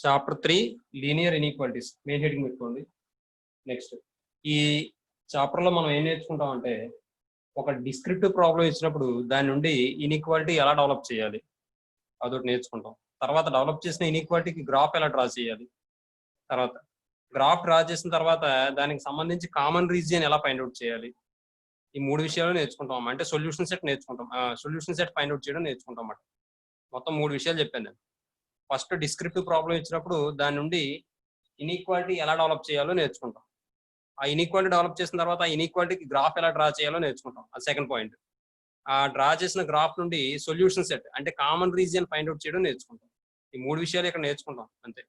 Chapter 3 linear inequalities main heading పెట్టుకోండి. Next ఈ chapter లో మనం ఏం నేర్చుకుంటాం అంటే ఒక డిస్క్రిప్టివ్ ప్రాబ్లం ఇచ్చినప్పుడు దాని నుండి ఇన్ఈక్వాలిటీ ఎలా డెవలప్ చేయాలి అదొకటి నేర్చుకుంటాం. తర్వాత డెవలప్ చేసిన ఇన్ఈక్వాలిటీకి గ్రాఫ్ ఎలా డ్రా చేయాలి, తర్వాత గ్రాఫ్ డ్రా చేసిన తర్వాత దానికి సంబంధించి కామన్ రీజియన్ ఎలా ఫైండ్ అవుట్ చేయాలి, ఈ మూడు విషయాలు నేర్చుకుంటాం. అంటే సొల్యూషన్ సెట్ నేర్చుకుంటాం, సొల్యూషన్ సెట్ ఫైండ్ అవుట్ చేయడం నేర్చుకుంటాం అన్నమాట. మొత్తం మూడు విషయాలు చెప్పాను నేను. ఫస్ట్ డిస్క్రిప్టివ్ ప్రాబ్లం ఇచ్చినప్పుడు దాని నుండి ఇన్ఈక్వాలిటీ ఎలా డెవలప్ చేయాలో నేర్చుకుంటాం. ఆ ఇన్ఈక్వాలిటీ డెవలప్ చేసిన తర్వాత ఆ ఇన్ఈక్వాలిటీకి గ్రాఫ్ ఎలా డ్రా చేయాలో నేర్చుకుంటాం. అది సెకండ్ పాయింట్. ఆ డ్రా చేసిన గ్రాఫ్ నుండి సొల్యూషన్ సెట్ అంటే కామన్ రీజియన్ ఫైండ్ అవుట్ చేయడం నేర్చుకుంటాం. ఈ మూడు విషయాలు ఇక్కడ నేర్చుకుంటాం అంతే.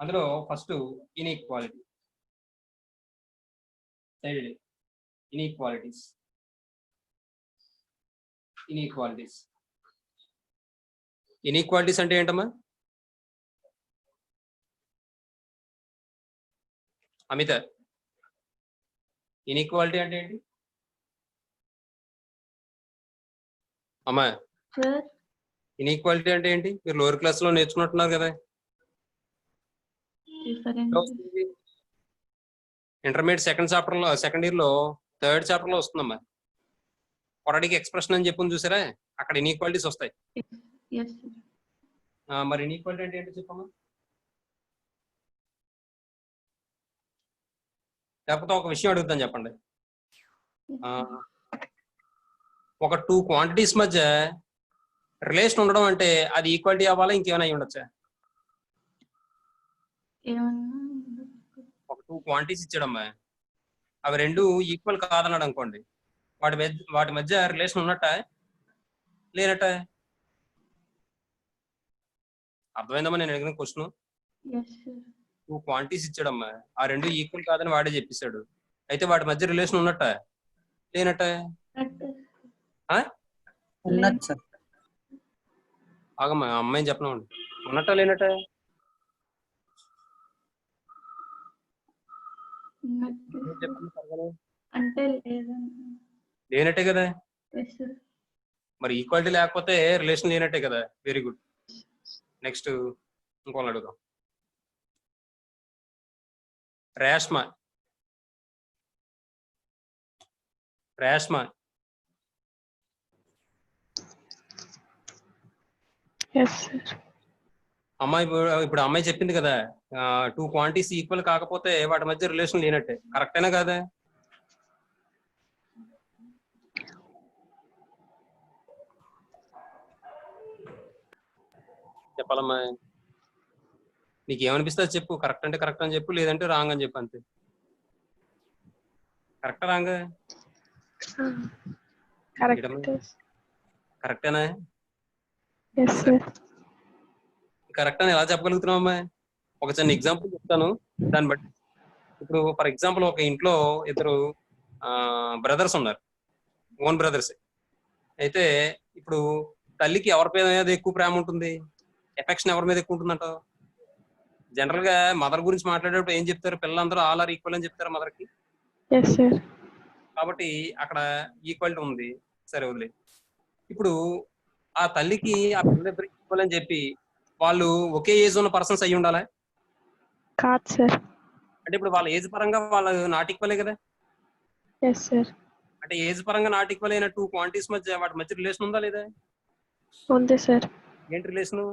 అందులో first inequality, inequalities inequalities inequalities అంటే ఏంటమ్మా అమిత? ఇన్ఈక్వాలిటీ అంటే ఏంటి అమ్మా? ఇన్ఈక్వాలిటీ అంటే ఏంటి? మీరు లోవర్ క్లాస్ లో నేర్చుకున్నట్టున్నారు కదా. ఇంటర్మీడియట్ సెకండ్ ఇయర్ లో థర్డ్ చాప్టర్ లో వస్తుందమ్మా. పొరడికి ఎక్స్ప్రెషన్ అని చెప్పని చూసారా, అక్కడ ఇన్ఈక్వాలిటీస్ వస్తాయి. మరి ఇన్ఈక్వాలిటీ అంటే ఏంటో చెప్పమ్మా. లేకపోతే ఒక విషయం అడుగుతాను చెప్పండి. ఒక టూ క్వాంటిటీస్ మధ్య రిలేషన్ ఉండడం అంటే అది ఈక్వాలిటీ అవ్వాలా, ఇంకేమైనా అయి ఉండొచ్చా? ఒక టూ క్వాంటిటీస్ ఇచ్చాడమ్మా, అవి రెండు ఈక్వల్ కాదన్నాడు అనుకోండి, వాటి మధ్య రిలేషన్ ఉన్నట్ట లేనట్ట? అర్థమైందమ్మా నేను అడిగిన క్వశ్చన్? టూ క్వాంటిటీస్ ఇచ్చాడమ్మా, ఆ రెండు ఈక్వల్ కాదని వాడే చెప్పేశాడు. అయితే వాటి మధ్య రిలేషన్ ఉన్నట్ట లేనట్ట? ఆగమ్మా, అమ్మాయిని చెప్పనండి. ఉన్నట్ట లేనట్ట? లేనట్టే కదా. మరి ఈక్వాలిటీ లేకపోతే రిలేషన్ లేనట్టే కదా. Very good. నెక్స్ట్ ఇంకోళ్ళు అడుగుదాం. రేష్మ అమ్మాయి ఇప్పుడు అమ్మాయి చెప్పింది కదా, టూ క్వాంటిటీస్ ఈక్వల్ కాకపోతే వాటి మధ్య రిలేషన్ లేనట్టే. కరెక్టేనా కాదా? చెప్పాలమ్మా, నీకు ఏమనిపిస్తుంది చెప్పు. కరెక్ట్ అంటే కరెక్ట్ అని చెప్పు, లేదంటే రాంగ్ అని చెప్పు, అంతే. కరెక్టా రాంగ్? కరెక్టేనా? కరెక్ట్ అని ఎలా చెప్పగలుగుతున్నావు అమ్మా? ఒక చిన్న ఎగ్జాంపుల్ చెప్తాను దాన్ని బట్టి. ఇప్పుడు ఫర్ ఎగ్జాంపుల్ ఒక ఇంట్లో ఇద్దరు బ్రదర్స్ ఉన్నారు, ఓన్ బ్రదర్స్. అయితే ఇప్పుడు తల్లికి ఎవరి మీద ఎక్కువ ప్రేమ ఉంటుంది, ఎఫెక్షన్ ఎవరి మీద ఎక్కువ ఉంటుందంట? జనరల్ గా మదర్ గురించి మాట్లాడేటప్పుడు ఏం చెప్తారు? పిల్లలందరూ ఆల్ ఆర్ ఈక్వల్ అని చెప్తారు మదర్ కి. కాబట్టి అక్కడ ఈక్వాలిటీ ఉంది, సరే వదిలే. ఇప్పుడు ఆ తల్లికి ఆ పిల్లలిద్దరు ఈక్వల్ అని చెప్పి వాళ్ళు ఒకే ఏజ్ ఉన్న పర్సన్స్ అయ్యి ఉండాలా? కాదు సార్. అంటే ఇప్పుడు వాళ్ళ ఏజ్ పరంగా వాళ్ళు నాట్ ఈక్వలే కదా. అంటే ఏజ్ పరంగా నాట్ ఈక్వల్ అయిన టూ క్వాంటిటీస్ మధ్య వాటి మధ్య రిలేషన్ ఉందా లేదా? ఉంది సార్. ఏంటి రిలేషన్?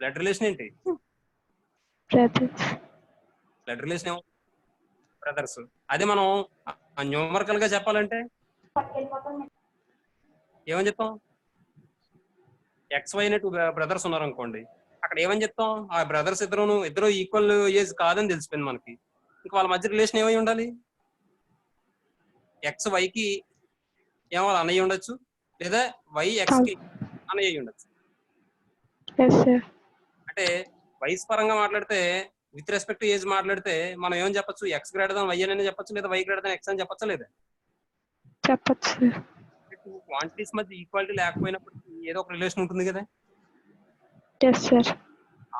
బ్లడ్ రిలేషన్ ఏంటి? బ్లడ్ రిలేషన్ ఏమో బ్రదర్స్. అదే మనం న్యూమరికల్ గా చెప్పాలంటే ఏమని చెప్తాం? XY అనే టూ బ్రదర్స్ ఉన్నారు అనుకోండి, అక్కడ ఏమని చెప్తాం? ఆ బ్రదర్స్ ఇద్దరు ఈక్వల్ ఏజ్ కాదని తెలిసిపోయింది మనకి. ఇంకా వాళ్ళ మధ్య రిలేషన్ ఏమై ఉండాలి? XY కి ఏమో అన్నయ్య ఉండొచ్చు, లేదా YX కి అన్నయ్య ఉండొచ్చు. అంటే వయసు పరంగా మాట్లాడితే, విత్ రెస్పెక్ట్ ఏజ్ మాట్లాడితే మనం ఏమని చెప్పొచ్చు? X గ్రేటర్ దాన్ Y అని చెప్పొచ్చు, లేదా Y గ్రేటర్ దాన్ X అని చెప్పొచ్చా లేదా? చెప్పొచ్చు. టూ క్వాంటిటీస్ మధ్య ఈక్వాలిటీ లేకపోయినప్పటికీ ఏదో ఒక రిలేషన్ ఉంటుంది కదా.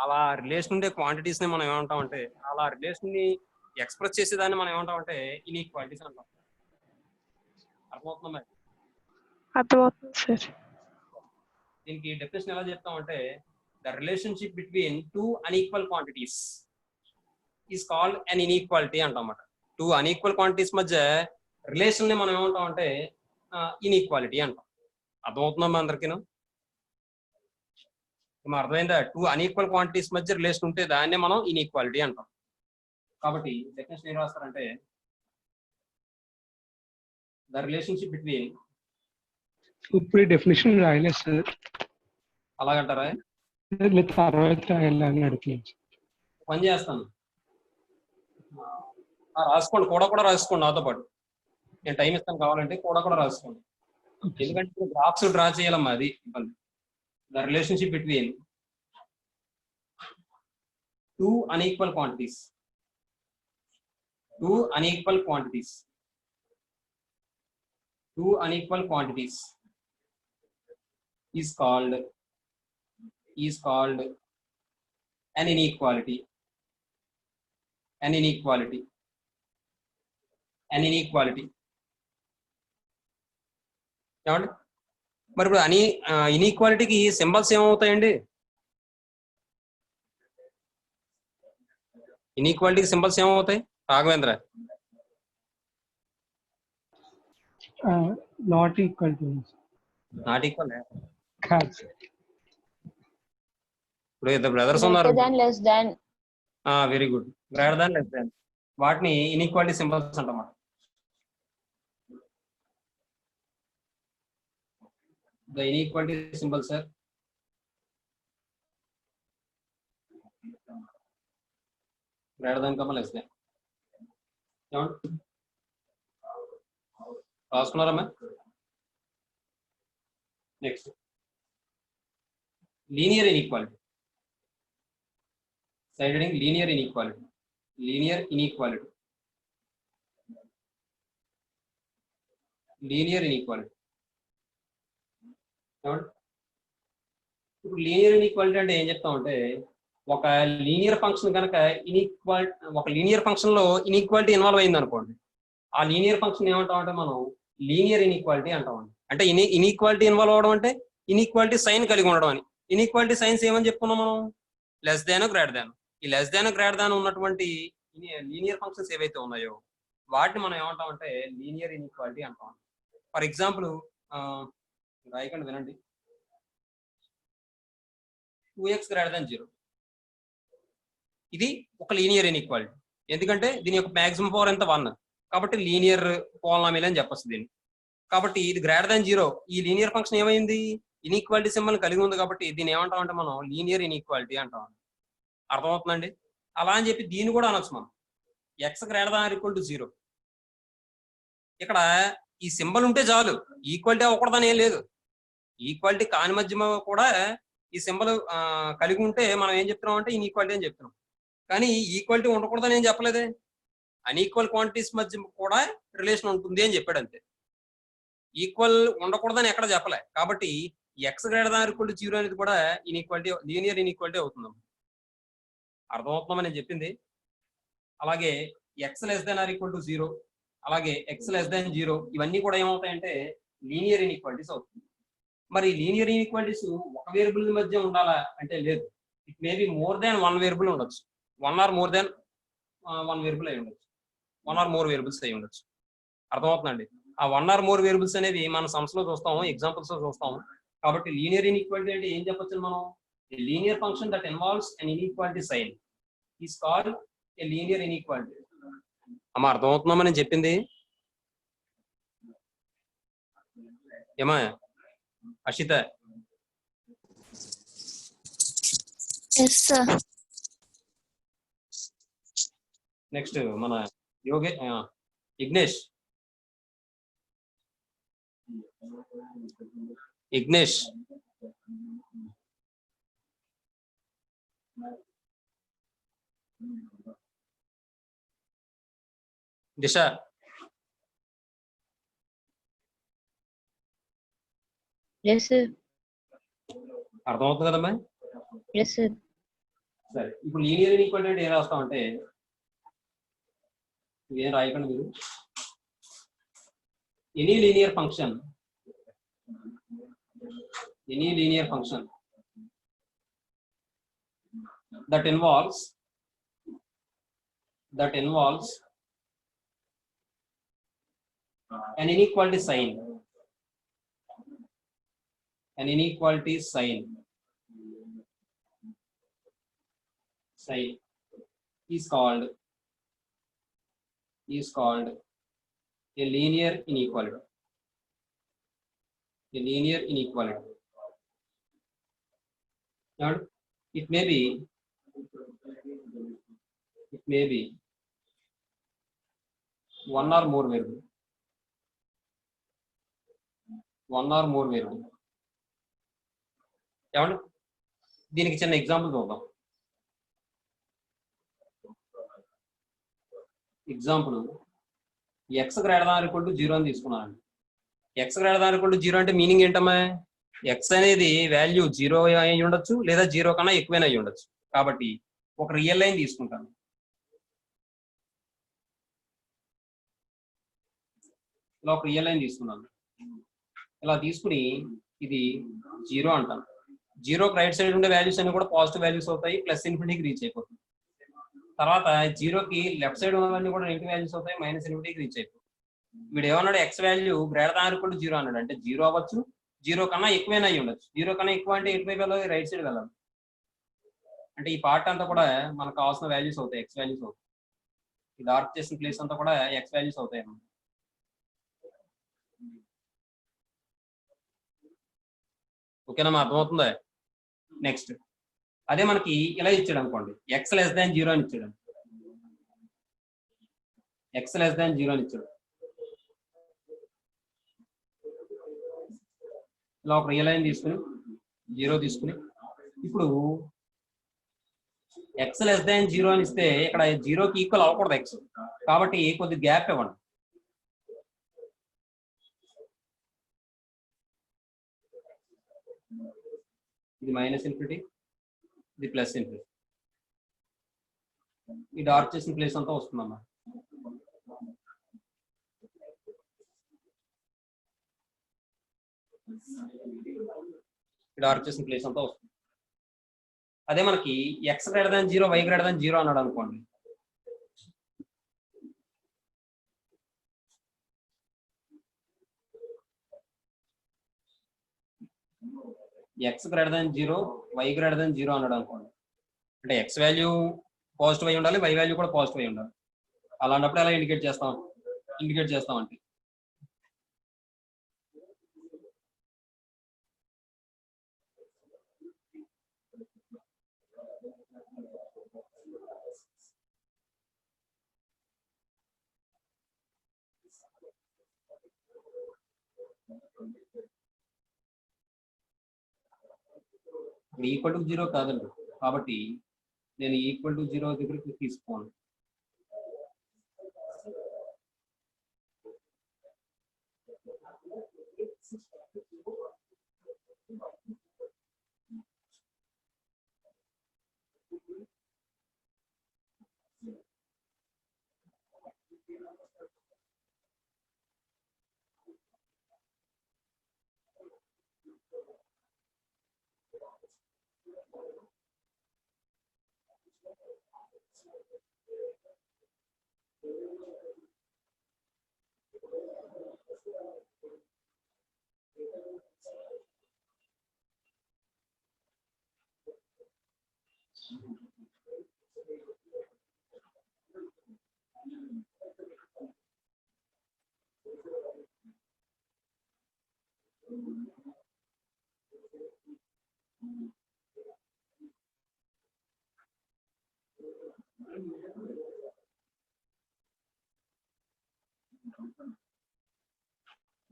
అలా రిలేషన్ ఉండే క్వాంటిటీస్ ని మనం ఏమంటాం అంటే, అలా రిలేషన్ ని ఎక్స్ప్రెస్ చేసేదాన్ని మనం ఏమంటాం అంటే ఇన్ఈక్వాలిటీస్ అంటాం. అర్థమవుతుందా? అర్థమవుతుంది సార్. దీనికి డెఫినేషన్ ఎలా చెప్తామంటే the relationship between two unequal quantities is called an inequality అంటామన్నమాట. టూ అన్ఈక్వల్ క్వాంటిటీస్ మధ్య రిలేషన్ ని మనం ఏమంటాం అంటే ఇన్ఈక్వాలిటీ అంటాం. అర్థమవుతుందమ్మా అందరికీను? అర్థమైందా? టూ అన్ఈక్వల్ క్వాంటిటీస్ మధ్య రిలేషన్ ఉంటే దాన్నే మనం ఇన్ఈక్వాలిటీ అంటాం. కాబట్టి డెఫినేషన్ ఏం రాస్తారంటే ద రిలేషన్షిప్ బిట్వీన్, ఇప్పుడు డెఫినేషన్ రాయలేదు సార్, అలాగంటారా? తర్వాత రాయాలని అడుగుతున్నాను. పని చేస్తాను, రాసుకోండి, కూడా రాసుకోండి నాతో పాటు. నేను టైం ఇస్తాను కావాలంటే కూడా రాసుకోండి. ఎందుకంటే గ్రాఫ్స్ డ్రా చేయాలమ్మా, అది ఇబ్బంది. The relationship between two unequal quantities is called an inequality. ఏమండి? మరి ఇప్పుడు ఇన్ఈక్వాలిటీకి సింబల్స్ ఏమవుతాయండి? ఇన్ఈక్వాలిటీకి సింబల్స్ ఏమవుతాయి Raghavendra? Not equal to. Not equal కాదు. ఇప్పుడు ఇద్దరు బ్రదర్స్ ఉన్నారు. Less than. Very good. Greater than, less than, వాటిని ఇన్ఈక్వాలిటీ సింబల్స్ అంటామన్నమాట. The inequality symbol, sir. Greater than, comma, less than. రాసుకున్నారమ్మా? Next linear inequality. Side heading linear inequality. ఇప్పుడు linear inequality అంటే ఏం చెప్తామంటే ఒక లీనియర్ ఫంక్షన్ కనుక ఒక లీనియర్ ఫంక్షన్ లో ఇన్ఈక్వాలిటీ ఇన్వాల్వ్ అయింది అనుకోండి, ఆ లీనియర్ ఫంక్షన్ ఏమంటామంటే మనం లీనియర్ ఇన్ఈక్వాలిటీ అంటామండి. అంటే ఇన్ఈక్వాలిటీ ఇన్వాల్వ్ అవడం అంటే ఇన్ఈక్వాలిటీ సైన్ కలిగి ఉండడం అని. ఇన్ఈక్వాలిటీ సైన్స్ ఏమని చెప్పుకున్నాం మనం? Less than, greater than. ఈ లెస్ దాన్, గ్రేటర్ దాన్ ఉన్నటువంటి లీనియర్ ఫంక్షన్స్ ఏవైతే ఉన్నాయో వాటిని మనం ఏమంటామంటే లీనియర్ ఇన్ఈక్వాలిటీ అంటాం. ఫర్ ఎగ్జాంపుల్ రాయకండి, వినండి. 2x greater than 0 ఇది ఒక లీనియర్ ఇన్ఈక్వాలిటీ. ఎందుకంటే దీని యొక్క మాక్సిమం పవర్ ఎంత? 1. కాబట్టి లీనియర్ పోలినామియల్ అని చెప్పొచ్చు దీన్ని. కాబట్టి ఇది గ్రేటర్ దాన్ 0, ఈ లీనియర్ ఫంక్షన్ ఏమైంది? ఇన్ఈక్వాలిటీ సింబల్ కలిగి ఉంది కాబట్టి దీన్ని ఏమంటామంటే మనం లీనియర్ ఇన్ఈక్వాలిటీ అంటాం. అర్థమవుతుందండి? అలా అని చెప్పి దీన్ని కూడా అనొచ్చు మనం x greater than or equal to 0. ఇక్కడ ఈ సింబల్ ఉంటే చాలు, ఈక్వాలిటీ అవ్వకూడదని ఏం లేదు. ఈక్వాలిటీ కాని మధ్య కూడా ఈ సింబల్ కలిగి ఉంటే మనం ఏం చెప్తున్నాం అంటే ఇన్ఈక్వాలిటీ అని చెప్తున్నాం. కానీ ఈక్వాలిటీ ఉండకూడదని ఏం చెప్పలేదే. అన్ఈక్వల్ క్వాంటిటీస్ మధ్య కూడా రిలేషన్ ఉంటుంది అని చెప్పాడు అంతే. ఈక్వల్ ఉండకూడదని ఎక్కడ చెప్పలే. కాబట్టి x greater than or equal to 0 అనేది కూడా ఇన్ఈక్వాలిటీ, లీనియర్ ఇన్ఈక్వాలిటీ అవుతుంది. అర్థమవుతుందని నేను చెప్పింది. అలాగే x less than or equal to 0, అలాగే x less than 0 ఇవన్నీ కూడా ఏమవుతాయంటే లీనియర్ ఇన్ఈక్వాలిటీస్ అవుతుంది. మరి లీనియర్ ఇన్ఈక్వాలిటీస్ ఒక వేరియబుల్ మధ్య ఉండాలా అంటే లేదు. It may be more than one variable ఉండొచ్చు, 1 or more than 1 వేరియబుల్ అయి ఉండొచ్చు, 1 or more వేరియబుల్స్ అయి ఉండొచ్చు. అర్థమవుతుందండి? ఆ 1 or more వేరియబుల్స్ అనేవి మన సమ్స్ లో చూస్తాము, ఎగ్జాంపుల్స్ లో చూస్తాము. కాబట్టి లీనియర్ ఇన్ఈక్వాలిటీ అంటే ఏం చెప్పొచ్చు మనం? Linear function that involves an inequality sign is called a linear inequality. అమ్మ అర్థమవుతుందమ్మా నేను చెప్పింది? ఏమా అషిత? నెక్స్ట్ మన ఇగ్నేష్. దిశ. అర్థమవుతుంది కదమ్మా? సరే, ఇప్పుడు లీనియర్ ఇన్ఈక్వాలిటీ అంటే ఏం రాస్తామంటే ఇదేం రాయకండి మీరు. Any linear function any linear function that involves an inequality sign, is called a linear inequality. Now, it may be one or more variable. ఏమండి దీనికి చిన్న ఎగ్జాంపుల్ చూద్దాం. Example x greater than equal to 0 అని తీసుకున్నాను. x greater than equal to 0 అంటే meaning ఏంటమ్మా? x అనేది value 0 అయి ఉండొచ్చు లేదా 0 కన్నా ఎక్కువైనా అయి ఉండొచ్చు. కాబట్టి ఒక రియల్ లైన్ తీసుకుంటాను. ఇలా ఒక రియల్ లైన్ తీసుకున్నాను. ఇలా తీసుకుని ఇది 0 అంటాను. 0కి రైట్ సైడ్ ఉండే వాల్యూస్ అన్ని కూడా పాజిటివ్ వాల్యూస్ అవుతాయి, ప్లస్ ఇన్ఫినిటీకి రీచ్ అయిపోతుంది. తర్వాత 0కి లెఫ్ట్ సైడ్ ఉన్నవన్నీ కూడా నెగిటివ్ వాల్యూస్ అవుతాయి, మైనస్ ఇన్ఫినిటీకి రీచ్ అయిపోతుంది. వీడు ఏమన్నాడు? X value greater than equal to 0 అన్నాడు. అంటే 0 అవ్వచ్చు, 0 కన్నా ఎక్కువైనా అయ్యి ఉండొచ్చు. 0 కన్నా ఎక్కువ అంటే ఎటువైపు వెళ్ళాలి? రైట్ సైడ్ వెళ్ళాలి. అంటే ఈ పార్ట్ అంతా కూడా మనకు కావాల్సిన వాల్యూస్ అవుతాయి, ఎక్స్ వాల్యూస్ అవుతాయి. ఈ డార్క్ చేసిన ప్లేస్ అంతా కూడా ఎక్స్ వాల్యూస్ అవుతాయి అన్నమాట. ఓకేనా? అర్థమవుతుందా? నెక్స్ట్ అదే మనకి ఇలా ఇచ్చాడు అనుకోండి, ఎక్స్ లెస్ దాన్ 0 అని ఇచ్చాడు. ఇలా ఒక రియల్ లైన్ తీసుకుని 0 తీసుకుని ఇప్పుడు ఎక్స్ లెస్ దాన్ 0 అని ఇస్తే ఇక్కడ 0కి ఈక్వల్ అవ్వకూడదు ఎక్స్, కాబట్టి కొద్ది గ్యాప్ ఇవ్వండి. ఇది మైనస్ ఇన్ఫినిటీ, ఇది ప్లస్ ఇన్ఫినిటీ. ఈ డార్క్ చేసిన ప్లేస్ అంతా వస్తుందమ్మా. డార్క్ చేసిన ప్లేస్ అంతా వస్తుంది. అదే మనకి x greater than 0, y greater than 0 అన్నాడు అనుకోండి, x greater than 0, y greater than 0 అన్నాడు అనుకోండి, అంటే ఎక్స్ వాల్యూ పాజిటివ్ అయి ఉండాలి, వై వాల్యూ కూడా పాజిటివ్ అయి ఉండాలి. అలాంటప్పుడు ఎలా ఇండికేట్ చేస్తాం అంటే ఈక్వల్ టు 0 కాదండి, కాబట్టి నేను ఈక్వల్ టు 0 దగ్గరికి తీసుకోను.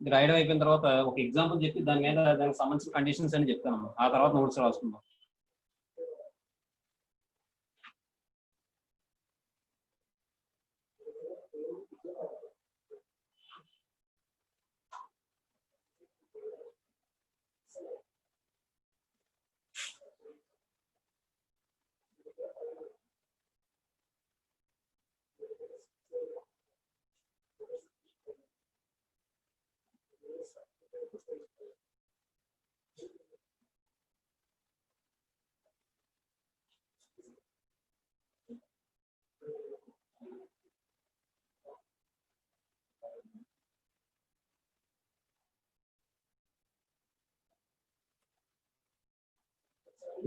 ఇది రాయడం అయిపోయిన తర్వాత ఒక ఎగ్జాంపుల్ చెప్పి దాని మీద దానికి సంబంధించిన కండిషన్స్ అని చెప్తాను. ఆ తర్వాత నోట్స్ రాసుకుందాం.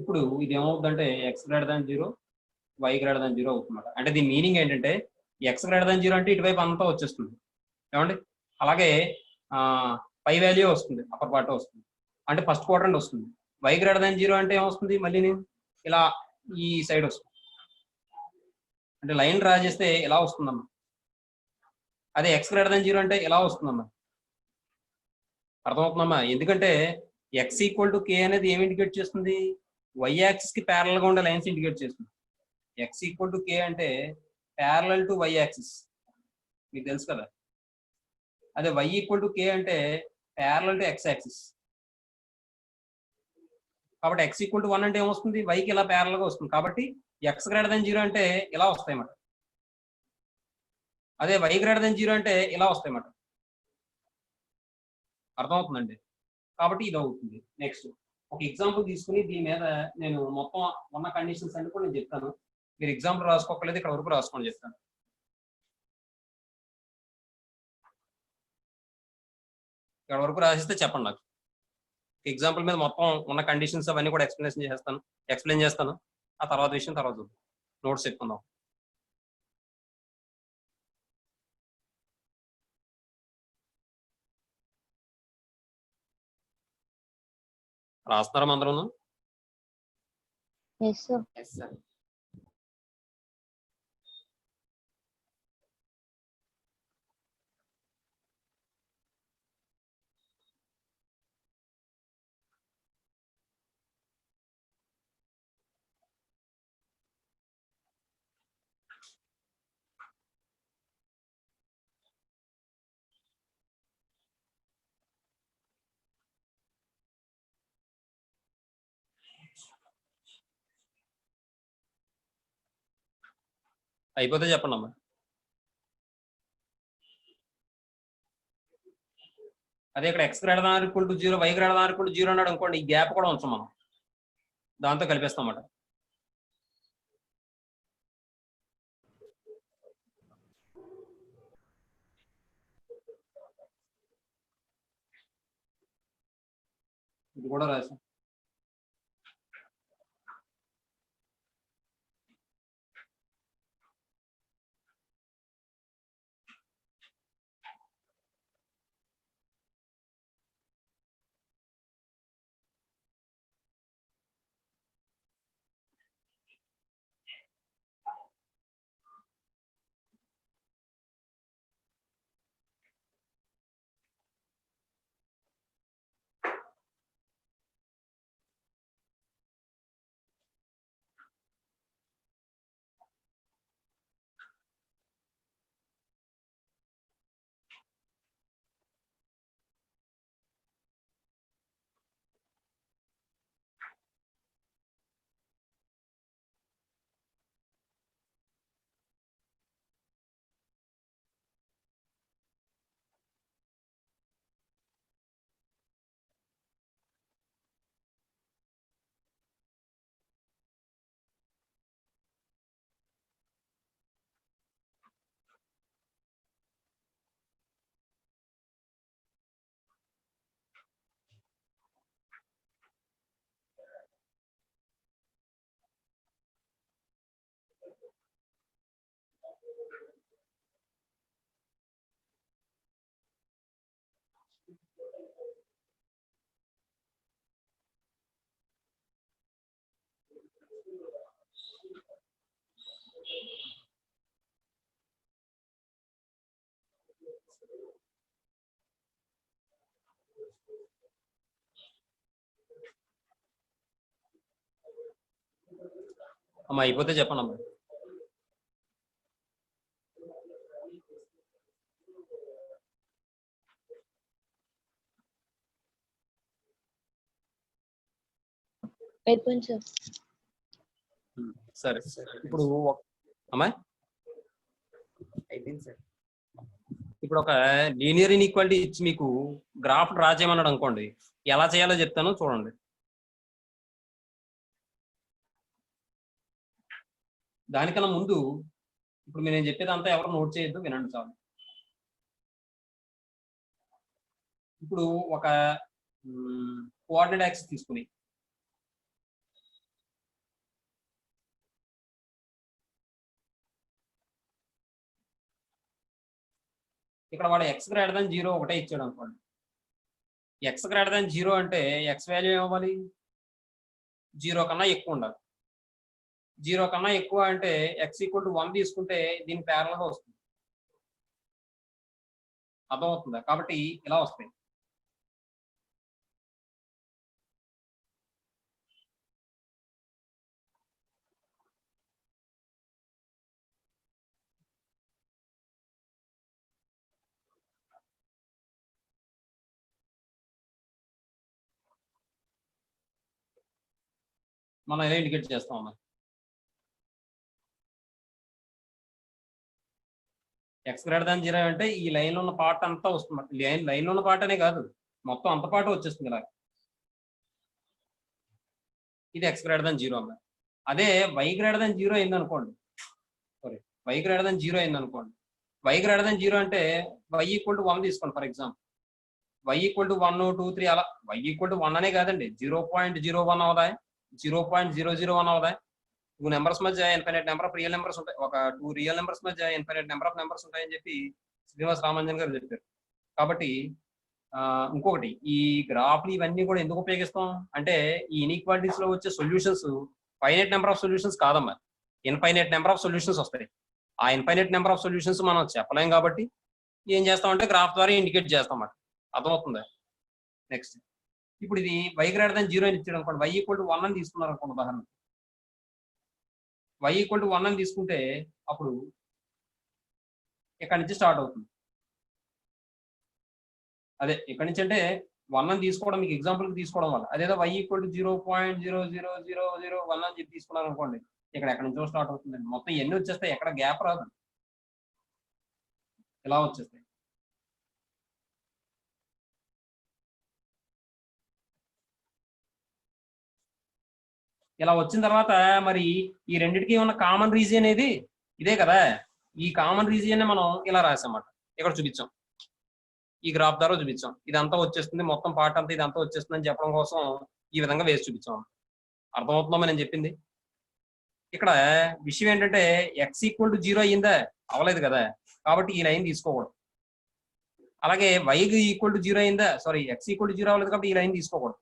ఇప్పుడు ఇది ఏమవుతుందంటే x greater than 0 y greater than 0 అవుతుందన్నమాట. అంటే దీని మీనింగ్ ఏంటంటే ఎక్స్ గ్రేటర్ దాన్ 0 అంటే ఇటువైపు అంతా వచ్చేస్తుంది ఏమండి. అలాగే పై వాల్యూ వస్తుంది, అప్పర్ పార్ట్ వస్తుంది, అంటే ఫస్ట్ క్వాడ్రంట్ వస్తుంది. వై గ్రేటర్ దాన్ 0 అంటే ఏమొస్తుంది, మళ్ళీ ఇలా ఈ సైడ్ వస్తుంది. అంటే లైన్ డ్రా చేస్తే ఇలా వస్తుందమ్మా. అదే ఎక్స్ గ్రేటర్ దాన్ 0 అంటే ఇలా వస్తుందమ్మా. అర్థమవుతుందమ్మా? ఎందుకంటే ఎక్స్ ఈక్వల్ టు కే అనేది ఏమి ఇండికేట్ చేస్తుంది, వై యాక్సిస్ కి ప్యారల్ గా ఉండే లైన్స్ ఇండికేట్ చేస్తుంది. ఎక్స్ ఈక్వల్ టు కే అంటే ప్యారలల్ టు వై యాక్సిస్, మీకు తెలుసు కదా. అదే వై ఈక్వల్ టు కే అంటే ప్యారలల్ టు ఎక్స్ యాక్సిస్. కాబట్టి ఎక్స్ ఈక్వల్ టు 1 అంటే ఏమొస్తుంది, వైకి ఇలా ప్యారల్ గా వస్తుంది. కాబట్టి ఎక్స్ గ్రేటర్ దాన్ 0 అంటే ఇలా వస్తాయి అన్నమాట. అదే వై గ్రేటర్ దాన్ 0 అంటే ఇలా వస్తాయి అన్నమాట. అర్థమవుతుందండి? కాబట్టి ఇది అవుతుంది. నెక్స్ట్ ఒక ఎగ్జాంపుల్ తీసుకుని దీని మీద నేను మొత్తం ఉన్న కండిషన్స్ అన్ని కూడా నేను చెప్తాను. మీరు ఎగ్జాంపుల్ రాసుకోకలేదు, ఇక్కడ వరకు రాసుకోండి చెప్తాను. ఇక్కడ వరకు రాసిస్తే చెప్పండి నాకు. ఎగ్జాంపుల్ మీద మొత్తం ఉన్న కండిషన్స్ అవన్నీ కూడా ఎక్స్ప్లెయిన్ చేస్తాను. ఆ తర్వాత విషయం తర్వాత నోట్స్ చెప్పుకుందాం. రాస్తున్నారా అందరూ? Yes sir. అయిపోతే చెప్పండి అమ్మా. అదే ఇక్కడ x greater than equal to 0 y greater than equal to 0 అన్నాడు అనుకోండి, ఈ గ్యాప్ కూడా ఉంచాం మనం, దాంతో కలిపేస్తాం అన్నమాట. ఇది కూడా రాసాం. అమ్మా అయిపోతే చెప్పండి అమ్మా. అయిపోయింది సార్. సరే ఇప్పుడు అమ్మా అయిపోయింది సార్. ఇప్పుడు ఒక లీనియర్ ఇన్ఈక్వాలిటీ ఇచ్చి మీకు గ్రాఫ్ డ్రా చేయమన్నాడు అనుకోండి, ఎలా చేయాలో చెప్తాను చూడండి. దానికన్నా ముందు ఇప్పుడు నేను చెప్పేది అంతా ఎవరు నోట్ చేయొద్దు, వినండి చాలు. ఇప్పుడు ఒక కోఆర్డినేట్ యాక్సిస్ తీసుకుని ఇక్కడ వాడు ఎక్స్ గ్రేటర్ దాన్ 0 ఒకటే ఇచ్చాడు అనుకోండి. ఎక్స్ గ్రేటర్ దాన్ 0 అంటే ఎక్స్ వాల్యూ ఏమవ్వాలి? 0 కన్నా ఎక్కువ ఉండాలి. 0 కన్నా ఎక్కువ అంటే ఎక్స్ ఈక్వల్ టు 1 తీసుకుంటే దీని ప్యారల్ గా వస్తుంది. అర్థమవుతుందా? కాబట్టి ఇలా వస్తాయి. మనం ఎలా ఇండికేట్ చేస్తాం అన్నది. ఎక్స్ గ్రేటర్ దాన్ 0 అంటే ఈ లైన్ లో ఉన్న పార్ట్ అంతా వస్తుంది. లైన్ లో ఉన్న పార్ట్ అనే కాదు, మొత్తం అంత పార్ట్ వచ్చేస్తుంది ఇలా. ఇది ఎక్స్ గ్రేటర్ దాన్ 0 అన్నది. అదే వై గ్రేటర్ దాన్ 0 అయింది అనుకోండి. సారీ, వై గ్రేటర్ దాన్ 0 అయింది అనుకోండి. వై గ్రేటర్ దాన్ 0 అంటే వై ఈక్వల్ టు 1 తీసుకోండి for example. Y equal to 1, 2, 3 అలా. వై ఈక్వల్ టు 1 అనే కాదండి, 0.01 అవదా, 0.001 అవదా. 2 నెంబర్స్ మధ్య infinite number of real numbers ఉంటాయి. ఒక 2 రియల్ నెంబర్స్ మధ్య ఇన్ఫైనైట్ నెంబర్ ఆఫ్ నెంబర్స్ ఉంటాయని చెప్పి శ్రీనివాస్ రామాంజన్ గారు చెప్పారు. కాబట్టి ఇంకొకటి, ఈ గ్రాఫ్లు ఇవన్నీ కూడా ఎందుకు ఉపయోగిస్తాం అంటే ఈ ఇన్ఈక్వాలిటీస్ లో వచ్చే solutions finite number of solutions కాదమ్మా, ఇన్ఫైనైట్ నెంబర్ ఆఫ్ సొల్యూషన్స్ వస్తాయి. ఆ ఇన్ఫైనైట్ నెంబర్ ఆఫ్ సొల్యూషన్స్ మనం చెప్పలేం కాబట్టి ఏం చేస్తామంటే గ్రాఫ్ ద్వారా ఇండికేట్ చేస్తాం అన్నమాట. అర్థమవుతుందా? నెక్స్ట్, ఇప్పుడు ఇది వై గ్రేటర్ దాన్ 0 అని ఇచ్చాడు అనుకోండి. వై ఈక్వల్ టు 1 అని తీసుకున్నారు అనుకోండి ఉదాహరణ. వై ఈక్వల్ టు 1 అని తీసుకుంటే అప్పుడు ఇక్కడ నుంచి స్టార్ట్ అవుతుంది. అదే ఇక్కడ నుంచి అంటే 1 అని తీసుకోవడం మీకు ఎగ్జాంపుల్ తీసుకోవడం వల్ల, అదేదో వై ఈక్వల్ టు 0.00001 అని చెప్పి తీసుకున్నారు అనుకోండి, ఇక్కడ ఎక్కడి నుంచో స్టార్ట్ అవుతుందండి. మొత్తం ఎన్ని వచ్చేస్తాయి, ఎక్కడ గ్యాప్ రాదు, ఇలా వచ్చేస్తాయి. ఇలా వచ్చిన తర్వాత మరి ఈ రెండింటికి ఉన్న కామన్ రీజియన్ ఏది? ఇదే కదా. ఈ కామన్ రీజియన్ మనం ఇలా రాసామన్నమాట. ఇక్కడ చూపించాం, ఈ గ్రాఫ్ ద్వారా చూపించాం. ఇదంతా వచ్చేస్తుంది, మొత్తం పార్ట్ అంతా ఇదంతా వచ్చేస్తుంది అని చెప్పడం కోసం ఈ విధంగా వేసి చూపించాం. అర్థమవుతుందా నేను చెప్పింది? ఇక్కడ విషయం ఏంటంటే ఎక్స్ ఈక్వల్ టు 0 అయ్యిందా? అవ్వలేదు కదా, కాబట్టి ఈ లైన్ తీసుకోకూడదు. అలాగే వై ఈక్వల్ టు 0 అయిందా? సారీ, ఎక్స్ ఈక్వల్ టు 0 అవ్వలేదు కాబట్టి ఈ లైన్ తీసుకోకూడదు.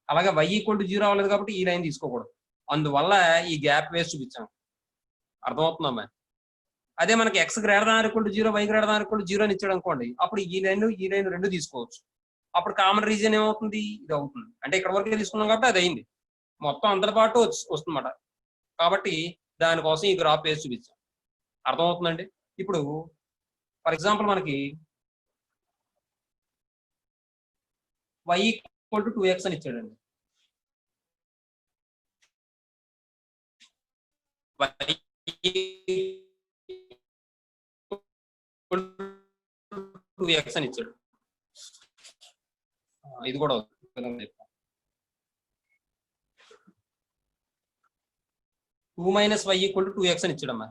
అలాగే వై ఈక్వల్ టు 0 అవ్వలేదు కాబట్టి ఈ లైన్ తీసుకోకూడదు. అందువల్ల ఈ గ్యాప్ వేసి చూపించాం. అర్థమవుతుందమ్మా? అదే మనకి x greater than equal to 0, y greater than equal to 0 అని ఇచ్చాడు అనుకోండి, అప్పుడు ఈ లైన్ రెండు తీసుకోవచ్చు. అప్పుడు కామన్ రీజన్ ఏమవుతుంది? ఇది అవుతుంది. అంటే ఇక్కడ వరకు తీసుకున్నాం కాబట్టి అది అయింది, మొత్తం అందరి పాటు వస్తుందన్నమాట. కాబట్టి దానికోసం ఈ గ్రాఫ్ వేసి చూపించాం. అర్థమవుతుందండి? ఇప్పుడు ఫర్ ఎగ్జాంపుల్ మనకి వై ఈక్వల్ టు 2x అని ఇచ్చాడండి. వై 2x అని ఇచ్చాడు. ఇది కూడా 2 minus y equal to 2x అని ఇచ్చాడమ్మా.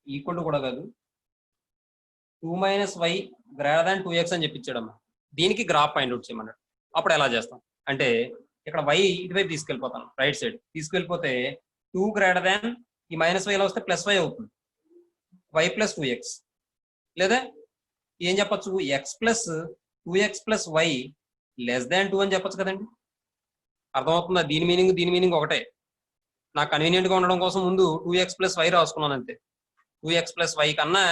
ఈక్వల్ టు కూడా కాదు, 2 minus why greater than 2x అని చెప్పించాడమ్మా. దీనికి గ్రాఫ్ ఫైండ్ అవుట్ చేయమన్నాడు. అప్పుడు ఎలా చేస్తాం అంటే ఇక్కడ వై ఇటువైపు తీసుకెళ్ళిపోతాను, రైట్ సైడ్ తీసుకెళ్ళిపోతే 2 గ్రేటర్ దాన్ ఈ మైనస్ వైలో వస్తే ప్లస్ వై అవుతుంది, వై ప్లస్ 2x. లేదా ఏం చెప్పచ్చు, x plus 2x plus y less than 2 అని చెప్పచ్చు కదండి. అర్థమవుతుందా? దీని మీనింగ్ ఒకటే. నాకు కన్వీనియంట్ గా ఉండడం కోసం ముందు 2x ప్లస్ వై రాసుకున్నాను అంతే. 2x ప్లస్ వై కన్నా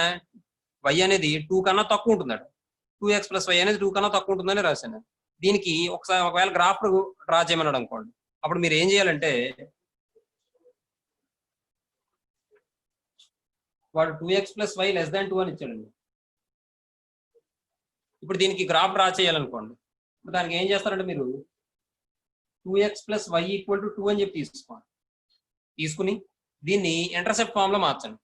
వై అనేది 2 కన్నా తక్కువ ఉంటుందట. 2x ప్లస్ వై అనేది 2 కన్నా తక్కువ ఉంటుందని రాశాను. దీనికి ఒకవేళ గ్రాఫ్ డ్రా చేయమన్నాడు అనుకోండి, అప్పుడు మీరు ఏం చేయాలంటే వాడు 2x plus y less than 2 అని ఇచ్చాడండి. ఇప్పుడు దీనికి గ్రాఫ్ డ్రా చేయాలనుకోండి, ఇప్పుడు దానికి ఏం చేస్తారంటే మీరు 2x plus y equal to 2 అని చెప్పి తీసుకుని దీన్ని ఇంటర్సెప్ట్ ఫామ్ లో మార్చండి.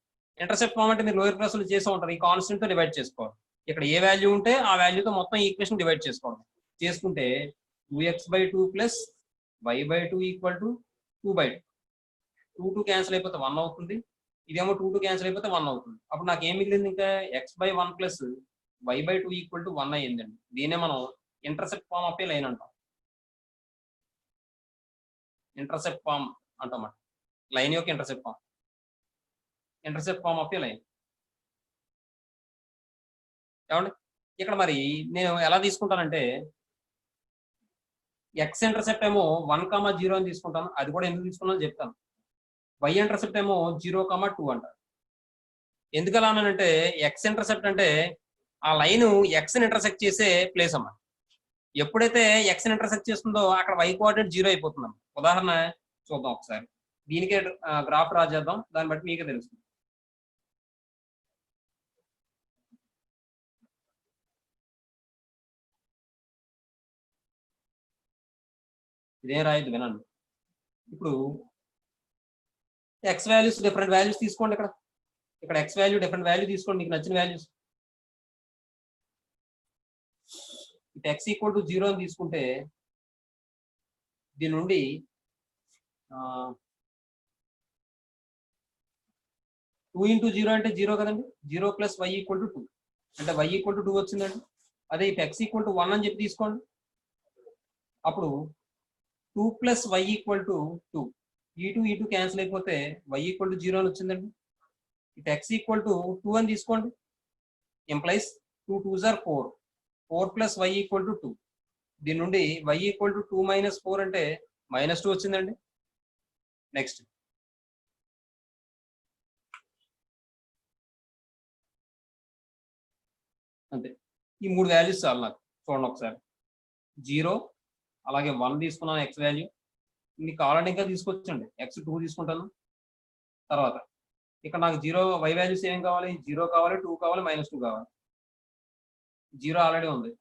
ఇంటర్సెప్ట్ ఫామ్ అంటే మీరు లోయర్ క్లాసులు చేసే ఉంటారు, ఈ కాన్స్టెంట్ తో డివైడ్ చేసుకోవాలి. ఇక్కడ ఏ వాల్యూ ఉంటే ఆ వాల్యూతో మొత్తం ఈక్వేషన్ డివైడ్ చేసుకోవాలి. చేసుకుంటే 2x/2 plus y/2 equal to 2/2. 2 cancel అయిపోతే 1 అవుతుంది. ఇదేమో 2 క్యాన్సిల్ అయిపోతే 1 అవుతుంది. అప్పుడు నాకు ఏం మిగిలింది, ఇంకా x/1 plus y/2 equal to 1 అయ్యిందండి. దీనే మనం intercept form of a line అంటాం. ఇంటర్సెప్ట్ ఫామ్ అంటాం, లైన్ యొక్క intercept form of a line. ఏమండి ఇక్కడ మరి నేను ఎలా తీసుకుంటానంటే ఎక్స్ ఇంటర్సెప్ట్ ఏమో 1,0 అని తీసుకుంటాను. అది కూడా ఎందుకు తీసుకున్నాను చెప్తాను. వై ఇంటర్సెప్ట్ ఏమో 0,2 అంట. ఎందుకు అలా అన్నానంటే ఎక్స్ ఇంటర్సెప్ట్ అంటే ఆ లైన్ ఎక్స్ ఇంటర్సెక్ట్ చేసే ప్లేస్ అమ్మా. ఎప్పుడైతే ఎక్స్ ఇంటర్సెక్ట్ చేస్తుందో అక్కడ వై కోఆర్డినేట్ 0 అయిపోతుందమ్మా. ఉదాహరణ చూద్దాం ఒకసారి. దీనికే గ్రాఫ్ డ్రా చేద్దాం, దాన్ని బట్టి మీకే తెలుస్తుంది. ఇదేం రాయద్దు వినండి. ఇప్పుడు ఎక్స్ వాల్యూస్ డిఫరెంట్ వాల్యూస్ తీసుకోండి. ఇక్కడ ఎక్స్ వాల్యూ డిఫరెంట్ వాల్యూ తీసుకోండి, మీకు నచ్చిన వాల్యూస్. ఎక్స్ ఈక్వల్ టు 0 అని తీసుకుంటే దీని నుండి 2 into 0 అంటే 0 కదండి. 0 ప్లస్ వై ఈక్వల్ టు 2 అంటే వై ఈక్వల్ టు 2 వచ్చిందండి. అదే ఇప్పుడు ఎక్స్ ఈక్వల్ టు 1 అని చెప్పి తీసుకోండి. అప్పుడు 2 ప్లస్ వై ఈక్వల్ టు 2. ఈ టూ క్యాన్సిల్ అయిపోతే వై ఈక్వల్ టు 0 అని వచ్చిందండి. ఇటు ఎక్స్ ఈక్వల్ టు 2 అని తీసుకోండి. Implies 2 2s are 4. 4 plus y equal to 2. దీని నుండి వై ఈక్వల్ టు 2 మైనస్ 4 అంటే -2 వచ్చిందండి. నెక్స్ట్ అంతే. ఈ 3 వాల్యూస్ చాలు నాకు. చూడండి ఒకసారి. 0 అలాగే 1 తీసుకున్నాను ఎక్స్ వాల్యూ. మీకు కావాలంటే ఇంకా తీసుకొచ్చండి. ఎక్స్ 2 తీసుకుంటాను. తర్వాత ఇక్కడ నాకు 0 వై వాల్యూస్ ఏం కావాలి? 0 కావాలి, 2 కావాలి, -2 కావాలి. 0 ఆల్రెడీ ఉంది.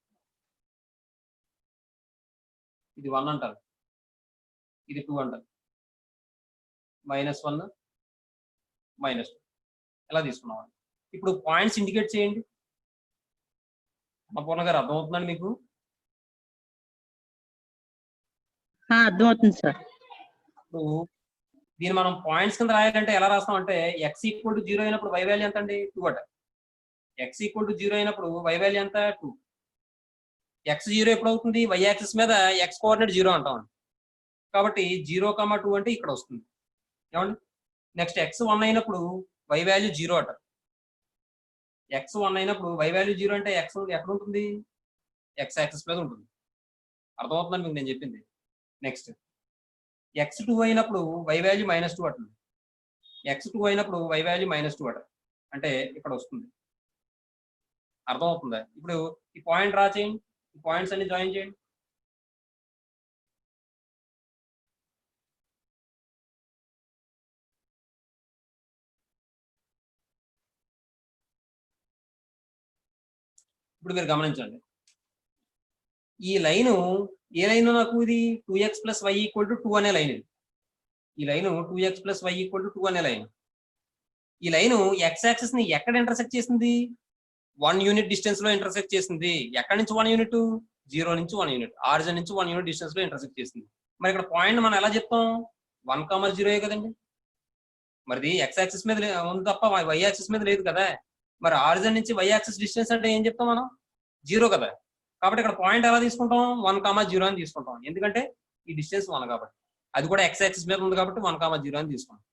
ఇది 1 అంటారు, ఇది 2 అంటారు. -1 -2 ఎలా తీసుకున్నాం? ఇప్పుడు పాయింట్స్ ఇండికేట్ చేయండి. అన్నపూర్ణ గారు అర్థమవుతుందండి మీకు? అర్థమవుతుంది సార్. ఇప్పుడు దీన్ని మనం పాయింట్స్ కింద రాయాలంటే ఎలా రాస్తాం అంటే ఎక్స్ ఈక్వల్ టు 0 అయినప్పుడు వై వాల్యూ ఎంత అండి? 2 అట. ఎక్స్ ఈక్వల్ టు 0 అయినప్పుడు వై వాల్యూ ఎంత? 2. ఎక్స్ 0 ఎప్పుడు అవుతుంది? వై యాక్సిస్ మీద ఎక్స్ కోఆర్డినేట్ 0 అంటాం. కాబట్టి 0,2 అంటే ఇక్కడ వస్తుంది. ఏమండి? నెక్స్ట్ ఎక్స్ 1 అయినప్పుడు వై వాల్యూ 0 అట. ఎక్స్ 1 అయినప్పుడు వై వాల్యూ 0 అంటే ఎక్స్ ఎక్కడ ఉంటుంది? ఎక్స్ యాక్సిస్ మీద ఉంటుంది. అర్థమవుతుందని మీకు నేను చెప్పింది. నెక్స్ట్ ఎక్స్ 2 అయినప్పుడు వై వాల్యూ -2 అటుంది. ఎక్స్ 2 అయినప్పుడు వై వాల్యూ -2 అట. అంటే ఇక్కడ వస్తుంది. అర్థమవుతుందా? ఇప్పుడు ఈ పాయింట్ డ్రా చేయండి. ఈ పాయింట్స్ అన్ని జాయిన్ చేయండి. ఇప్పుడు మీరు గమనించండి. ఈ లైను ఏ లైన్? నాకు ఇది 2x + y = 2 అనే లైన్. ఇది ఈ లైను 2x + y = 2 అనే లైన్. ఈ లైను ఎక్స్ యాక్సిస్ ని ఎక్కడ ఇంటర్సెక్ట్ చేసింది? 1 యూనిట్ డిస్టెన్స్ లో ఇంటర్సెక్ట్ చేసింది. ఎక్కడి నుంచి 1 యూనిట్? 0 నుంచి 1 యూనిట్. ఆరిజిన్ నుంచి 1 యూనిట్ డిస్టెన్స్ లో ఇంటర్సెక్ట్ చేసింది. మరి ఇక్కడ పాయింట్ మనం ఎలా చెప్తాం? 1,0 కదండి. మరి ఎక్స్ యాక్సిస్ మీద ఉంది తప్ప వై యాక్సిస్ మీద లేదు కదా. మరి ఆరిజిన్ నుంచి వై యాక్సిస్ డిస్టెన్స్ అంటే ఏం చెప్తాం మనం? 0 కదా. కాబట్టి ఇక్కడ పాయింట్ ఎలా తీసుకుంటాం? 1,0 అని తీసుకుంటాం. ఎందుకంటే ఈ డిస్టెన్స్ 1 కాబట్టి. అది కూడా ఎక్స్ యాక్సిస్ మీద ఉంది కాబట్టి 1,0 అని తీసుకుంటాం.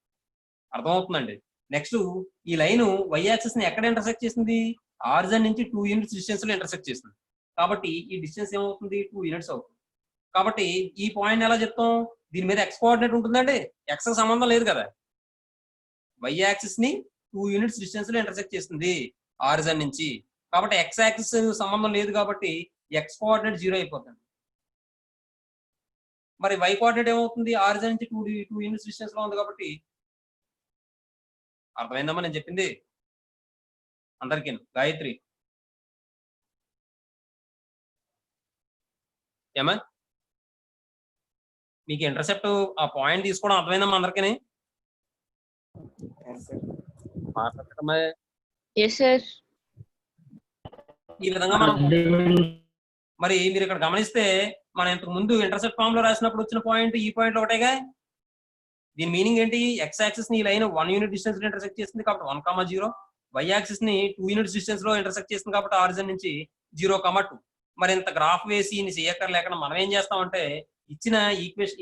అర్థమవుతుందండి. నెక్స్ట్ ఈ లైన్ వై యాక్సిస్ ని ఎక్కడ ఇంటర్సెక్ట్ చేసింది? ఆరిజిన్ నుంచి 2 యూనిట్స్ డిస్టెన్స్ లో ఇంటర్సెక్ట్ చేసింది. కాబట్టి ఈ డిస్టెన్స్ ఏమవుతుంది? 2 యూనిట్స్ అవుతుంది. కాబట్టి ఈ పాయింట్ ఎలా చెప్తాం? దీని మీద ఎక్స్ కోఆర్డినేట్ ఉంటుందండి. ఎక్స్ సంబంధం లేదు కదా. వై యాక్సిస్ ని 2 యూనిట్స్ డిస్టెన్స్ లో ఇంటర్సెక్ట్ చేస్తుంది ఆరిజిన్ నుంచి. కాబట్టి ఎక్స్ యాక్సిస్ సంబంధం లేదు కాబట్టి ఎక్స్ కోఆర్డినేట్ 0 అయిపోతుంది. మరి వై కోఆర్డినేట్ ఏమవుతుంది? ఆరిజిన్ నుంచి 2 యూనిట్స్ డిస్టెన్స్ లో ఉంది కాబట్టి. అర్థమైందమ్మా నేను చెప్పింది అందరికీ? గాయత్రి ఏమా మీకు ఇంటర్సెప్ట్ ఆ పాయింట్ తీసుకోవడం అర్థమైందమ్మా అందరికీ? మాట్లాడటమే Yes, sir. ఈ విధంగా మనం మరి మీరు ఇక్కడ గమనిస్తే మనం ఇంతకు ముందు ఇంటర్సెప్ట్ ఫామ్ లో రాసినప్పుడు వచ్చిన పాయింట్ ఈ పాయింట్ ఒకటేగా. దీని మీనింగ్ ఏంటి? ఎక్స్ యాక్సిస్ ని లైన్ 1 యూనిట్ డిస్టెన్స్ లో ఇంటర్సెక్ట్ చేస్తుంది కాబట్టి 1,0. వై యాక్సిస్ ని 2 యూనిట్స్ డిస్టెన్స్ లో ఇంటర్సెక్ట్ చేస్తుంది కాబట్టి ఆరిజిన్ నుంచి 0,2. మరి ఇంత గ్రాఫ్ వేసి చేయక్కర్లేకుండా మనం ఏం చేస్తామంటే ఇచ్చిన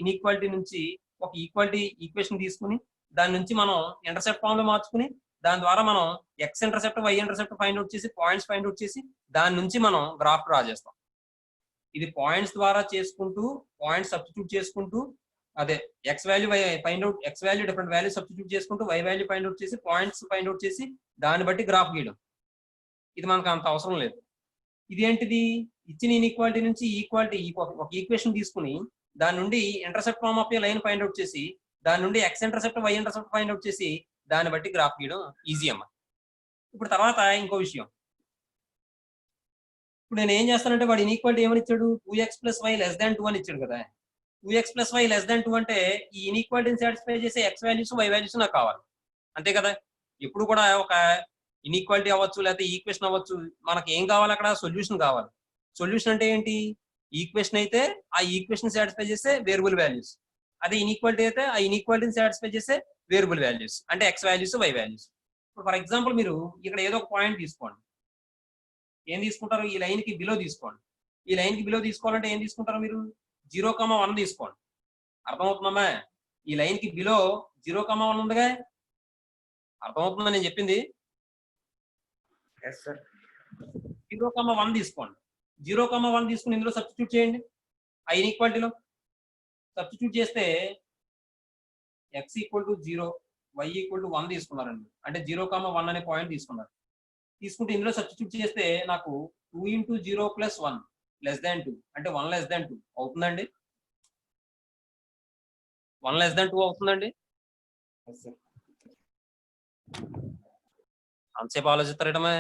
ఇన్ఈక్వాలిటీ నుంచి ఒక ఈక్వాలిటీ ఈక్వేషన్ తీసుకుని దాని నుంచి మనం ఇంటర్సెప్ట్ ఫామ్ లో మార్చుకుని దాని ద్వారా మనం x intercept y intercept find out చేసి పాయింట్స్ ఫైండ్ అవుట్ చేసి దాని నుంచి మనం గ్రాఫ్ డ్రా చేస్తాం. ఇది పాయింట్స్ ద్వారా చేసుకుంటూ పాయింట్స్ సబ్స్టిట్యూట్ చేసుకుంటూ అదే x value y find out x value different value substitute చేసుకుంటూ వై వాల్యూ ఫైండ్ అవుట్ చేసి పాయింట్స్ ఫైండ్ అవుట్ చేసి దాన్ని బట్టి గ్రాఫ్ గీయడం. ఇది మనకు అంత అవసరం లేదు. ఇది ఏంటిది, ఇచ్చిన ఇన్ఈక్వాలిటీ నుంచి ఈక్వాలిటీ ఒక ఈక్వేషన్ తీసుకుని దాని నుండి intercept form of a line find out చేసి దాని నుండి x intercept y intercept find out చేసి దాన్ని బట్టి గ్రాఫ్ గీయడం ఈజీ అమ్మ. ఇప్పుడు తర్వాత ఇంకో విషయం, ఇప్పుడు నేను ఏం చేస్తానంటే వాడు ఇన్ఈక్వాలిటీ ఏమని ఇచ్చాడు, 2x + y < 2 అని ఇచ్చాడు కదా. 2x + y < 2 అంటే ఈ ఇన్ఈక్వాలిటీని సాటిస్ఫై చేసే ఎక్స్ వాల్యూస్ వై వాల్యూస్ నాకు కావాలి, అంతే కదా. ఎప్పుడు కూడా ఒక ఇన్ఈక్వాలిటీ అవ్వచ్చు లేకపోతే ఈక్వేషన్ అవ్వచ్చు, మనకి ఏం కావాలి అక్కడ, సొల్యూషన్ కావాలి. సొల్యూషన్ అంటే ఏంటి, ఈక్వేషన్ అయితే ఆ ఈక్వేషన్ సాటిస్ఫై చేసే వేరియబుల్ వాల్యూస్, అదే ఇన్ఈక్వాలిటీ అయితే ఆ ఇన్ఈక్వాలిటీని సాటిస్ఫై చేసే వేరియబుల్ వాల్యూస్ అంటే ఎక్స్ వాల్యూస్ వై వాల్యూస్. ఇప్పుడు ఫర్ ఎగ్జాంపుల్ మీరు ఇక్కడ ఏదో ఒక పాయింట్ తీసుకోండి, ఏం తీసుకుంటారు, ఈ లైన్ కి బిలో తీసుకోండి. ఈ లైన్ కి బిలో తీసుకోవాలంటే ఏం తీసుకుంటారు మీరు, 0,1 తీసుకోండి. అర్థమవుతుందమ్మా, ఈ లైన్ కి బిలో 0,1 ఉందిగా, అర్థమవుతుందా నేను చెప్పింది. 0,1 తీసుకోండి. 0,1 తీసుకుని ఇందులో సబ్స్టిట్యూట్ చేయండి. ఆ ఇన్ఈక్వాలిటీలో సబ్స్టిట్యూట్ చేస్తే x = 0 y = 1 తీసుకున్నారండి, అంటే 0,1 అనే పాయింట్ తీసుకున్నారు. తీసుకుంటే ఇందులో సబ్స్టిట్యూట్ చేస్తే నాకు 2 × 0 + 1 < 2 అంటే 1 < 2 అవుతుందండి. 1 < 2 అవుతుందండి. అంతసేపు ఆలోచిస్తారేటమే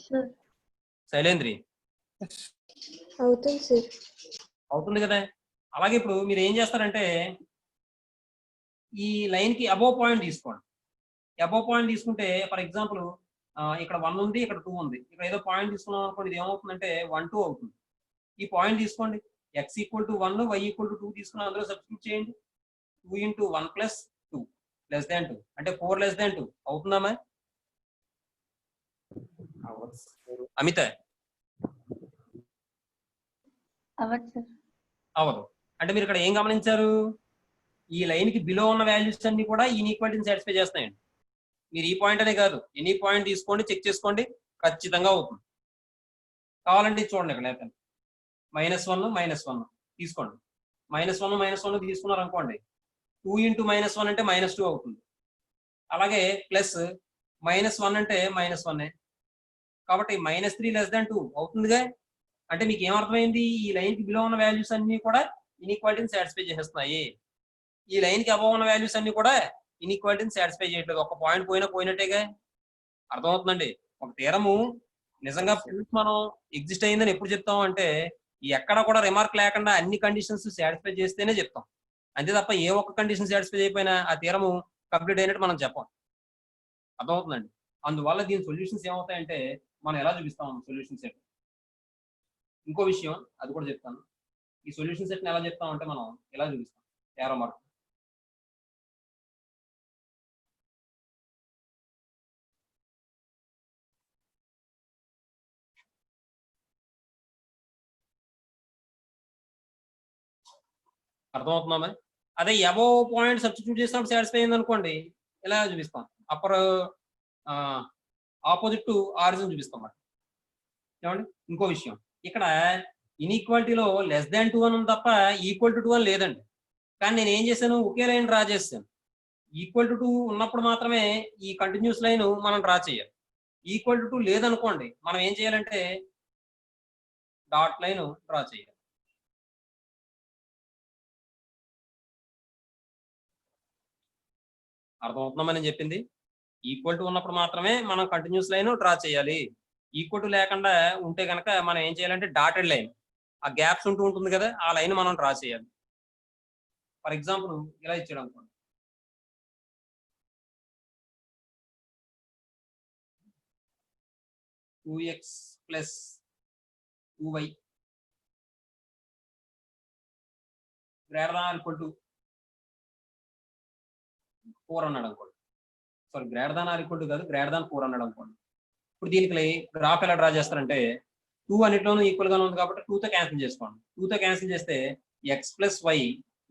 సార్ శైలేంద్రి, అవుతుంది సార్. అవుతుంది కదా. అలాగే ఇప్పుడు మీరు ఏం చేస్తారంటే ఈ లైన్ కి అబోవ్ పాయింట్ తీసుకోండి. అబోవ్ పాయింట్ తీసుకుంటే ఫర్ ఎగ్జాంపుల్ ఇక్కడ 1 ఉంది, ఇక్కడ 2 ఉంది, ఇక్కడ ఏదో పాయింట్ తీసుకున్నాం అనుకోండి, ఇది ఏమవుతుందంటే 1 2 అవుతుంది. ఈ పాయింట్ తీసుకోండి, x = 1 y = 2 తీసుకుని అందులో సబ్స్టిట్యూట్ చేయండి. 2 × 1 + 2 < 2 అంటే 4 < 2 అవుతుందమ్మా. అమిత అవ్వదు సార్. అవదు. అంటే మీరు ఇక్కడ ఏం గమనించారు, ఈ లైన్ కి బిలో ఉన్న వాల్యూస్ అన్ని కూడా ఇన్ఈక్వాలిటీని సాటిస్ఫై చేస్తాయండి. మీరు ఈ పాయింట్ అనే కాదు, ఎనీ పాయింట్ తీసుకోండి, చెక్ చేసుకోండి, ఖచ్చితంగా అవుతుంది. కావాలంటే చూడండి, ఇక్కడ లేకపోతే -1 తీసుకోండి. -1 తీసుకున్నారు అనుకోండి, 2 × -1 అంటే -2 అవుతుంది. అలాగే ప్లస్ -1 అంటే -1 కాబట్టి -3 < 2 అవుతుందిగా. అంటే మీకు ఏమర్థమైంది, ఈ లైన్ కి బిలో ఉన్న వాల్యూస్ అన్ని కూడా ఇన్ఈక్వాలిటీని సాటిస్ఫై చేస్తున్నాయి, ఈ లైన్ కి అబోవ్ ఉన్న వాల్యూస్ అన్ని కూడా ఇన్ఈక్వాలిటీని సాటిస్ఫై చేయట్లేదు. ఒక పాయింట్ పోయినట్టేగా. అర్థమవుతుందండి. ఒక థీరము నిజంగా ప్రూఫ్ మనం ఎగ్జిస్ట్ అయిందని ఎప్పుడు చెప్తాం అంటే ఎక్కడ కూడా రిమార్క్ లేకుండా అన్ని కండిషన్స్ సాటిస్ఫై చేస్తేనే చెప్తాం, అంతే తప్ప ఏ ఒక్క కండిషన్ సాటిస్ఫై అయిపోయినా ఆ థీరము కంప్లీట్ అయినట్టు మనం చెప్పం. అర్థమవుతుందండి. అందువల్ల దీని సొల్యూషన్స్ ఏమవుతాయంటే మనం ఎలా చూపిస్తాం సొల్యూషన్ సెట్. ఇంకో విషయం అది కూడా చెప్తాను. ఈ సొల్యూషన్ సెట్ ని ఎలా చెప్తాం అంటే మనం ఎలా చూపిస్తాం, ఏరో మార్క్. అర్థమవుతుందా. అదే అబోవ్ పాయింట్ సబ్స్టిట్యూట్ చేసినప్పుడు సాటిస్ఫై అయింది అనుకోండి, ఎలా చూపిస్తాం, అప్పర్ ఆపోజిట్ టు ఆరిజిన్ చూపిస్తాం మరి. ఏమండి, ఇంకో విషయం, ఇక్కడ ఇన్ఈక్వాలిటీలో < 2 అని ఉంది తప్ప = 2 అని లేదండి. కానీ నేను ఏం చేశాను, ఒకే లైన్ డ్రా చేస్తాను. =2 ఉన్నప్పుడు మాత్రమే ఈ కంటిన్యూస్ లైన్ మనం డ్రా చేయాలి. =2 లేదనుకోండి, మనం ఏం చేయాలంటే డాట్ లైన్ డ్రా చేయాలి. అర్థమవుతుందా నేను చెప్పింది. =2 ఉన్నప్పుడు మాత్రమే మనం కంటిన్యూస్ లైన్ డ్రా చేయాలి. =2 లేకుండా ఉంటే కనుక మనం ఏం చేయాలంటే డాటెడ్ లైన్, ఆ గ్యాప్స్ ఉంటుంది కదా, ఆ లైన్ మనం డ్రా చేయాలి. ఫర్ ఎగ్జాంపుల్ ఇలా ఇచ్చాడు అనుకోండి, (2x + 2y) ≥ 4 అన్నాడు అనుకోండి. సారీ, ≥ కాదు, > 4 అన్నాడు అనుకోండి. ఇప్పుడు దీనికి గ్రాఫ్ ఎలా డ్రా చేస్తారంటే 2 అన్నిట్లోనూ ఈక్వల్ గానే ఉంది కాబట్టి 2తో క్యాన్సిల్ చేసుకోండి. 2తో క్యాన్సిల్ చేస్తే x + y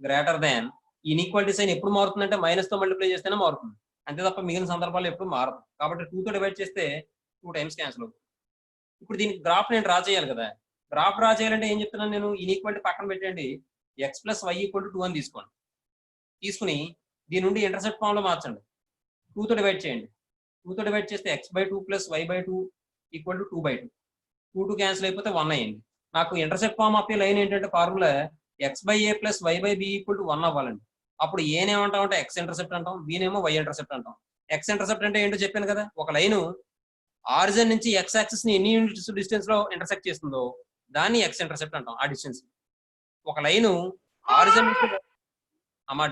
< 2y inequality sign ఎప్పుడు మారుతుందంటే మైనస్ తో మల్టిప్లై చేస్తేనే మారుతుంది, అంతే తప్ప మిగిలిన సందర్భాల్లో ఎప్పుడు మారదు. కాబట్టి 2 తో డివైడ్ చేస్తే 2 టైమ్స్ క్యాన్సిల్ అవుతుంది. ఇప్పుడు దీనికి గ్రాఫ్ నేను డ్రా చేయాలి కదా. గ్రాఫ్ డ్రా చేయాలంటే ఏం చెప్తున్నాను నేను, ఇన్ఈక్వాలిటీ పక్కన పెట్టండి, x + y = 2 అని తీసుకోండి. తీసుకుని దీని నుండి ఇంటర్సెప్ట్ ఫామ్ లో మార్చండి. 2 తో డివైడ్ చేయండి. 2 తో డివైడ్ చేస్తే x/2 + y/2 = 2/2. 2 క్యాన్సిల్ అయిపోతే 1 అయ్యింది. నాకు ఇంటర్సెప్ట్ ఫామ్ ఆఫ్ లైన్ ఏంటంటే ఫార్ములా x/a + y/b = 1 అవ్వాలండి. అప్పుడు ఏనేమంటాం అంటే x ఇంటర్సెప్ట్ అంటాం, బీనేమో y ఇంటర్సెప్ట్ అంటాం. x ఇంటర్సెప్ట్ అంటే ఏంటో చెప్పాను కదా, ఒక లైన్ ఆరిజిన్ నుంచి x యాక్సిస్ ని ఎన్ని యూనిట్స్ డిస్టెన్స్ లో ఇంటర్సెక్ట్ చేస్తుందో దాన్ని x ఇంటర్సెప్ట్ అంటాం. ఆ డిస్టెన్స్ ఒక లైన్ ఆరిజిన్ నుంచి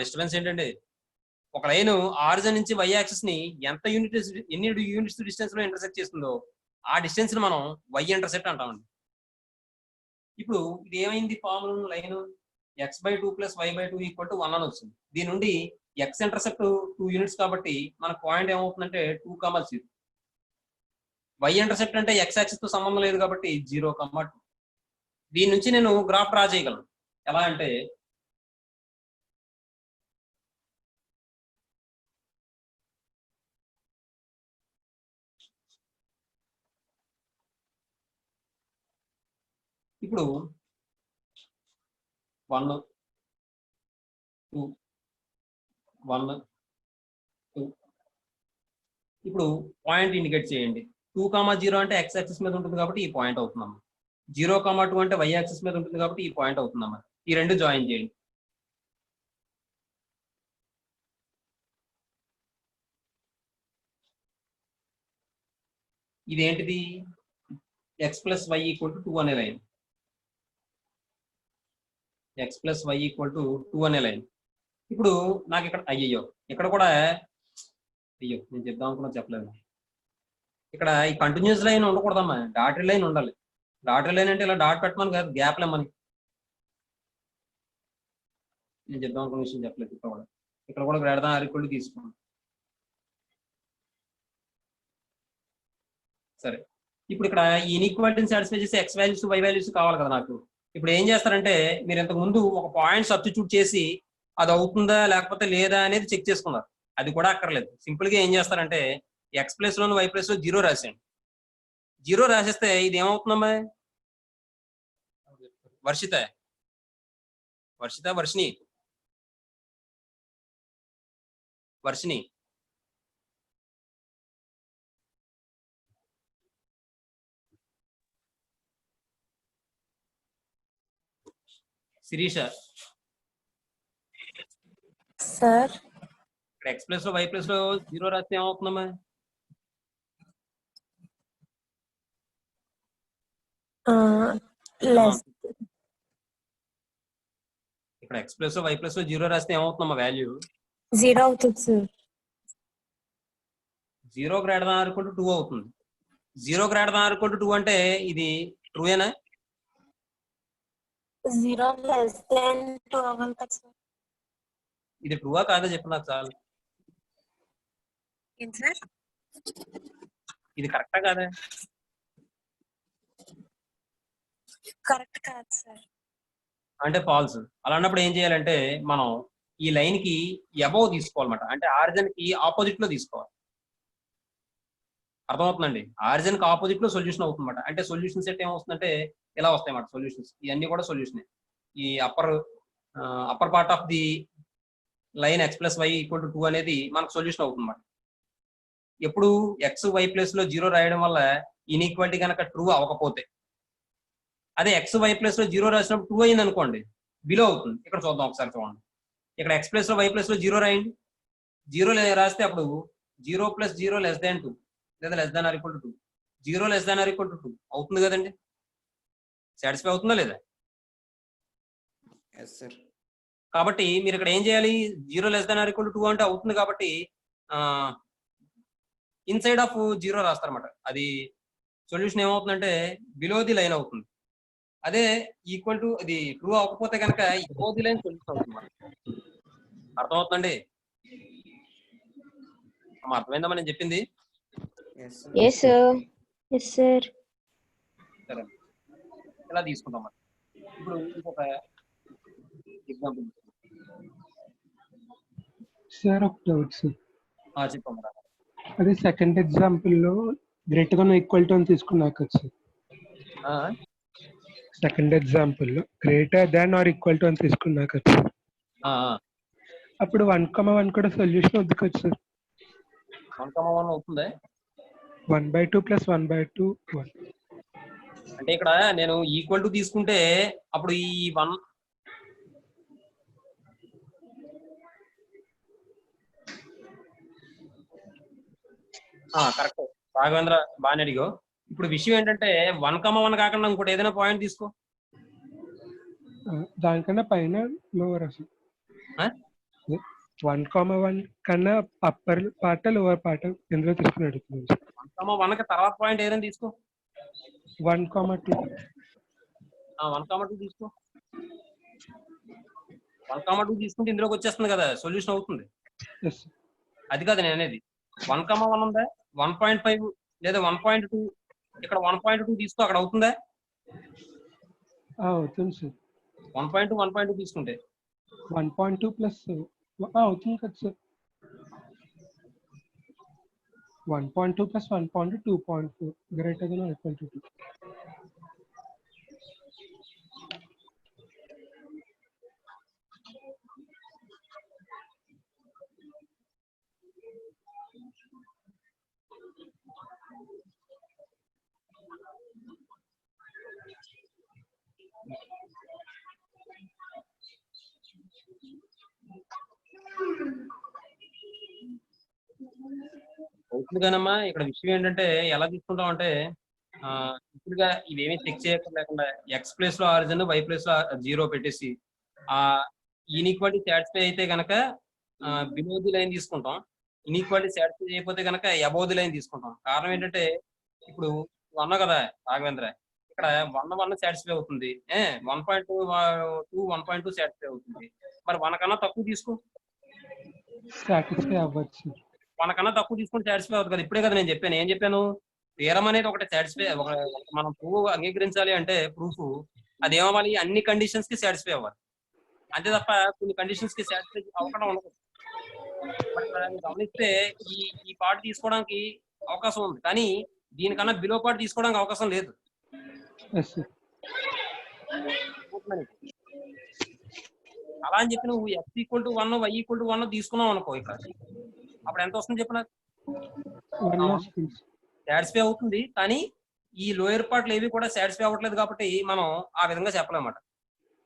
డిస్టర్బెన్స్ ఏంటండి, ఒక లైన్ ఆరిజిన్ నుంచి y యాక్సిస్ ని ఎన్ని యూనిట్స్ డిస్టెన్స్ లో ఇంటర్సెక్ట్ చేస్తుందో ఆ డిస్టెన్స్ ని మనం y ఇంటర్సెప్ట్ అంటామండి. ఇప్పుడు ఇది ఏమైంది, ఫార్ములా లైన్ x/2 + y/2 = 1 అని వచ్చింది. దీని నుండి x ఇంటర్సెప్ట్ 2 యూనిట్స్ కాబట్టి మన పాయింట్ ఏమవుతుందంటే 2,0. y ఇంటర్సెప్ట్ అంటే x యాక్సిస్ తో సంబంధం లేదు కాబట్టి 0,2. దీని నుంచి నేను గ్రాఫ్ డ్రా చేయగలను. ఎలా అంటే ఇప్పుడు 1 2 1 2 ఇప్పుడు పాయింట్ ఇండికేట్ చేయండి. 2,0 అంటే x యాక్సిస్ మీద ఉంటుంది కాబట్టి ఈ పాయింట్ అవుతుందమ్మా. 0,2 అంటే y యాక్సిస్ మీద ఉంటుంది కాబట్టి ఈ పాయింట్ అవుతుందమ్మా. ఈ రెండు జాయిన్ చేయండి. ఇదేంటిది, x + y = 2 అనే లైన్. x + y = 2 అనే లైన్. ఇప్పుడు నాకు ఇక్కడ ఇక్కడ కూడా నేను చెప్దాం అనుకున్నా చెప్పలేదు. ఇక్కడ ఈ కంటిన్యూస్ లైన్ ఉండకూడదమ్మా, డాటెడ్ లైన్ ఉండాలి. డాటెడ్ లైన్ అంటే ఇలా డాట్ పెట్టమని కాదు, గ్యాప్ లేమని. నేను చెప్దాం అనుకున్న విషయం చెప్పలేదు. ఇక్కడ కూడా > తీసుకోండి. సరే, ఇప్పుడు ఇక్కడ ఈ ఇన్ఈక్వాలిటీని సాటిస్ఫై చేసి x వాల్యూస్ y వాల్యూస్ కావాలి కదా నాకు. ఇప్పుడు ఏం చేస్తారంటే మీరు ఇంతకు ముందు ఒక పాయింట్ సబ్స్టిట్యూట్ చేసి అది అవుతుందా లేకపోతే లేదా అనేది చెక్ చేసుకున్నారు. అది కూడా అక్కర్లేదు. సింపుల్ గా ఏం చేస్తారంటే x ప్లేస్ లోను y ప్లేస్ లో 0 రాసేయండి. 0 రాసేస్తే ఇది ఏమవుతుందమ్మా, వర్షిని శిరీష సార్ ఇక్కడ x ప్లేస్ లో y ప్లేస్ లో 0 రాస్తే ఏమవుతుందమ్మా, ఇక్కడ x ప్లేస్ లో y ప్లేస్ లో 0 రాస్తే ఏమవుతుందమ్మా, వాల్యూ 0 అవుతుంది సార్. 0 > 2 అవుతుంది. 0 > 2 అంటే ఇది ట్రూయేనా? 0 <2 అవ్వాలి కదా సార్. ఇది ట్రూవా కాదా చెప్పు నాకు చాలు. ఏంటి సార్? ఇది కరెక్టా కాదా? కరెక్ట్ కాదు సార్. అంటే ఫాల్స్. అలాంటప్పుడు ఏం చేయాలంటే మనం ఈ లైన్ కి అబౌవ్ తీసుకోవాలన్నమాట. అంటే ఆరిజిన్ కి ఆపోజిట్ లో తీసుకోవాలి. అర్థమవుతుందండి, ఆరిజిన్ కి ఆపోజిట్ లో సొల్యూషన్ అవుతుందన్నమాట. అంటే సొల్యూషన్ సెట్ ఏమవుతుందంటే ఇలా వస్తాయి అన్నమాట సొల్యూషన్స్. ఇవన్నీ కూడా సొల్యూషన్. ఈ upper part of the line x + y = 2 అనేది మనకు సొల్యూషన్ అవుతుందన్నమాట. ఎప్పుడు x y ప్లేస్ లో 0 రాయడం వల్ల ఇన్ఈక్వాలిటీ కనుక ట్రూ అవ్వకపోతే, అదే x y ప్లేస్ లో 0 రాసినప్పుడు 2 అయింది అనుకోండి, బిలో అవుతుంది. ఇక్కడ చూద్దాం ఒకసారి చూడండి. ఇక్కడ x ప్లేస్ లో y ప్లేస్ లో 0 రాయండి. 0 రాస్తే అప్పుడు 0 + 0 <2 లేదా <2. 0 <2 అవుతుంది కదండి. సాటిస్ఫై అవుతుందా లేదా? కాబట్టి మీరు ఇక్కడ ఏం చేయాలి, 0 <2 అంటే అవుతుంది కాబట్టి ఇన్సైడ్ ఆఫ్ 0 రాస్తారన్నమాట. అది సొల్యూషన్ ఏమవుతుందంటే బిలో ది లైన్ అవుతుంది. అదే ఈక్వల్ టు అది ట్రూ అవ్వకపోతే కనుక అబౌవ్ ది లైన్ సొల్యూషన్ అవుతుంది. అర్థమవుతుందండి? అర్థమైందమ్మా నేను చెప్పింది? సార్. సరే, ఇలా తీసుకుంటాం. ఇప్పుడు ఇంకొక ఎగ్జాంపుల్, సార్ ఒక డౌట్ సార్. చెప్పమ్మా. అది సెకండ్ ఎగ్జాంపుల్లో గ్రేటర్ దాన్ ఈక్వల్ టు అని తీసుకున్నాక కదా సార్. సెకండ్ ఎగ్జాంపుల్లో greater than or equal to అని తీసుకున్నాక కదా సార్. అప్పుడు 1,1 కూడా సొల్యూషన్ వద్దు కదా సార్. 1,1 అవుతుంది. 1/2 + 1/2 1. అంటే ఇక్కడ నేను ఈక్వల్ టు తీసుకుంటే అప్పుడు ఈ 1 కరెక్ట్. రాఘవేంద్ర బాగా అడిగో. ఇప్పుడు విషయం ఏంటంటే 1,1 కాకుండా ఇంకోటి ఏదైనా పాయింట్ తీసుకో. దానికన్నా పైన లోవర్ అసలు 1,1 కన్నా అప్పర్ పార్ట్ లోవర్ పార్ట్ ఎందులో తీసుకుని అడుగుతున్నాను. 1,1 తర్వాత పాయింట్ ఏదైనా తీసుకో. 1,2 1,2 తీసుకో. 1,2 తీసుకుంటే ఇందులోకి వచ్చేస్తుంది కదా, సొల్యూషన్ అవుతుంది. అది కాదు నేను అనేది. 1,1 ఉందా, 1.5 లేదా 1.2, ఇక్కడ 1.2 తీసుకో, అక్కడ అవుతుందా? అవుతుంది సార్. 1.2 తీసుకుంటే 1.2 ప్లస్ అవుతుంది కదా sir. 1.2 + 1.2 2.4 greater than or equal to 2. అవుతుంది కానమ్మా. ఇక్కడ విషయం ఏంటంటే ఎలా తీసుకుంటాం అంటే ఇప్పుడుగా ఇవేమీ చెక్ చేయకుండా ఎక్స్ ప్లేస్ లో ఆరిజిన్, వై ప్లేస్ లో 0 పెట్టేసి ఆ ఇన్ఈక్వాలిటీ సాటిస్ఫై అయితే కనుక బిలో ది లైన్ తీసుకుంటాం. ఇన్ఈక్వాలిటీ సాటిస్ఫై అయిపోతే కనుక అబౌవ్ ది లైన్ తీసుకుంటాం. కారణం ఏంటంటే ఇప్పుడు 1 కదా రాఘవేంద్ర, ఇక్కడ 1 సాటిస్ఫై అవుతుంది, 1.2 1.2 సాటిస్ఫై అవుతుంది. మరి 1 కన్నా తక్కువ తీసుకో. సాటిస్ఫై అవ్వచ్చు. 1 కన్నా తక్కువ తీసుకుంటే సాటిస్ఫై అవుతుంది కదా. ఇప్పుడే కదా నేను చెప్పాను. ఏం చెప్పాను? తీరం అనేది ఒకటి సాటిస్ఫై, మనం ప్రూఫ్ అంగీకరించాలి అంటే ప్రూఫ్ అది ఏమవ్వాలి, అన్ని కండిషన్స్ కి సాటిస్ఫై అవ్వాలి. అంతే తప్ప కొన్ని కండిషన్స్ కి సాటిస్ఫై అవ్వకుండా ఉండదు. మరి గమనిస్తే ఈ పార్ట్ తీసుకోవడానికి అవకాశం ఉంది, కానీ దీనికన్నా బిలో పార్ట్ తీసుకోవడానికి అవకాశం లేదు. అలా అని చెప్పి నువ్వు x=1 y=1 తీసుకున్నావు అనుకో, ఇక్కడ అప్పుడు ఎంత వస్తుంది చెప్పిన సాటిస్ఫై అవుతుంది. కానీ ఈ లోయర్ పార్ట్లు ఏవి కూడా సాటిస్ఫై అవ్వట్లేదు కాబట్టి మనం ఆ విధంగా చెప్పలేమాట.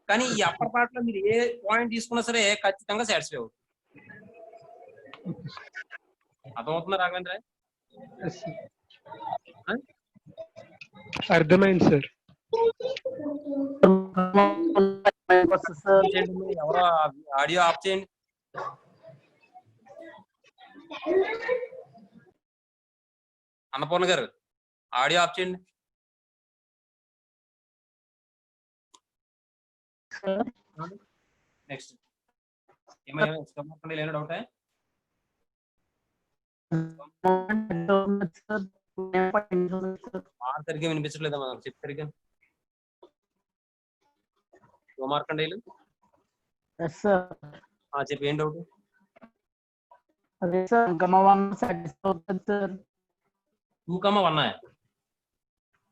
కానీ ఈ అప్పర్ పార్ట్ లో మీరు ఏ పాయింట్ తీసుకున్నా సరే ఖచ్చితంగా సాటిస్ఫై అవుతుంది. అర్థమవుతుందా రాఘవేంద్ర? అర్థమైంది సార్. ఎవరో ఆడియో ఆఫ్ చేయండి. అన్నపూర్ణ గారు ఆడియో ఆఫ్ చేయండి. నెక్స్ట్ ఏమైనా డౌట్? సరిగ్గా వినిపించట్లేదా మనం చెప్పారు? మార్కండేయులు చెప్పి ఏం డౌట్? అదే సార్ 1,1 సాటిస్ఫై అవుతుంది సార్. 2,1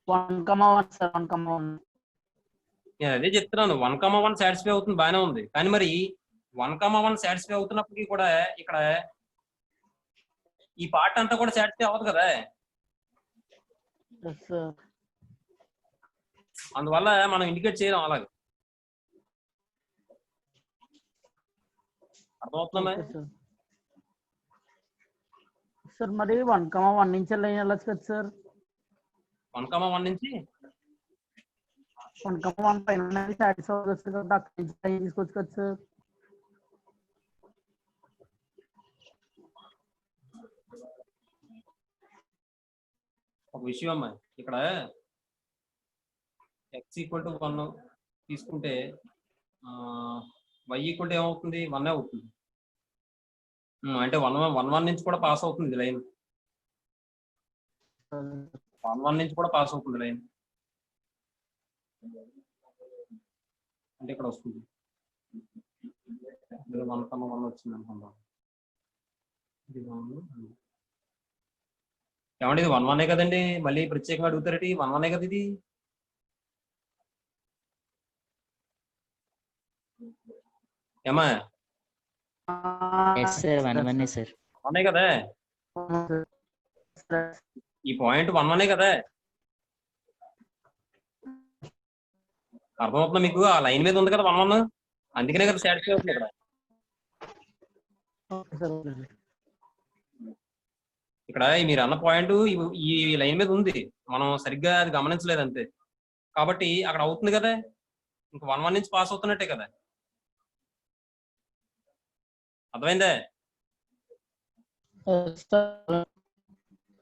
1,1 సార్ 1,1. నేను అదే చెప్తున్నాను, 1,1 సాటిస్ఫై అవుతుంది, బాగానే ఉంది. కానీ మరి 1,1 సాటిస్ఫై అవుతున్నప్పటికీ కూడా ఇక్కడ ఈ పార్ట్ అంతా కూడా సాటిస్ఫై అవ్వదు కదా. అందువల్ల మనం ఇండికేట్ చేయలేం అలాగే. అర్థమవుతుందా సార్? మరి 1,1 నుంచి వెళ్ళచ్చు కదా సార్? 1,1 నుంచి 1,1 పైన సాటిస్ఫై అవ్వచ్చు కదా, అక్కడి నుంచి తీసుకోవచ్చు కదా సార్? ఒక విషయం అమ్మా, ఇక్కడ x=1 తీసుకుంటే y= ఏమవుతుంది, 1 అవుతుంది. అంటే 1,1 నుంచి కూడా పాస్ అవుతుంది లైన్. 1,1 నుంచి కూడా పాస్ అవుతుంది లైన్. అంటే ఇక్కడ వస్తుంది 1,1 వచ్చింది అనుకుందాం. ఏమండి ఇది 1 1 కదండి, మళ్ళీ ప్రత్యేకంగా అడుగుతారటి 1 1 కదా ఇది. ఏమా ఎస్ సార్ 1 1 సార్. 1 కదా, ఈ పాయింట్ 1 1 కదా. అర్థమవుతుందా మీకు? ఆ లైన్ మీద ఉంది కదా 1 1, అందుకనే కదా సాటిస్ఫై అవుతుంది ఇక్కడ. ఇక్కడ మీరు అన్న పాయింట్ ఈ లైన్ మీద ఉంది, మనం సరిగ్గా అది గమనించలేదు అంతే. కాబట్టి అక్కడ అవుతుంది కదా, ఇంక 1 1 నుంచి పాస్ అవుతున్నట్టే కదా. అర్థమైందే?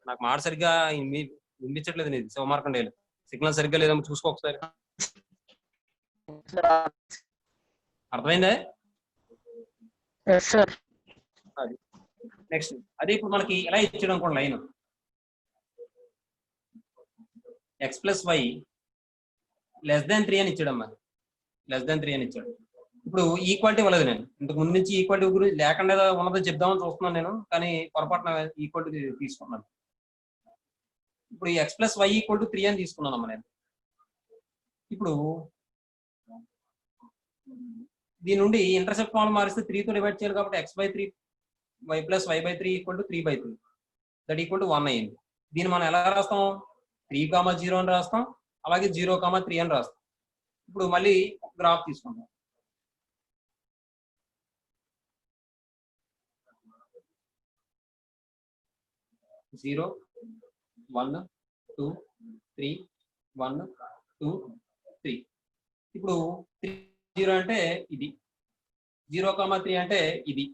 నాకు మాట సరిగ్గా వినిపించట్లేదు నీది శివమార్కండేయులు. సిగ్నల్ సరిగ్గా లేదేమో చూసుకో ఒకసారి. అర్థమైందే? అది నెక్స్ట్ అదే ఇప్పుడు మనకి ఎలా ఇచ్చాడు అనుకోండి లైన్ x+y <3 అని ఇచ్చాడమ్మా. <3 అని ఇచ్చాడు. ఇప్పుడు ఈక్వాలిటీ ఇవ్వలేదు నేను, ఇంతకు ముందు నుంచి ఈక్వాలిటీ గురించి లేకుండా ఉన్నదని చెప్దామని చూస్తున్నాను నేను, కానీ పొరపాటున ఈక్వాలిటీ తీసుకున్నాను. ఇప్పుడు ఈ x+y = 3 అని తీసుకున్నానమ్మా నేను. ఇప్పుడు దీని నుండి ఇంటర్సెప్ట్ ఫార్మ్ మారిస్తే 3 తో డివైడ్ చేయాలి కాబట్టి x/3 y+y/3 = 3/3 that equal to 1 అయింది. దీన్ని మనం ఎలా రాస్తాం? 3, 0 అని రాస్తాం, అలాగే 0, 3 అని రాస్తాం. ఇప్పుడు మళ్ళీ గ్రాఫ్ తీసుకుంటాం. జీరో 1 2 3 1 2 3. ఇప్పుడు 3 0 అంటే ఇది, 0, 3 అంటే ఇది.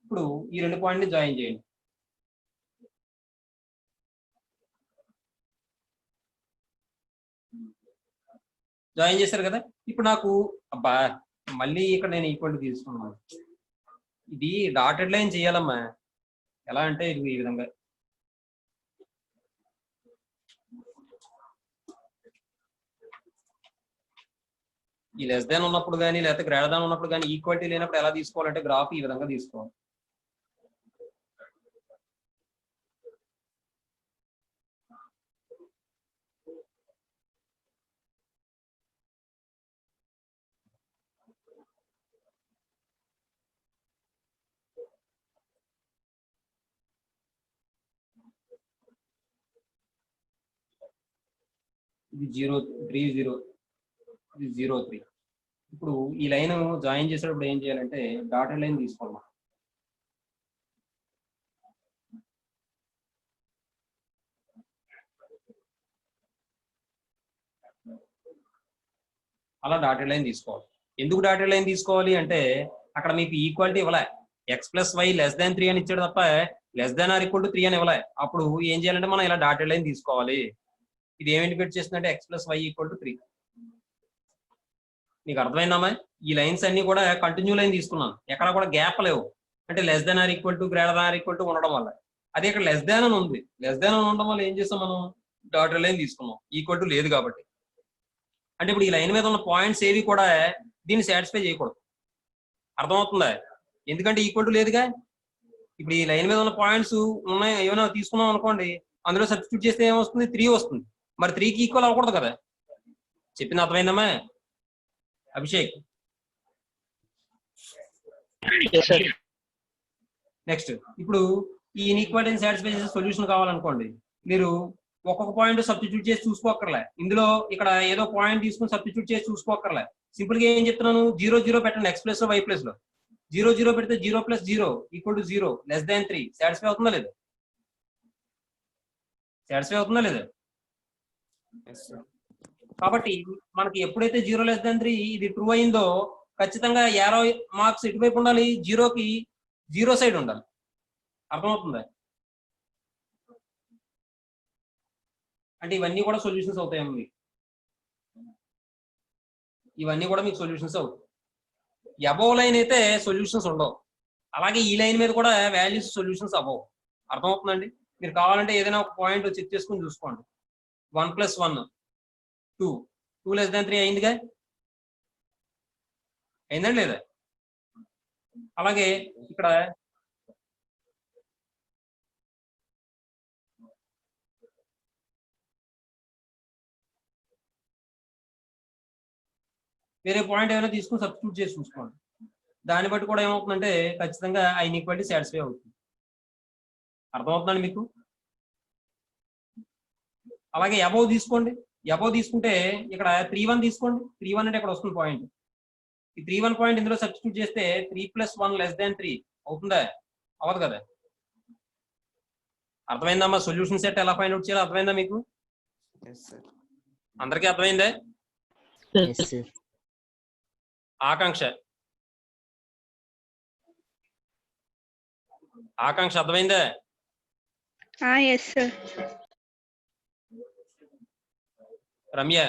ఇప్పుడు ఈ రెండు పాయింట్ ని జాయిన్ చేయండి. జాయిన్ చేశారు కదా. ఇప్పుడు నాకు అబ్బా మళ్ళీ ఇక్కడ నేను ఈక్వల్ టు తీసుకున్నాను. ఇది డాటెడ్ లైన్ చేయాలమ్మా. ఎలా అంటే ఇది ఈ విధంగా ఈ లెస్ దాన్ ఉన్నప్పుడు కానీ లేకపోతే గ్రేటర్ దాన్ ఉన్నప్పుడు కానీ ఈక్వాలిటీ లేనప్పుడు ఎలా తీసుకోవాలంటే గ్రాఫ్ ఈ విధంగా తీసుకోవాలి. ఇది 0 3 0, ఇది 0 3. ఇప్పుడు ఈ లైన్ జాయిన్ చేసేటప్పుడు ఏం చేయాలంటే డాటెడ్ లైన్ తీసుకోవాలి. అలా డాటెడ్ లైన్ తీసుకోవాలి. ఎందుకు డాటెడ్ లైన్ తీసుకోవాలి అంటే అక్కడ మీకు ఈక్వాలిటీ ఇవ్వలే, x+y <3 అని ఇచ్చాడు తప్ప <3 అని ఇవ్వలే. అప్పుడు ఏం చేయాలంటే మనం ఇలా డాటెడ్ లైన్ తీసుకోవాలి. ఇది ఏం ఇండికేట్ చేస్తుందంటే x+y = 3. మీకు అర్థమైందమ్మా? ఈ లైన్స్ అన్ని కూడా కంటిన్యూ లైన్ తీసుకున్నాను, ఎక్కడ కూడా గ్యాప్ లేవు. అంటే <= ఉండడం వల్ల. అదే ఇక్కడ లెస్ దాన్ అని ఉంది, లెస్ దాన్ అని ఉండడం వల్ల ఏం చేస్తాం మనం? డాటెడ్ లైన్ తీసుకున్నాం, ఈక్వల్ టు లేదు కాబట్టి. అంటే ఇప్పుడు ఈ లైన్ మీద ఉన్న పాయింట్స్ ఏవి కూడా దీన్ని సాటిస్ఫై చేయకూడదు. అర్థమవుతుందా? ఎందుకంటే ఈక్వల్ టు లేదుగా. ఇప్పుడు ఈ లైన్ మీద ఉన్న పాయింట్స్ ఉన్నాయి, ఏమైనా తీసుకున్నాం అనుకోండి, అందులో సబ్స్టిట్యూట్ చేస్తే ఏమొస్తుంది? 3 వస్తుంది. మరి 3కి ఈక్వల్ అవ్వకూడదు కదా. చెప్పింది అర్థమైందమ్మా అభిషేక్? నెక్స్ట్ ఇప్పుడు ఈ ఇన్ఈక్వాలిటీని సాటిస్ఫై చేసే సొల్యూషన్ కావాలనుకోండి, మీరు ఒక్కొక్క పాయింట్ సబ్స్టిట్యూట్ చేసి చూసుకోకర్లే. ఇందులో ఇక్కడ ఏదో పాయింట్ తీసుకుని సబ్స్టిట్యూట్ చేసి చూసుకోకర్లే. సింపుల్ గా ఏం చెప్తున్నాను? 0 0 పెట్టండి, x ప్లస్ y ప్లస్ లో 0 0 పెడితే 0 + 0 = 0 <3 సాటిస్ఫై అవుతుందా లేదా? సాటిస్ఫై అవుతుందా లేదా? కాబట్టి మనకి ఎప్పుడైతే 0 <3 ఇది ట్రూ అయిందో ఖచ్చితంగా యారో మార్క్స్ ఇటువైపు ఉండాలి, 0కి 0 సైడ్ ఉండాలి. అర్థమవుతుందా? అంటే ఇవన్నీ కూడా సొల్యూషన్స్ అవుతాయమ్మ మీకు. ఇవన్నీ కూడా మీకు సొల్యూషన్స్ అవుతాయి. అబోవ్ లైన్ అయితే సొల్యూషన్స్ ఉండవు, అలాగే ఈ లైన్ మీద కూడా వాల్యూస్ సొల్యూషన్స్ అవ్వవు. అర్థమవుతుందండి? మీరు కావాలంటే ఏదైనా ఒక పాయింట్ చెక్ చేసుకుని చూసుకోండి. 1 + 1 2, 2 <3 అయిందిగా, అయిందండి లేదా? అలాగే ఇక్కడ వేరే పాయింట్ ఏమైనా తీసుకుని సబ్స్టిట్యూట్ చేసి చూసుకోండి. దాన్ని బట్టి కూడా ఏమవుతుందంటే ఖచ్చితంగా ఆ ఇన్ఈక్వాలిటీ సాటిస్ఫై అవుతుంది. అర్థమవుతుందండి మీకు? అలాగే అబౌవ్ తీసుకోండి. అబౌవ్ తీసుకుంటే ఇక్కడ 3-1 తీసుకోండి. 3-1 అంటే ఇక్కడ వస్తుంది పాయింట్. ఈ 3-1 పాయింట్ ఇందులో సబ్స్టిట్యూట్ చేస్తే 3 + 1 < 3 అవుతుందా? అవ్వదు కదా. అర్థమైందమ్మా? సొల్యూషన్ సెట్ ఎలా ఫైండ్ అవుట్ చేయాలో అర్థమైందా మీకు? అందరికీ అర్థమైందే? ఆకాంక్ష అర్థమైందా? Yes sir. రమ్య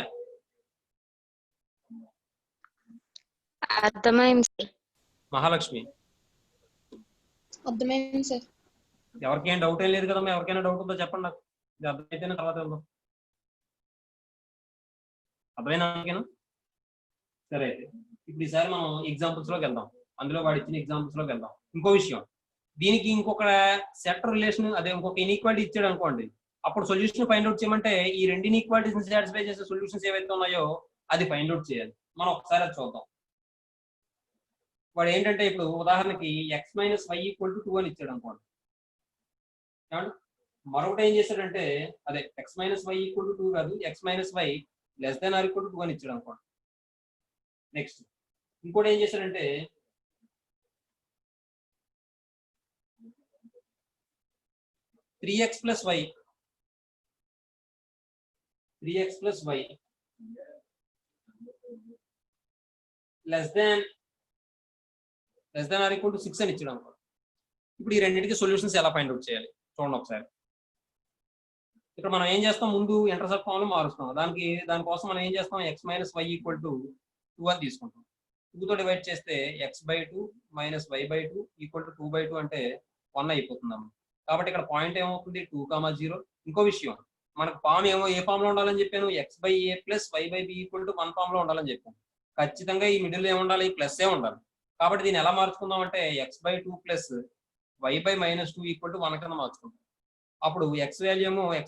అర్థమైంది సార్. మహాలక్ష్మి అర్థమైంది సార్. ఎవరికేం డౌట్ ఏం లేదు కదమ్మా? ఎవరికైనా డౌట్ ఉందో చెప్పండి నాకు. ఇది అర్థమైతేనే తర్వాత వెళ్దాం. అర్థమైనా? సరే అయితే ఇప్పుడు ఈసారి మనం ఎగ్జాంపుల్స్ లోకి వెళ్దాం. అందులో వాడు ఇచ్చిన ఎగ్జాంపుల్స్ లోకి వెళ్దాం. ఇంకో విషయం, దీనికి ఇంకొక సెట్ రిలేషన్ అదే ఇంకొక ఇన్ఈక్వాలిటీ ఇచ్చాడు అనుకోండి, అప్పుడు సొల్యూషన్ ఫైండ్ అవుట్ చేయమంటే ఈ రెండు ఇన్ఈక్వాలిటీస్ సాటిస్ఫై చేసే సొల్యూషన్స్ ఏవైతే ఉన్నాయో అది ఫైండ్ అవుట్ చేయాలి. మనం ఒకసారి అది చూద్దాం. వాడు ఏంటంటే ఇప్పుడు ఉదాహరణకి x - y = 2 అని ఇచ్చాడు అనుకోండి. మరొకటి ఏం చేశాడంటే అదే x - y = 2 కాదు, x - y < ≤ 2 అని ఇచ్చాడు అనుకోండి. నెక్స్ట్ ఇంకోటి ఏం చేశాడంటే 3x + y < 6 అని ఇచ్చాడు అనుకోండి. ఇప్పుడు ఈ రెండింటికి సొల్యూషన్స్ ఎలా ఫైండ్ అవుట్ చేయాలి చూడండి ఒకసారి. ఇక్కడ మనం ఏం చేస్తాం, ముందు ఇంటర్సెప్ట్ ఫార్మ్ లో మారుస్తాం. దానికోసం మనం ఏం చేస్తాం, x - y = 2 అని తీసుకుంటాం. 2 తో డివైడ్ చేస్తే x/2 - y/2 = 2/2 అంటే 1 అయిపోతుందమ్మా. కాబట్టి ఇక్కడ పాయింట్ ఏమవుతుంది, 2, 0. ఇంకో విషయం, మనకు ఫామ్ ఏ ఫామ్ లో ఉండాలని చెప్పాను, x/a + y/b = 1 ఫామ్ లో ఉండాలని చెప్పాను. ఖచ్చితంగా ఈ మిడిల్ ఏముండాలి, ప్లస్ ఏ ఉండాలి. కాబట్టి దీన్ని ఎలా మార్చుకుందాం అంటే x/2 + y/-2 = 1 కింద మార్చుకుంటాం. అప్పుడు x వాల్యూ ఏమో x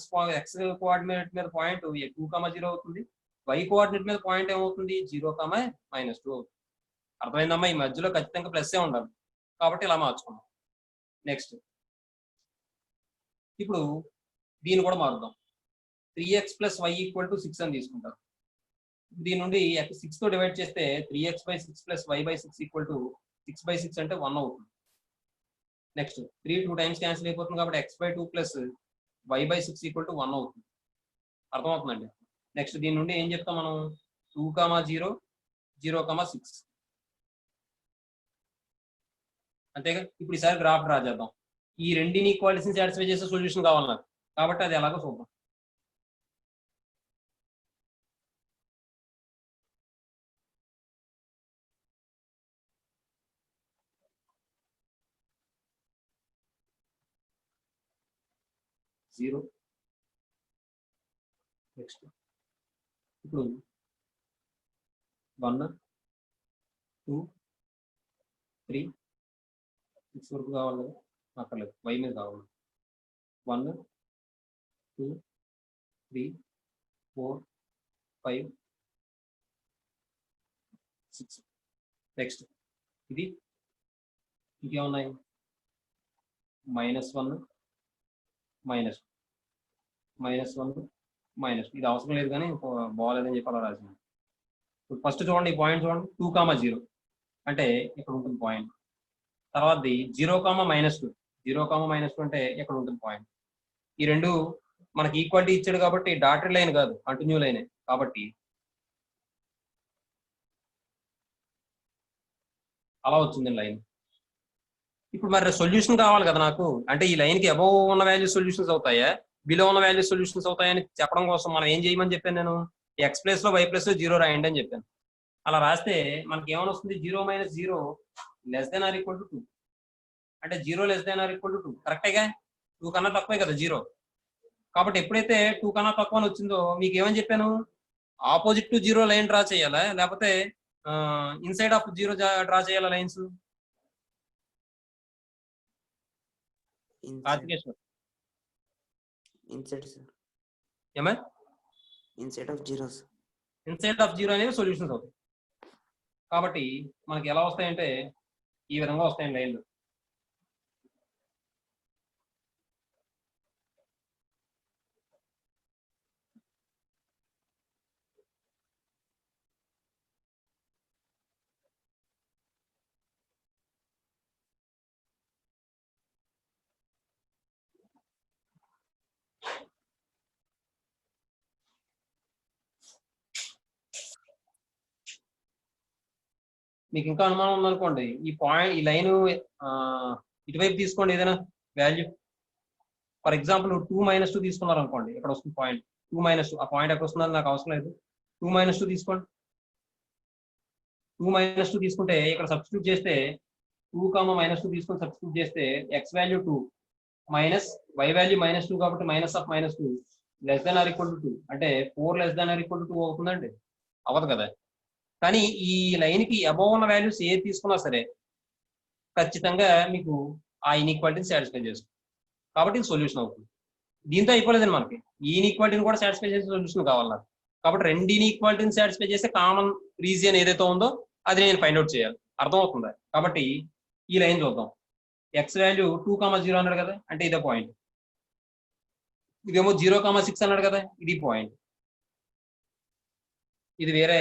కోఆర్డినేట్ మీద పాయింట్ 2, 0 అవుతుంది. y కోఆర్డినేట్ మీద పాయింట్ ఏమవుతుంది, 0, -2 అవుతుంది. అర్థమైందమ్మా? ఈ మధ్యలో ఖచ్చితంగా ప్లస్ ఏ ఉండాలి. కాబట్టి ఇలా మార్చుకున్నాం. నెక్స్ట్ ఇప్పుడు దీన్ని కూడా మారుద్దాం. 3x + y = 6 అని తీసుకుంటారు. దీని నుండి 6 తో డివైడ్ చేస్తే 3x/6 + y/6 = 6/6 అంటే 1 అవుతుంది. నెక్స్ట్ 3 2 టైమ్స్ క్యాన్సిల్ అయిపోతుంది కాబట్టి x/2 + y/6 = 1 అవుతుంది. అర్థమవుతుందండి? నెక్స్ట్ దీని నుండి ఏం చెప్తాం మనం, 2, 0, 0, 6 అంతేగా. ఇప్పుడు ఈసారి గ్రాఫ్ డ్రా చేద్దాం. ఈ రెండు ఇన్ఈక్వాలిటీస్ని సాటిస్ఫై చేసే సొల్యూషన్ కావాలి నాకు, కాబట్టి అది ఎలాగో చూద్దాం. జీరో. నెక్స్ట్ ఇప్పుడు 1, 2, 3, 6 వరకు కావాలి కదా, అక్కర్లేదు, y మీద కావాలి. 1, 2, 3, 4, 5, 6. నెక్స్ట్ ఇది ఇంకేమున్నాయి, -1, -1, ఇది అవసరం లేదు కానీ బాగాలేదని చెప్పి అలా రాసింది. ఫస్ట్ చూడండి, ఈ పాయింట్ చూడండి, 2, 0 అంటే ఇక్కడ ఉంటుంది పాయింట్. తర్వాతది 0, -2 అంటే ఇక్కడ ఉంటుంది పాయింట్. ఈ రెండు మనకి ఈక్వాలిటీ ఇచ్చాడు కాబట్టి డాటెడ్ లైన్ కాదు, కంటిన్యూ లైనే. కాబట్టి అలా వచ్చింది లైన్. ఇప్పుడు మరి సొల్యూషన్ కావాలి కదా నాకు, అంటే ఈ లైన్ కి అబోవ్ ఉన్న వాల్యూ సొల్యూషన్స్ అవుతాయా, బిలో ఉన్న వాల్యూ సొల్యూషన్స్ అవుతాయని చెప్పడం కోసం మనం ఏం చేయమని చెప్పాను నేను, x ప్లేస్ లో y ప్లస్ 0 రాయండి అని చెప్పాను. అలా రాస్తే మనకి ఏమైనా వస్తుంది, 0 - 0 < ≤ 2 అంటే 0 < ≤ 2 కరెక్టేగా. 2 కన్నా తక్కువే కదా 0. కాబట్టి ఎప్పుడైతే 2 కన్నా తక్కువ అని వచ్చిందో మీకు ఏమని చెప్పాను, ఆపోజిట్ టు 0 లైన్ డ్రా చేయాలా లేకపోతే ఇన్సైడ్ ఆఫ్ 0 డ్రా చేయాలా lines? Inside of zeros inside of 0 అనేవి సొల్యూషన్స్ అవుతాయి. కాబట్టి మనకి ఎలా వస్తాయంటే ఈ విధంగా వస్తాయండి లైన్లు. మీకు ఇంకా అనుమానం ఉందనుకోండి, ఈ లైన్ ఇటువైపు తీసుకోండి ఏదైనా వాల్యూ. ఫర్ ఎగ్జాంపుల్ 2 - 2 తీసుకున్నారు అనుకోండి, ఇక్కడ వస్తుంది పాయింట్ 2 - 2. ఆ పాయింట్ ఎక్కడ వస్తుందని నాకు అవసరం లేదు. 2 - 2 తీసుకోండి. 2 - 2 తీసుకుంటే ఇక్కడ సబ్స్టిట్యూట్ చేస్తే 2, -2 తీసుకొని సబ్స్టిట్యూట్ చేస్తే x value 2 minus y value -2 కాబట్టి -2 less than or equal to 2 అంటే 4 less than or equal to 2 అవుతుందండి. అవ్వదు కదా. కానీ ఈ లైన్ కి అబౌవ్ ఉన్న వాల్యూస్ ఏది తీసుకున్నా సరే ఖచ్చితంగా మీకు ఆ ఇన్ఈక్వాలిటీని సాటిస్ఫై చేస్తుంది. కాబట్టి ఇది సొల్యూషన్ అవుతుంది. దీంతో అయిపోలేదండి, మనకి ఈ ఇన్ఈక్వాలిటీని కూడా సాటిస్ఫై చేసే సొల్యూషన్ కావాలి నాకు. కాబట్టి రెండు ఇన్ఈక్వాలిటీని సాటిస్ఫై చేసే కామన్ రీజియన్ ఏదైతే ఉందో అది నేను ఫైండ్ అవుట్ చేయాలి. అర్థమవుతుందా? కాబట్టి ఈ లైన్ చూద్దాం. ఎక్స్ వాల్యూ 2, 0 అన్నాడు కదా, అంటే ఇదే పాయింట్. ఇదేమో 0, 6 అన్నాడు కదా, ఇది పాయింట్. ఇది వేరే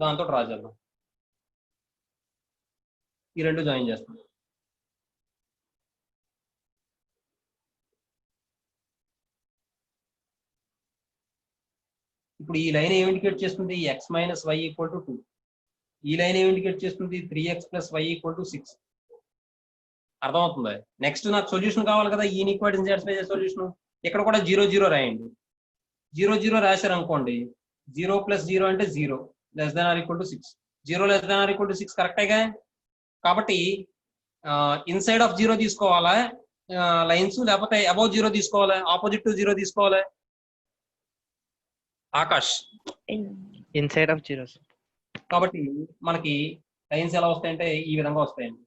దాంతో డ్రా చేద్దాం. ఈ రెండు జాయిన్ చేస్తాం. ఇప్పుడు ఈ లైన్ ఏం ఇండికేట్ చేస్తుంది? x - y = 2. ఈ లైన్ ఏం ఇండికేట్ చేస్తుంది? 3x + y = 6. అర్థమవుతుందా? నెక్స్ట్ నాకు సొల్యూషన్ కావాలి కదా, ఈ ఇన్ఈక్వాలిటీని సాటిస్ఫై చేసే సొల్యూషన్. ఇక్కడ కూడా 0, 0 రాయండి. 0, 0 రాశారు అనుకోండి, 0 + 0 అంటే 0 less than or equal to 6. 0 less than or equal to 6 కరెక్టేగా. కాబట్టి ఇన్సైడ్ ఆఫ్ 0 తీసుకోవాలా లైన్స్, లేకపోతే అబౌవ్ 0 తీసుకోవాలా, ఆపోజిట్ టు 0 తీసుకోవాలా? Akash, inside of 0. కాబట్టి మనకి లైన్స్ ఎలా వస్తాయంటే ఈ విధంగా వస్తాయండి.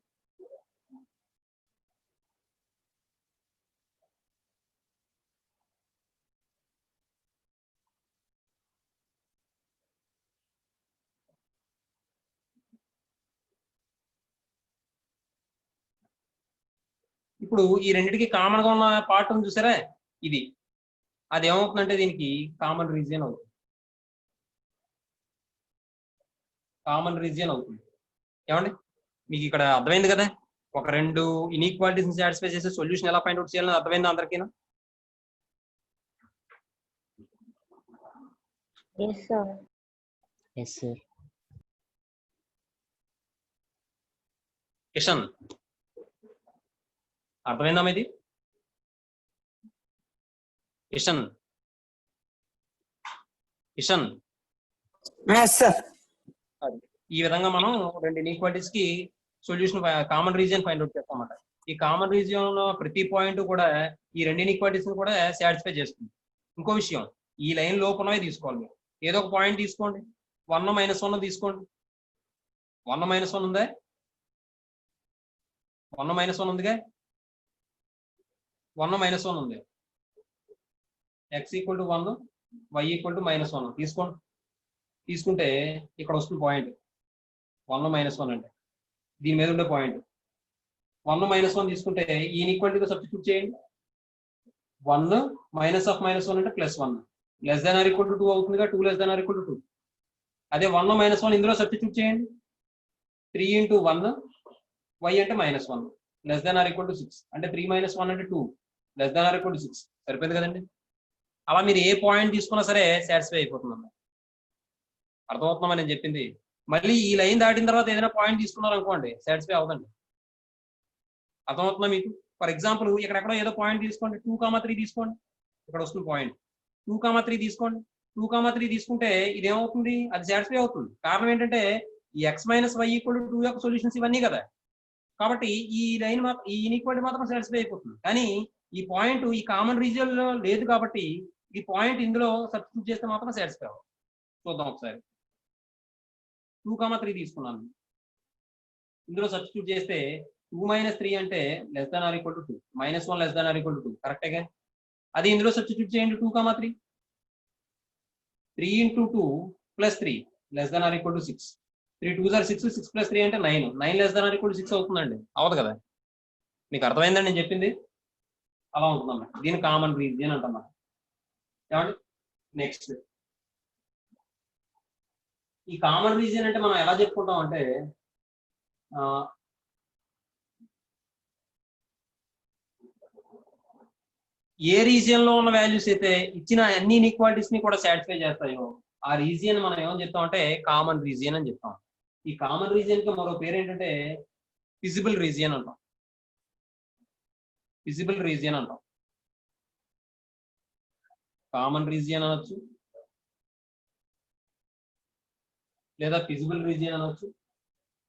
ఇప్పుడు ఈ రెండింటికి కామన్ గా ఉన్న పార్ట్ ఉంది చూసారా, ఇది. అది ఏమవుతుందంటే దీనికి కామన్ రీజియన్ అవుతుంది. కామన్ రీజియన్ అవుతుంది. ఏమండి, మీకు ఇక్కడ అర్థమైంది కదా? ఒక రెండు ఇన్ఈక్వాలిటీస్ సాటిస్ఫై చేసే సొల్యూషన్ ఎలా ఫైండ్ అవుట్ చేయాలని అర్థమైందా అందరికీ? Yes, sir. Yes, sir. Kishan, అర్థమైందా ఇది? Kishan, Kishan, Yes, sir. ఈ విధంగా మనం రెండు ఇన్ఈక్వాలిటీస్ కి solution common region find out చేస్తాం అన్నమాట. ఈ కామన్ రీజియన్ లో ప్రతి పాయింట్ కూడా ఈ రెండు ఇన్ఈక్వాలిటీస్ కూడా సాటిస్ఫై చేస్తుంది. ఇంకో విషయం, ఈ లైన్ లోపలనే తీసుకోవాలి. మీరు ఏదో ఒక పాయింట్ తీసుకోండి. 1 - 1 తీసుకోండి. 1 - 1 ఉందా? 1 - 1 ఉందిగా. 1 - 1 ఉంది. x = 1, y = -1 తీసుకోండి. తీసుకుంటే ఇక్కడ వస్తుంది పాయింట్ 1 - 1 అంటే దీని మీద ఉండే పాయింట్ 1 - 1 తీసుకుంటే ఈ ఇన్ఈక్వాలిటీతో సబ్స్టిట్యూట్ చేయండి. 1 - of -1 అంటే +1 less than or equal to 2 అవుతుందిగా. 2 less than or equal to 2. అదే 1 - 1 ఇందులో సబ్స్టిట్యూట్ చేయండి. 3 × 1 y అంటే -1 less than or equal to 6 అంటే 3 - 1 అంటే 2 less than or equal to 6. సరిపోయింది కదండి. అలా మీరు ఏ పాయింట్ తీసుకున్నా సరే సాటిస్ఫై అయిపోతుంది. అర్థమవుతుందా నేను చెప్పింది? మళ్ళీ ఈ లైన్ దాటిన తర్వాత ఏదైనా పాయింట్ తీసుకున్నారు అనుకోండి, సాటిస్ఫై అవ్వదండి. అర్థమవుతుందా మీకు? ఫర్ ఎగ్జాంపుల్ ఎక్కడెక్కడో ఏదో పాయింట్ తీసుకోండి. 2, 3 తీసుకోండి. ఇక్కడ వస్తుంది పాయింట్ 2, 3 తీసుకోండి. 2, 3 తీసుకుంటే ఇది ఏమవుతుంది? అది సాటిస్ఫై అవుతుంది. కారణం ఏంటంటే ఈ x - y = 2 యొక్క సొల్యూషన్స్ ఇవన్నీ కదా. కాబట్టి ఈ లైన్ ఈ ఇన్ఈక్వాలిటీ మాత్రం సాటిస్ఫై అయిపోతుంది. కానీ ఈ పాయింట్ ఈ కామన్ రీజియన్ లో లేదు కాబట్టి ఈ పాయింట్ ఇందులో సబ్స్టిట్యూట్ చేస్తే మాత్రం సాటిస్ఫై అవ్వదు. చూద్దాం ఒకసారి. 2, 3 తీసుకున్నాను. ఇందులో సబ్స్టిట్యూట్ చేస్తే 2 - 3 అంటే less than or equal to 2, -1 less than or equal to 2 కరెక్టేగా. అది ఇందులో సబ్స్టిట్యూట్ చేయండి. 2, 3 3 × 2 + 3 less than or equal to 6 3 2s are 6, 6 + 3 అంటే 9, 9 less than or equal to 6 అవుతుందండి. అవదు కదా? మీకు అర్థమైందండి నేను చెప్పింది? అలా ఉంటుందన్నమాట. దీని కామన్ రీజియన్ అంటున్నా. ఏమండి? నెక్స్ట్ ఈ కామన్ రీజియన్ అంటే మనం ఎలా చెప్పుకుంటాం అంటే ఏ రీజియన్ లో ఉన్న వాల్యూస్ అయితే ఇచ్చిన అన్ని ఇన్ఈక్వాలిటీస్ ని కూడా సాటిస్ఫై చేస్తాయో ఆ రీజియన్ మనం ఏమని చెప్తాం అంటే కామన్ రీజియన్ అని చెప్తాం. ఈ కామన్ రీజియన్ కి మరో పేరు ఏంటంటే ఫిజిబుల్ రీజియన్ అంటాం. ఫిజిబుల్ రీజియన్ అంటాం. కామన్ రీజియన్ అనొచ్చు, లేదా ఫిజిబుల్ రీజియన్ అనొచ్చు,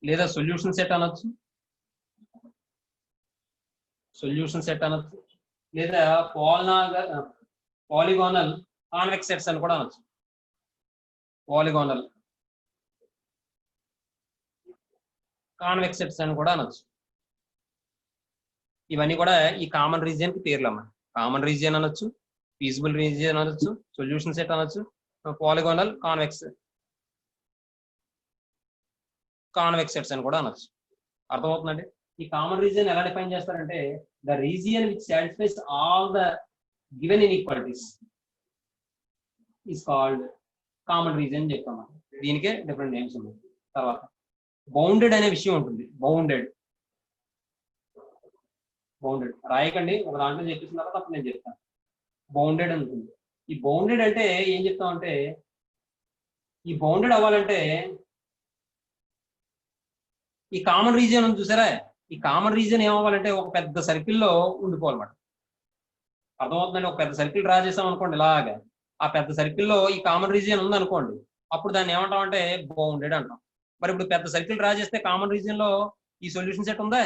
లేదా సొల్యూషన్ సెట్ అనొచ్చు, సొల్యూషన్ సెట్ అనొచ్చు, లేదా పాలిగోనల్ కాన్వెక్స్ సెట్స్ అని కూడా అనొచ్చు. పాలిగోనల్ కాన్వెక్స్ సెట్స్ అని కూడా అనొచ్చు. ఇవన్నీ కూడా ఈ కామన్ రీజియన్ కి పేర్లు అమ్మా. కామన్ రీజియన్ అనొచ్చు, ఫీజిబుల్ రీజియన్ అనొచ్చు, సొల్యూషన్ సెట్ అనొచ్చు, పాలిగోనల్ కాన్వెక్స్ సెట్స్ అని కూడా అనొచ్చు. అర్థమవుతుందండి? ఈ కామన్ రీజియన్ ఎలా డిఫైన్ చేస్తారంటే the region which satisfies all the given inequalities is called common region చెప్తాం. దీనికే డిఫరెంట్ నేమ్స్ ఉన్నాయి. తర్వాత బౌండెడ్ అనే విషయం ఉంటుంది. బౌండెడ్ రాయకండి, ఒక దాంట్లో చెప్పేసిన తర్వాత అప్పుడు నేను చెప్తాను. బౌండెడ్ ఉంటుంది. ఈ బౌండెడ్ అంటే ఏం చెప్తాం అంటే ఈ బౌండెడ్ అవ్వాలంటే ఈ కామన్ రీజియన్ ఉంది చూసారా, ఈ కామన్ రీజియన్ ఏమవ్వాలంటే ఒక పెద్ద సర్కిల్లో ఉండిపోవాలన్నమాట. అర్థమవుతుందండి? ఒక పెద్ద సర్కిల్ డ్రా చేసాం అనుకోండి, ఇలాగా ఆ పెద్ద సర్కిల్లో ఈ కామన్ రీజియన్ ఉంది అనుకోండి, అప్పుడు దాన్ని ఏమంటాం అంటే బౌండెడ్ అంటాం. మరి ఇప్పుడు పెద్ద సర్కిల్ డ్రా చేస్తే కామన్ రీజియన్ లో ఈ సొల్యూషన్ సెట్ ఉందా?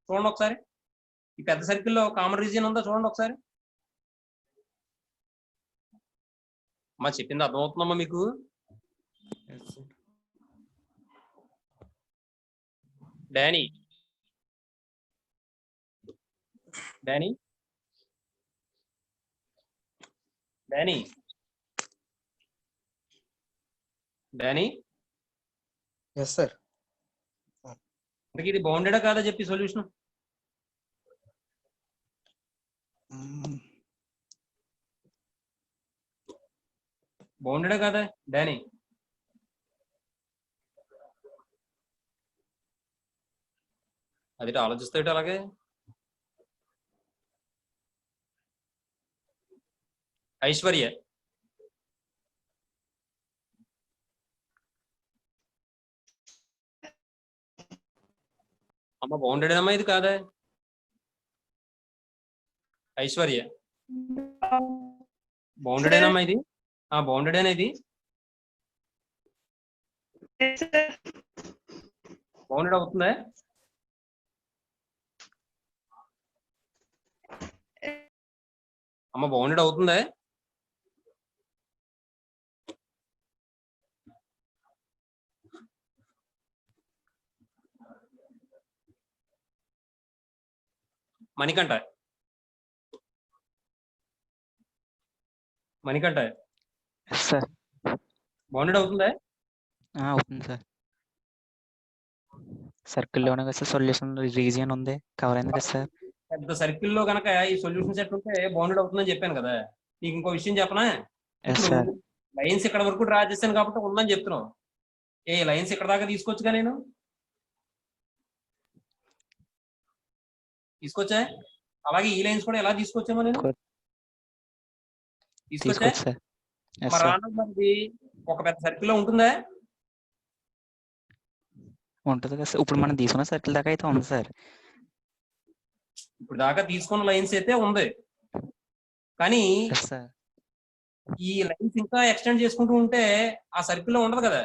చూడండి ఒకసారి. ఈ పెద్ద సర్కిల్లో కామన్ రీజియన్ ఉందా? చూడండి ఒకసారి. అమ్మా చెప్పింది అర్థమవుతుందమ్మా మీకు? డానీ ఎస్ సార్. ఇది బౌండెడా కాదా చెప్పి సొల్యూషన్. బౌండెడా కాదా డానీ? అది ఆలోచిస్తే అలాగే. ఐశ్వర్య అమ్మ బౌండెడ్ అమ్మా ఇది కాదా? ఐశ్వర్య బౌండెడేనమ్మా ఇది? బౌండెడేనా ఇది? బౌండెడ్ అవుతుందా? అమ్మ బౌండెడ్ అవుతుందా? మణికంఠ సార్ బౌండెడ్ అవుతుందా? అవుతుంది సార్. సర్కిల్ లోనే కదా సార్ సొల్యూషన్ రీజియన్ ఉంది, కవర్ అయింది కదా సార్. పెద్ద సర్కిల్ లో కనుక ఈ సొల్యూషన్ సెట్ ఉంటే బౌండెడ్ అవుతుందని చెప్పాను కదా. నీకు ఇంకో విషయం చెప్పనా? ఇప్పుడు లైన్స్ ఇక్కడ వరకు డ్రా చేశాను కాబట్టి ఉందని చెప్తున్నావు. లైన్స్ ఇక్కడ దాకా తీసుకొచ్చుగా నేను తీసుకొచ్చా. అలాగే ఈ లైన్స్ కూడా ఎలా తీసుకొచ్చామో నేను తీసుకొచ్చా. మరి రానున్నది ఒక పెద్ద సర్కిల్ లో ఉంటుందా? ఉంటుంది కదా సార్. ఇప్పుడు మనం తీసుకున్న సర్కిల్ దాకా అయితే ఉంది సార్. ఇప్పుడు దాకా తీసుకున్న లైన్స్ అయితే ఉంది, కానీ ఈ లైన్స్ ఇంకా ఎక్స్టెండ్ చేసుకుంటూ ఉంటే ఆ సర్కిల్ లో ఉండదు కదా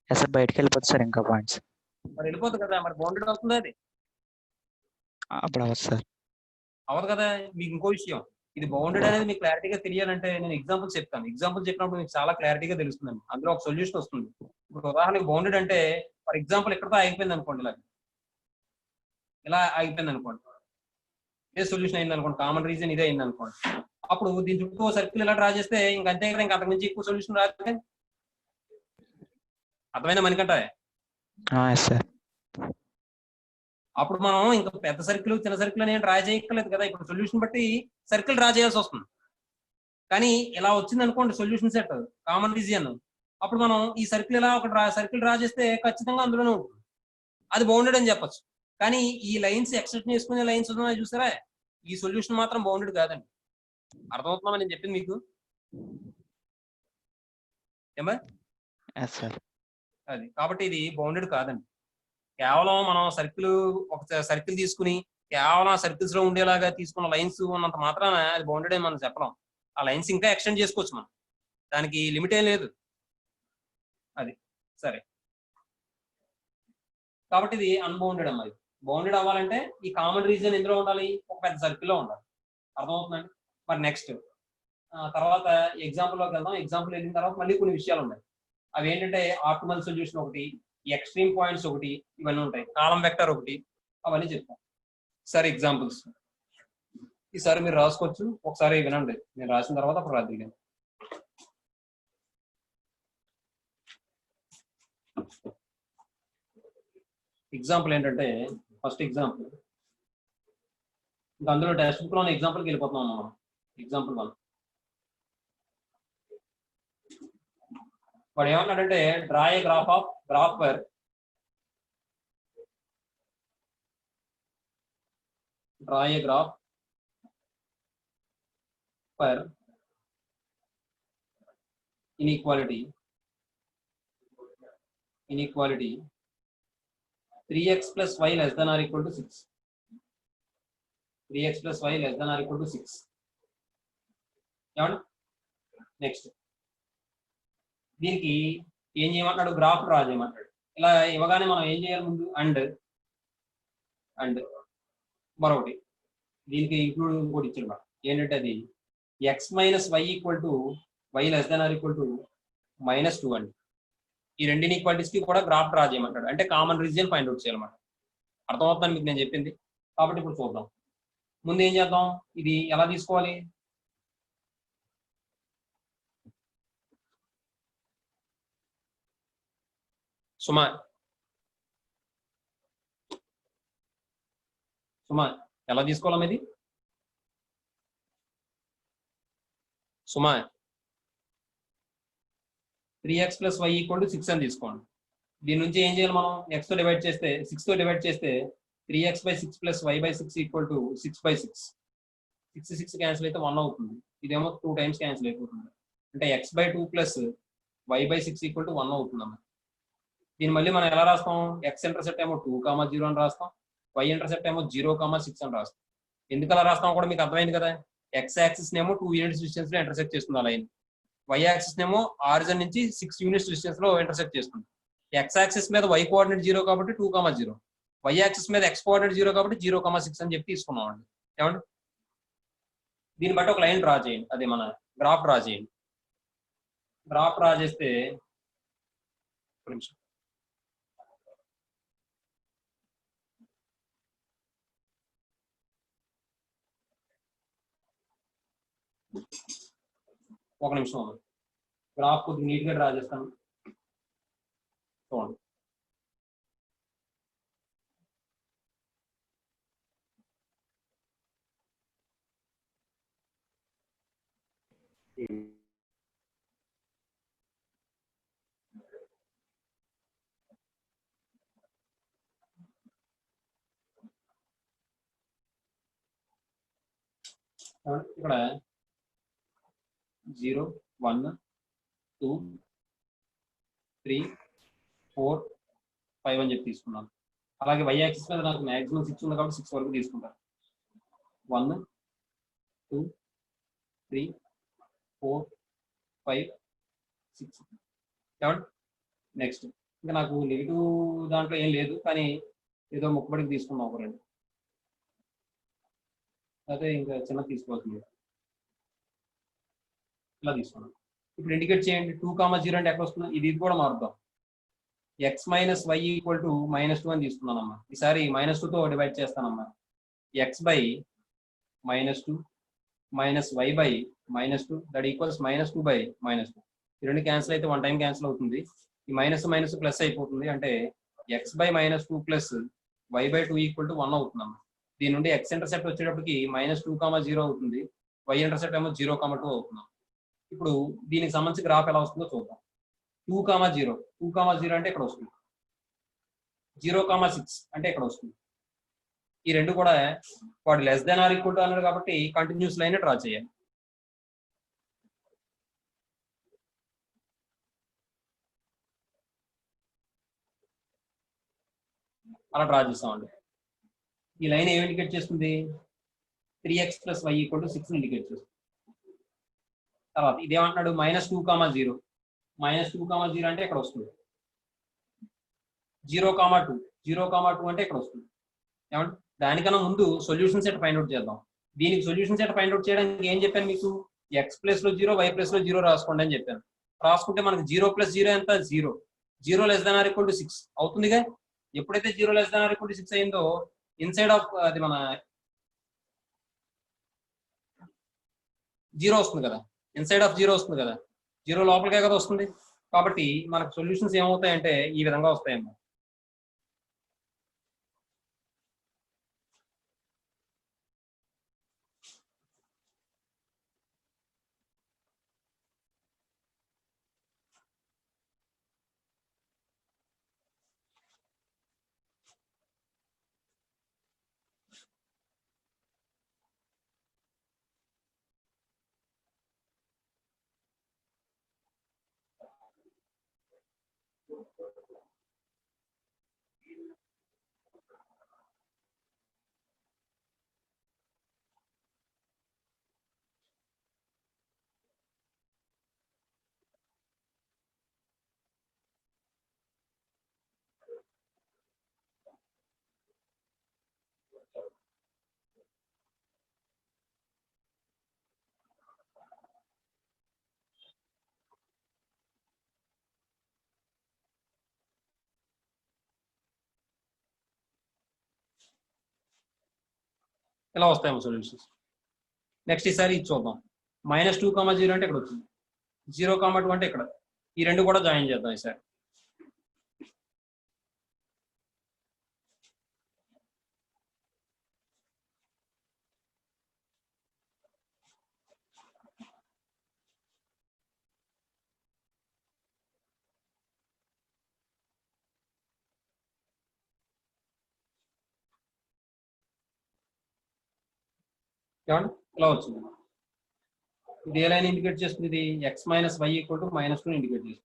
సార్. బయటకి వెళ్ళిపోతుంది సార్ ఇంకా పాయింట్స్. మరి వెళ్ళిపోతుంది కదా. మరి బౌండెడ్ అవుతుంది అది? అప్పుడు అవ్వదు సార్. అవదు కదా. మీకు ఇంకో విషయం, ఇది బౌండెడ్ అనేది మీకు క్లారిటీగా తెలియాలంటే నేను ఎగ్జాంపుల్స్ చెప్తాను. ఎగ్జాంపుల్ చెప్పినప్పుడు మీకు చాలా క్లారిటీగా తెలుస్తుందండి. అందులో ఒక సొల్యూషన్ వస్తుంది. ఇప్పుడు ఉదాహరణకి బౌండెడ్ అంటే ఫర్ ఎగ్జాంపుల్ ఇక్కడతో ఆగిపోయింది అనుకోండి, ఇలా ఆగిపోయింది అనుకోండి, ఇదే సొల్యూషన్ అయింది అనుకోండి, కామన్ రీజన్ ఇదే అయింది అనుకోండి. అప్పుడు దీని చుట్టూ సర్కిల్ ఇలా డ్రా చేస్తే ఇంకంతే కదా, ఇంకా అంతకు మించి ఎక్కువ సొల్యూషన్ రాదు. అర్థమైందా మనకంటే? Yes sir. అప్పుడు మనం ఇంకా పెద్ద సర్కిల్ చిన్న సర్కిల్ అని డ్రా చేయక్కర్లేదు కదా. ఇప్పుడు సొల్యూషన్ బట్టి సర్కిల్ డ్రా చేయాల్సి వస్తుంది. కానీ ఇలా వచ్చింది అనుకోండి సొల్యూషన్ సెట్ కామన్ రీజియన్, అప్పుడు మనం ఈ సర్కిల్ ఇలా ఒక సర్కిల్ డ్రా చేస్తే ఖచ్చితంగా అందులోనే ఉంటుంది, అది బౌండెడ్ అని చెప్పొచ్చు. కానీ ఈ లైన్స్ ఎక్స్టెన్షన్ చేసుకునే లైన్స్ ఉన్నాయి చూసారా, ఈ సొల్యూషన్ మాత్రం బౌండెడ్ కాదండి. అర్థమవుతుందా నేను చెప్పింది మీకు? ఏమా ఎస్ సార్. అది కాబట్టి ఇది బౌండెడ్ కాదండి. కేవలం మనం ఒక సర్కిల్ తీసుకుని కేవలం సర్కిల్స్ లో ఉండేలాగా తీసుకున్న లైన్స్ ఉన్నంత మాత్రాన అది బౌండెడ్ అని మనం చెప్పలేం. ఆ లైన్స్ ఇంకా ఎక్స్టెండ్ చేసుకోవచ్చు మనం, దానికి లిమిట్ ఏం లేదు. అది సరే. కాబట్టి ఇది అన్బౌండెడ్ అమ్మా. ఇది బౌండెడ్ అవ్వాలంటే ఈ కామన్ రీజన్ ఎందులో ఉండాలి? ఒక పెద్ద సర్కిల్లో ఉండాలి. అర్థమవుతుందండి? మరి నెక్స్ట్ తర్వాత ఎగ్జాంపుల్లోకి వెళ్దాం. ఎగ్జాంపుల్ వెళ్ళిన తర్వాత మళ్ళీ కొన్ని విషయాలు ఉన్నాయి. అవి ఏంటంటే ఆప్టిమల్ సొల్యూషన్ ఒకటి, ఎక్స్ట్రీమ్ పాయింట్స్ ఒకటి, ఇవన్నీ ఉంటాయి. కాలం వెక్టర్ ఒకటి, అవన్నీ చెప్తాం. సరే ఎగ్జాంపుల్స్ ఈసారి మీరు రాసుకోవచ్చు, ఒకసారి వినండి. నేను రాసిన తర్వాత అప్పుడు రాదు. ఎగ్జాంపుల్ ఏంటంటే ఫస్ట్ ఎగ్జాంపుల్, ఇంకా అందులో టెక్స్ట్ బుక్ లో ఎగ్జాంపుల్కి వెళ్ళిపోతున్నాం మనం. ఎగ్జాంపుల్ 1 వాడు ఏమన్నాడంటే draw A graph per inequality 3x plus y less than or equal to 6. 3x plus y less than or equal to 6. ఏమండి? నెక్స్ట్ దీనికి ఏం చేయమంటాడు? Graph draw చేయమంటాడు. ఇలా ఇవ్వగానే మనం ఏం చేయాలి? ముందు అండ్ మరొకటి దీనికి ఇంక్లూడ్ ఇంకోటి ఇచ్చాడు. ఏంటంటే అది x minus y equal to y less than or equal to -2 అండి. ఈ రెండు ఈక్వాలిటీస్ కి కూడా గ్రాఫ్ డ్రా చేయమంటాడు. అంటే కామన్ రీజియన్ ఫైండ్ అవుట్ చేయాలన్నమాట. అర్థమవుతుందని మీకు నేను చెప్పింది. కాబట్టి ఇప్పుడు చూద్దాం. ముందు ఏం చేద్దాం? ఇది ఎలా తీసుకోవాలి? సుమా ఎలా తీసుకోవాలమ్మా ఇది? సుమా 3x plus y equal to 6 అని తీసుకోండి. దీని నుంచి ఏం చేయాలి మనం? x తో డివైడ్ చేస్తే 6 తో డివైడ్ చేస్తే 3x by 6 plus y by 6 equal to 6/6. 6 cancel అయితే 1 అవుతుంది. ఇదేమో 2 టైమ్స్ క్యాన్సిల్ అయిపోతుంది. అంటే x/2 plus y/6 equal to 1 అవుతుందమ్మా. దీన్ని మళ్ళీ మనం ఎలా రాస్తాం? x ఇంటర్సెప్ట్ ఏమో 2, 0 అని రాస్తాం, y ఇంటర్సెప్ట్ ఏమో 0, 6 అని రాస్తాం. ఎందుకు అలా రాస్తాం కూడా మీకు అర్థమైంది కదా. x యాక్సిస్ నేమో 2 యూనిట్స్ డిస్టెన్స్ లో ఇంటర్సెక్ట్ చేస్తుంది ఆ లైన్, y యాక్సిస్ నేమో ఆరిజిన్ నుంచి 6 యూనిట్స్ డిస్టెన్స్ లో ఇంటర్సెక్ట్ చేస్తుంది. x యాక్సిస్ మీద y కోఆర్డినేట్ 0 కాబట్టి 2, 0, y యాక్సిస్ మీద x కోఆర్డినేట్ 0 కాబట్టి 0, 6 అని చెప్పి తీసుకున్నాం అండి. ఏమండి? దీన్ని బట్టి ఒక లైన్ డ్రా చేయండి. అదే మన గ్రాఫ్ డ్రా చేయండి. గ్రాఫ్ డ్రా చేస్తే ఒక నిమిషం గ్రాఫ్ కొద్దిగా నీట్ గా డ్రా చేస్తాను. చూడండి. ఇక్కడ 0, 1, 2, 3, 4, 5 అని చెప్పి తీసుకున్నాను. అలాగే y యాక్సిస్ మీద నాకు మాక్సిమం 6 ఉంది కాబట్టి 6 వరకు తీసుకుంటాను. 1, 2, 3, 4, 5, 6. నెక్స్ట్ ఇంకా నాకు నెగిటివ్ దాంట్లో ఏం లేదు, కానీ ఏదో ముక్కబడికి తీసుకున్నాం ఒక రెండు. అదే ఇంకా చిన్న తీసుకోవాల్సింది ఇలా తీసుకున్నాం. ఇప్పుడు ఇండికేట్ చేయండి. 2, 0 అంటే ఎక్కడ వస్తుంది? ఇది కూడా మారుద్దాం. x minus y equal to -2 అని తీసుకున్నానమ్మా. ఈసారి -2తో డివైడ్ చేస్తానమ్మా. x by -2 minus y by -2 that equals -2 by -2. ఈ రెండు క్యాన్సిల్ అయితే 1 టైం క్యాన్సిల్ అవుతుంది. ఈ మైనస్ మైనస్ ప్లస్ అయిపోతుంది, అంటే x by minus 2 plus y by 2 equal to 1 అవుతుందమ్మా. దీని నుండి ఎక్స్ ఇంటర్సెప్ట్ వచ్చేటప్పటికి -2,0 అవుతుంది, వై ఇంటర్సెప్ట్ ఏమో 0,2 అవుతుంది. ఇప్పుడు దీనికి సంబంధించి గ్రాఫ్ ఎలా వస్తుందో చూద్దాం. 2,0 అంటే ఇక్కడ వస్తుంది, 0,6 అంటే ఇక్కడ వస్తుంది. ఈ రెండు కూడా వాడు less than or equal to అన్నాడు కాబట్టి కంటిన్యూస్ లైన్ డ్రా చేయాలి. అలా డ్రా చేస్తామండి. ఈ లైన్ ఏమి ఇండికేట్ చేస్తుంది? 3x + y = 6 ఇండికేట్ చేస్తుంది. తర్వాత ఇదేమంటున్నాడు? -2,0 అంటే ఇక్కడ వస్తుంది. 0,2 అంటే ఇక్కడ వస్తుంది. ఏమంటే దానికన్నా ముందు సొల్యూషన్ సెట్ ఫైండ్ అవుట్ చేద్దాం. దీనికి సొల్యూషన్ సెట్ ఫైండ్ అవుట్ చేయడానికి ఏం చెప్పాను మీకు? x ప్లేస్ లో 0, y ప్లేస్ లో 0 రాసుకోండి అని చెప్పాను. రాసుకుంటే మనకి 0 + 0 ఎంత? 0. 0 ≤ 6 అవుతుందిగా. ఎప్పుడైతే 0 ≤ 6 అయిందో ఇన్సైడ్ ఆఫ్ అది మన 0 వస్తుంది కదా, ఇన్సైడ్ ఆఫ్ 0 వస్తుంది కదా, 0 లోపలికే కదా వస్తుంది. కాబట్టి మనకు సొల్యూషన్స్ ఏమవుతాయంటే ఈ విధంగా వస్తాయన్నమాట. ఇలా వస్తాయేమో సొల్యూషన్స్. నెక్స్ట్ ఈసారి ఇది చూద్దాం. -2,0 అంటే ఇక్కడ వచ్చింది, 0,2 అంటే ఇక్కడ. ఈ రెండు కూడా జాయిన్ చేద్దాం ఈసారి. ఇలా వచ్చింది. ఇది ఏ లైన్ ఇండికేట్ చేస్తుంది? ఇది x - y = -2 ఇండికేట్ చేస్తుంది.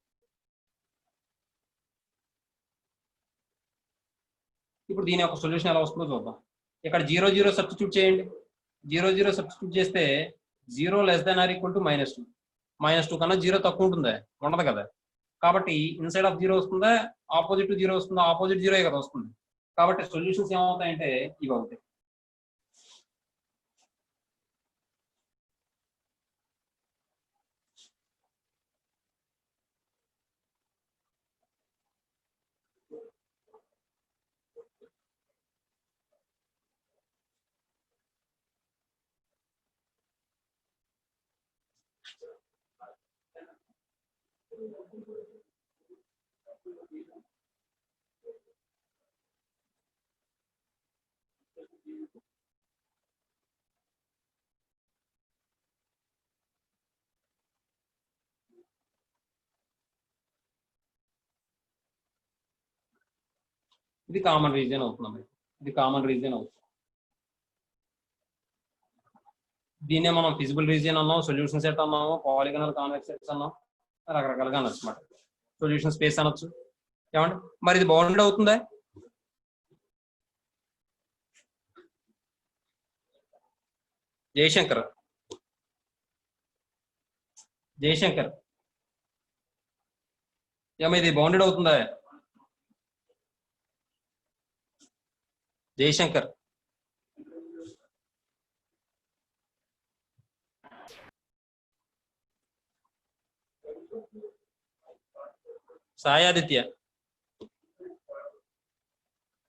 ఇప్పుడు దీని యొక్క సొల్యూషన్ ఎలా వస్తుందో చూద్దాం. ఇక్కడ 0, 0 సబ్స్టిట్యూట్ చేయండి. 0, 0 సబ్స్టిట్యూట్ చేస్తే 0 ≤ -2. -2 కన్నా 0 తక్కువ ఉంటుందా? ఉండదు కదా. కాబట్టి ఇన్సైడ్ ఆఫ్ 0 వస్తుందా, ఆపోజిట్ 0 వస్తుందా? ఆపోజిట్ 0 కదా వస్తుంది. కాబట్టి సొల్యూషన్స్ ఏమవుతాయంటే ఇవి అవుతాయి. ఇది కామన్ రీజియన్ అవుతుంది. ఇది కామన్ రీజియన్ అవుతుంది. దీన్నే మనం ఫిజిబుల్ రీజియన్ అన్నాం, సొల్యూషన్ సెట్ అన్నాము, పాలిగనల్ కాన్వెక్స్ సెట్స్ అన్నాం, రకరకాలుగా అనొచ్చు అన్నమాట. సొల్యూషన్ స్పేస్ అనొచ్చు. ఏమంటే మరి ఇది బౌండెడ్ అవుతుందా? జయశంకర్ ఏమో ఇది బౌండెడ్ అవుతుందా? జయశంకర్ సాయాదిత్య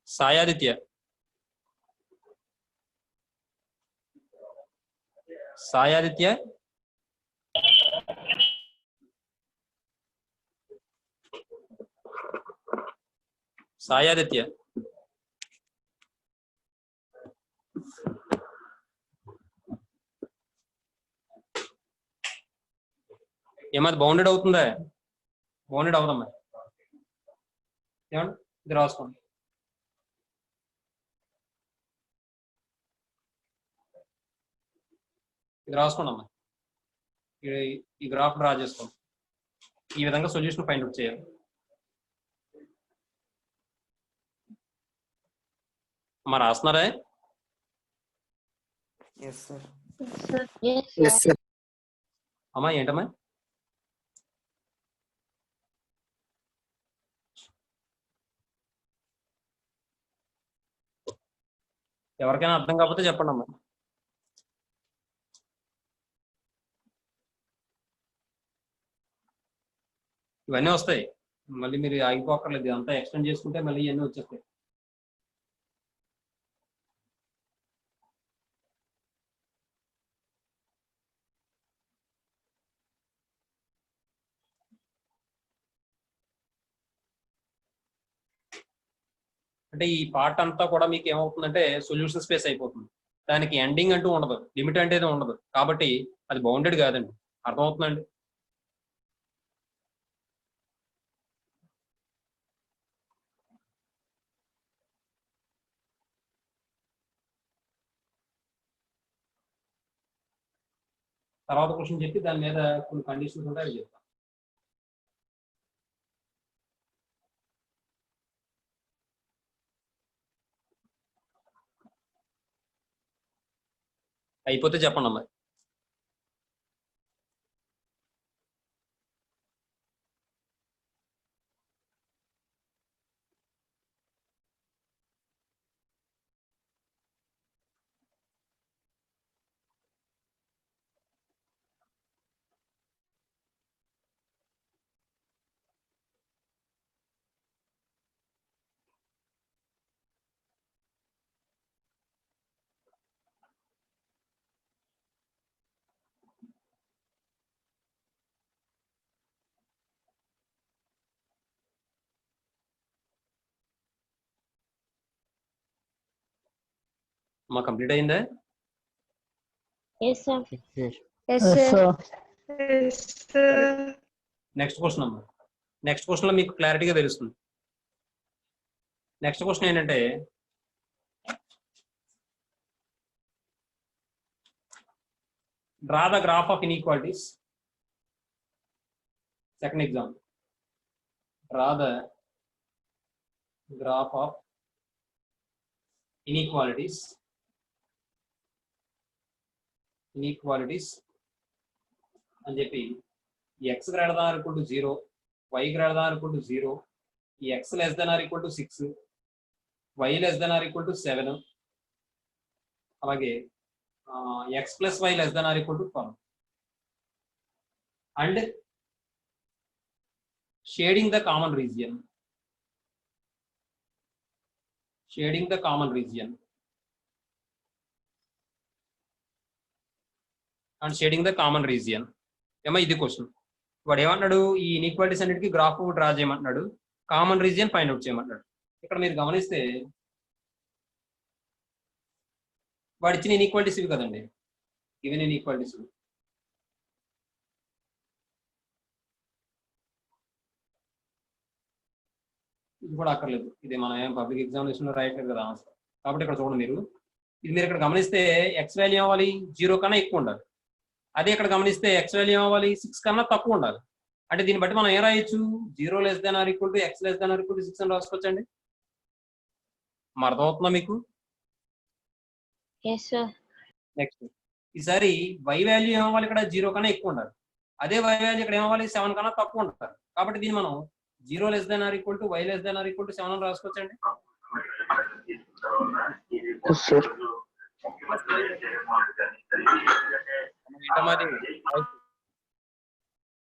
సాయాదిత్య సాయాదిత్య సాయాదిత్య. ఏమది బౌండెడ్ అవుతుందా? బౌండెడ్ అవుదమ్మా. ఏమండి ఇది రాసుకోండి. ఇది రాసుకోండి అమ్మా. ఈ గ్రాఫ్ డ్రా చేసుకోండి. ఈ విధంగా సొల్యూషన్ ఫైండ్ అవుట్ చేయాలి. అమ్మా రాస్తున్నారా? Yes, sir. Yes, sir. అమ్మా ఏంటమ్మా? ఎవరికైనా అర్థం కాకపోతే చెప్పండి అమ్మా. ఇవన్నీ వస్తాయి, మళ్ళీ మీరు ఆగిపోకర్లేదు. అంతా ఎక్స్టెండ్ చేసుకుంటే మళ్ళీ ఇవన్నీ వచ్చేస్తాయి. అంటే ఈ పార్ట్ అంతా కూడా మీకు ఏమవుతుందంటే సొల్యూషన్ స్పేస్ అయిపోతుంది. దానికి ఎండింగ్ అంటూ ఉండదు, లిమిట్ అంటే ఉండదు. కాబట్టి అది బౌండెడ్ కాదండి. అర్థమవుతుందండి? తర్వాత క్వశ్చన్ చెప్పి దాని మీద కొన్ని కండిషన్స్ ఉంటాయి, అవి చెప్తాను. అయిపోతే చెప్పండి అమ్మా. అమ్మా కంప్లీట్ అయిందా? Yes, sir. Yes, Yes, sir. sir. Yes, sir. Next question అమ్మా. నెక్స్ట్ క్వశ్చన్ లో మీకు క్లారిటీగా తెలుస్తుంది. నెక్స్ట్ క్వశ్చన్ ఏంటంటే draw the graph of inequalities. Second example, draw the graph of inequalities అని చెప్పి x greater than equal to 0, y greater than equal to 0, x less than or equal to 6, y less than or equal to 7, అలాగే x plus y less than or equal to 12, and shading the common region. ఏమో ఇది question. వాడు ఏమన్నాడు, ఈ inequalities అన్నిటికీ graph draw చేయమంటున్నాడు, common region find out చేయమంటున్నాడు. ఇక్కడ మీరు గమనిస్తే వాడు ఇచ్చిన ఇన్ఈక్వాలిటీస్ ఇవి కదండి, గివెన్ ఇన్ఈక్వాలిటీస్. ఇది కూడా అక్కర్లేదు, ఇది మనం ఏం పబ్లిక్ ఎగ్జామినేషన్ లో రాయట్లేదు కదా ఆన్సర్. కాబట్టి ఇక్కడ చూడండి మీరు, ఇది మీరు ఇక్కడ గమనిస్తే ఎక్స్ వాల్యూ అవ్వాలి 0 కన్నా ఎక్కువ ఉండాలి. అదే ఇక్కడ గమనిస్తే ఎక్స్ వాల్యూ అవ్వాలి 6 కన్నా తక్కువ ఉండాలి. అంటే దీన్ని బట్టి మనం ఏం రాయొచ్చు, 0 less than or equal to X less than or equal to 6 అని రాసుకోవచ్చండి. అర్థమవుతుందా మీకు? Yes, sir. నెక్స్ట్ ఈసారి వై వాల్యూ ఏమవ్వాలి, ఇక్కడ 0 కన్నా ఎక్కువ ఉండాలి. అదే వై వాల్యూ ఇక్కడ ఏమవ్వాలి 7 కన్నా తక్కువ ఉండాలి. కాబట్టి దీన్ని మనం 0 less than or equal to y less than or equal to 7 అని రాసుకోవచ్చండి.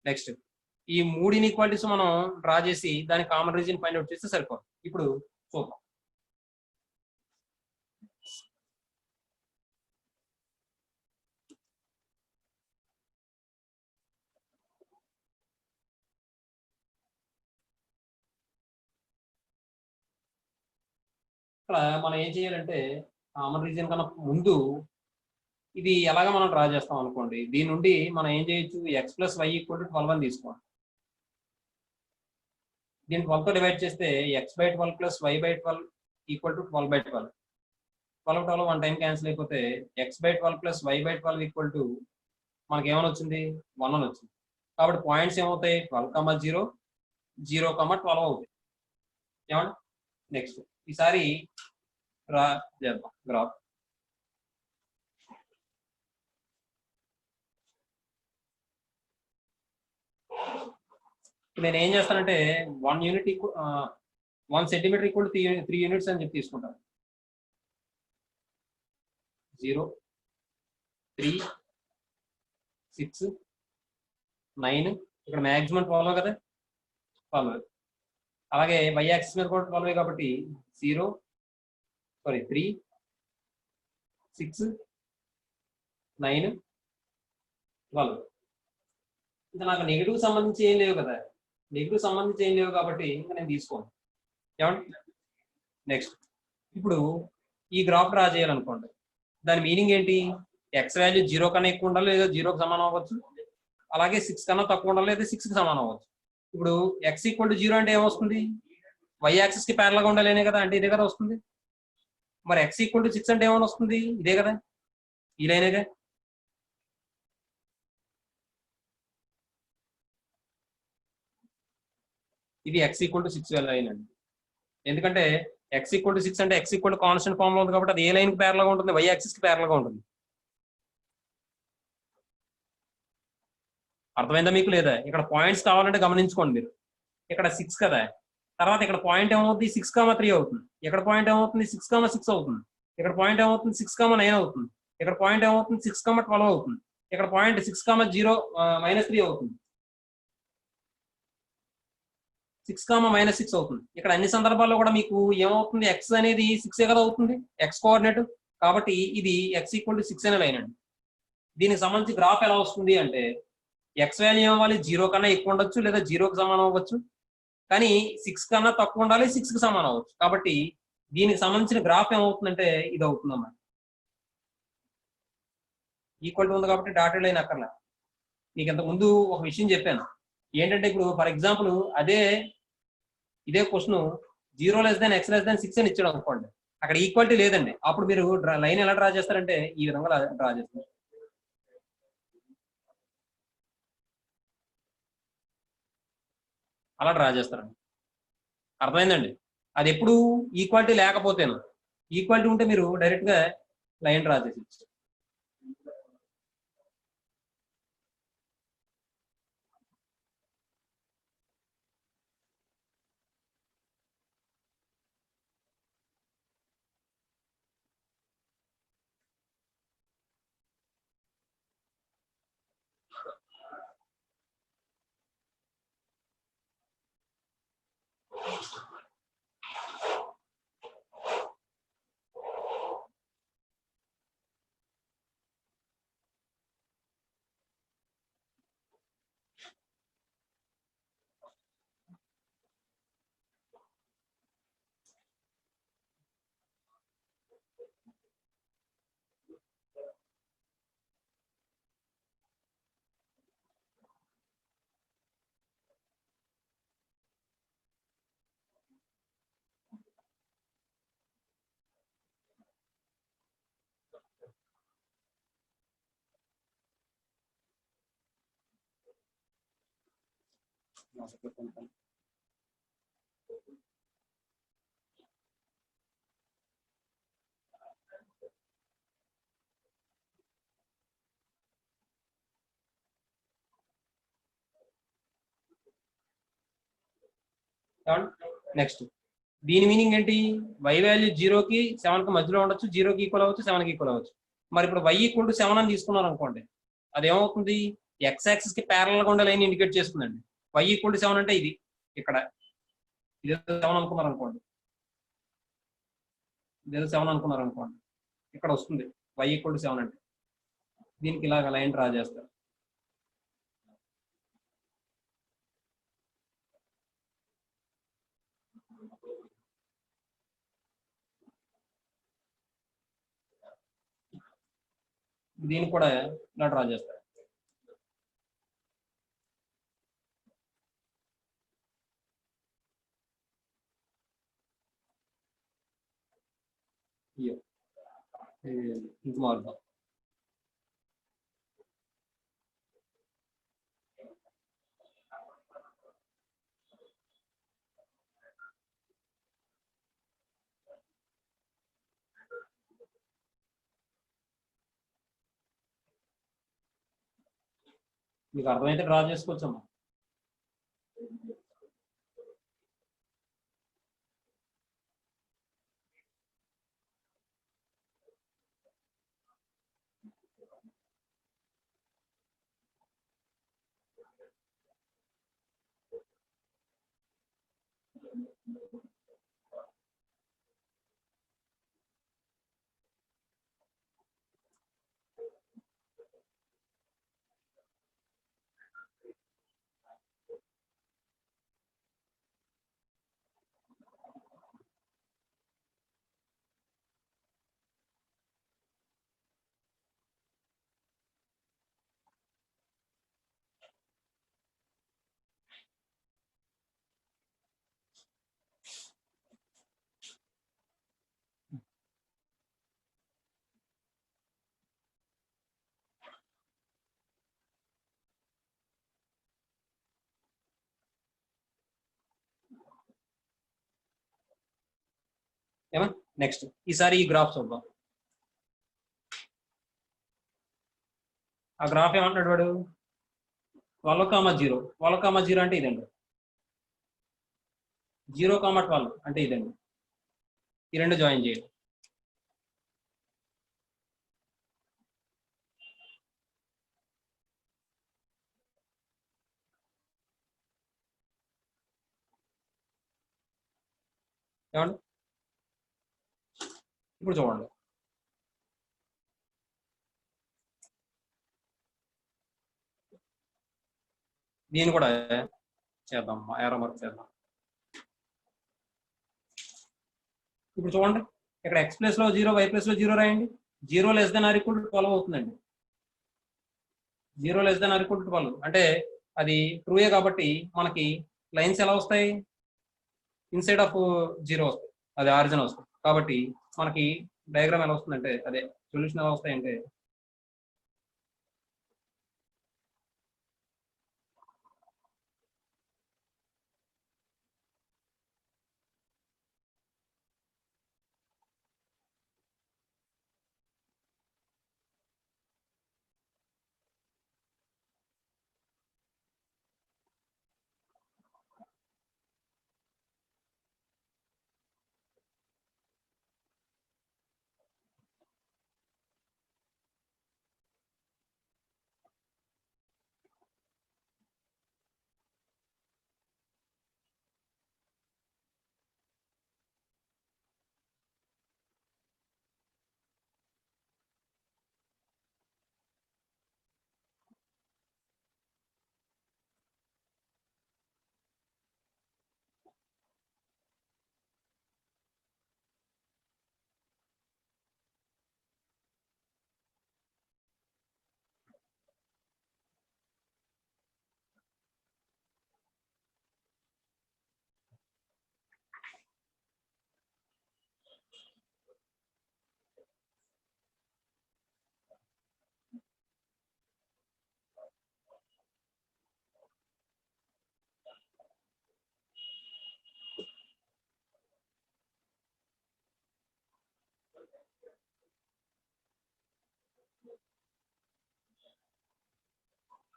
నెక్స్ట్ ఈ 3 ఇన్ఈక్వాలిటీస్ మనం డ్రా చేసి దాని కామన్ రీజియన్ ఫైండ్ అవుట్ చేస్తే సరిపోదు. ఇప్పుడు చూద్దాం. ఇక్కడ మనం ఏం చేయాలంటే కామన్ రీజియన్ కన్నా ముందు ఇది ఎలాగ మనం డ్రా చేస్తాం అనుకోండి, దీని నుండి మనం ఏం చేయొచ్చు, x plus y equal to 12 అని తీసుకోండి. దీన్ని 12తో డివైడ్ చేస్తే x by 12 plus y by 12 equal to 12 by 12. 12 12 one time cancel అయిపోతే x by 12 plus y by 12 equal to మనకి ఏమని వచ్చింది, 1 అని వచ్చింది. కాబట్టి పాయింట్స్ ఏమవుతాయి, 12, 0, 12 అవుతాయి. ఏమండి? నెక్స్ట్ ఈసారి డ్రా చేద్దాం గ్రాఫ్. నేను ఏం చేస్తానంటే 1 unit equal 1 centimetre equal 3 units అని చెప్పి తీసుకుంటాను. 0, 3, 6, 9, ఇక్కడ మ్యాక్సిమం 12 కదా, 12. అలాగే వై యాక్సిస్ మీద కూడా 12 కాబట్టి 3, 6, 9, 12. ఇంకా నాకు నెగిటివ్ సంబంధించి ఏం లేవు కదా, నెగిటివ్ సంబంధించి ఏం లేవు కాబట్టి ఇంకా నేను తీసుకోను. ఏమండి? నెక్స్ట్ ఇప్పుడు ఈ గ్రాఫ్ డ్రా చేయాలనుకోండి, దాని మీనింగ్ ఏంటి, ఎక్స్ వాల్యూ 0 కన్నా ఎక్కువ ఉండాలి లేదా 0కి సమానం అవ్వచ్చు, అలాగే 6 కన్నా తక్కువ ఉండాలి లేదా 6కి సమానం అవ్వచ్చు. ఇప్పుడు ఎక్స్ ఈక్వల్ టు 0 అంటే ఏమొస్తుంది, వై యాక్సిస్ కి ప్యారల్ గా ఉండాలి కదా, అంటే ఇదే కదా వస్తుంది. మరి ఎక్స్ ఈక్వల్ టు 6 అంటే ఏమైనా వస్తుంది, ఇదే కదా, ఈ లైనేగా. ఇది ఎక్స్ ఈక్వల్ టు 6 లైన్ అండి. ఎందుకంటే ఎక్స్ ఈక్వల్ టు 6 అంటే x equal to constant form లో ఉంది కాబట్టి అది ఏ లైన్ కి ప్యారల్ గా ఉంటుంది, వై యాక్సిస్ కి ప్యారల్ గా ఉంటుంది. అర్థమైందా మీకు లేదా? ఇక్కడ పాయింట్స్ కావాలంటే గమనించుకోండి మీరు. ఇక్కడ 6 కదా, తర్వాత ఇక్కడ పాయింట్ ఏమవుతుంది, 6,3 అవుతుంది. ఇక్కడ పాయింట్ ఏమవుతుంది, 6,6 అవుతుంది. ఇక్కడ పాయింట్ ఏమవుతుంది, 6,9 అవుతుంది. ఇక్కడ పాయింట్ ఏమవుతుంది, 6,12 అవుతుంది. ఇక్కడ పాయింట్ 6,0 -3 అవుతుంది. 6,-6 అవుతుంది. ఇక్కడ అన్ని సందర్భాల్లో కూడా మీకు ఏమవుతుంది, ఎక్స్ అనేది 6 కదా అవుతుంది, ఎక్స్ కోఆర్డినేట్. కాబట్టి ఇది ఎక్స్ ఈక్వల్ టు 6 అనే లైన్ అండి. దీనికి సంబంధించి గ్రాఫ్ ఎలా వస్తుంది అంటే, ఎక్స్ వాల్యూ ఏమవ్వాలి, 0 కన్నా ఎక్కువ ఉండొచ్చు లేదా 0కి సమానం అవ్వచ్చు, కానీ 6 కన్నా తక్కువ ఉండాలి, 6కి సమానం అవ్వచ్చు. కాబట్టి దీనికి సంబంధించిన గ్రాఫ్ ఏమవుతుందంటే ఇది అవుతుందన్నమాట. ఈక్వల్ టు ఉంది కాబట్టి డాటెడ్ లైన్ అక్కర్లే. మీకు ఇంతకు ముందు ఒక విషయం చెప్పాను ఏంటంటే, ఇప్పుడు ఫర్ ఎగ్జాంపుల్ ఇదే క్వశ్చన్ 0 < x < 6 అని ఇచ్చాడు అనుకోండి, అక్కడ ఈక్వాలిటీ లేదండి. అప్పుడు మీరు లైన్ ఎలా డ్రా చేస్తారంటే ఈ విధంగా డ్రా చేస్తారు. అలా డ్రా చేస్తారండి. అర్థమైందండి? అది ఎప్పుడు ఈక్వాలిటీ లేకపోతేను, ఈక్వాలిటీ ఉంటే మీరు డైరెక్ట్ గా లైన్ డ్రా చేసి నెక్స్ట్ దీని మీనింగ్ ఏంటి, వై వాల్యూ 0కి 7కి మధ్యలో ఉండొచ్చు, 0కి ఈక్వల్ అవ్వచ్చు, 7కి ఈక్వల్ అవ్వచ్చు. మరి ఇప్పుడు వై ఈక్వల్ టు 7 అని తీసుకున్నారు అనుకోండి, అది ఏమవుతుంది, ఎక్స్ యాక్సిస్ కి ప్యారల్ గా ఉండే లైన్ ఇండికేట్ చేస్తుందండి. వై ఈక్వల్ టు 7 అంటే ఇది, ఇక్కడ ఇదే 7 అనుకున్నారు అనుకోండి, ఇదే 7 అనుకున్నారు అనుకోండి, ఇక్కడ వస్తుంది వై ఈక్వల్ టు 7 అంటే. దీనికి ఇలాగ లైన్ డ్రా చేస్తారు. దీన్ని కూడా ఇలా డ్రా చేస్తారు. ఇంక మారుద్దాం. మీకు అర్థమైతే డ్రా చేసుకోవచ్చమ్మా. ఏమా నెక్స్ట్ ఈసారి ఈ గ్రాఫ్ చూద్దాం. ఆ గ్రాఫ్ ఏమంటాడు వాడు? 12,0 12,0 అంటే ఇదండి. 0,12 అంటే ఇదండి. ఈ రెండు జాయిన్ చేయాలి. ఏమండి ఇప్పుడు చూడండి. దీన్ని కూడా చేద్దాం, ఏరో మార్క్ చేద్దాం. ఇప్పుడు చూడండి, ఇక్కడ x ప్లేస్ లో 0, y ప్లేస్ లో 0 రాయండి. 0 less than or equal to 12 అవుతుందండి. 0 less than or equal to 12 అంటే అది ట్రూయే కాబట్టి మనకి లైన్స్ ఎలా వస్తాయి? ఇన్సైడ్ ఆఫ్ 0 వస్తాయి, అది ఆరిజిన్ వస్తుంది. కాబట్టి మనకి డయాగ్రామ్ ఎలా వస్తుందంటే, అదే సొల్యూషన్ ఎలా వస్తాయంటే,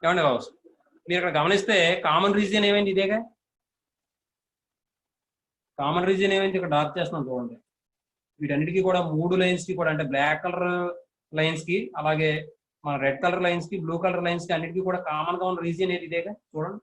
ఏమండి ఎలా వస్తుంది? మీరు ఇక్కడ గమనిస్తే కామన్ రీజియన్ ఏమైంది? ఇదేగా కామన్ రీజియన్ ఏమైంది? ఇక్కడ డార్క్ చేస్తున్నాం చూడండి. వీటన్నిటికీ కూడా 3 లైన్స్ కి కూడా, అంటే బ్లాక్ కలర్ లైన్స్ కి, అలాగే మన రెడ్ కలర్ లైన్స్ కి, బ్లూ కలర్ లైన్స్ కి, అన్నిటికీ కూడా కామన్ గా ఉన్న రీజియన్ ఏది? ఇదేగా చూడండి.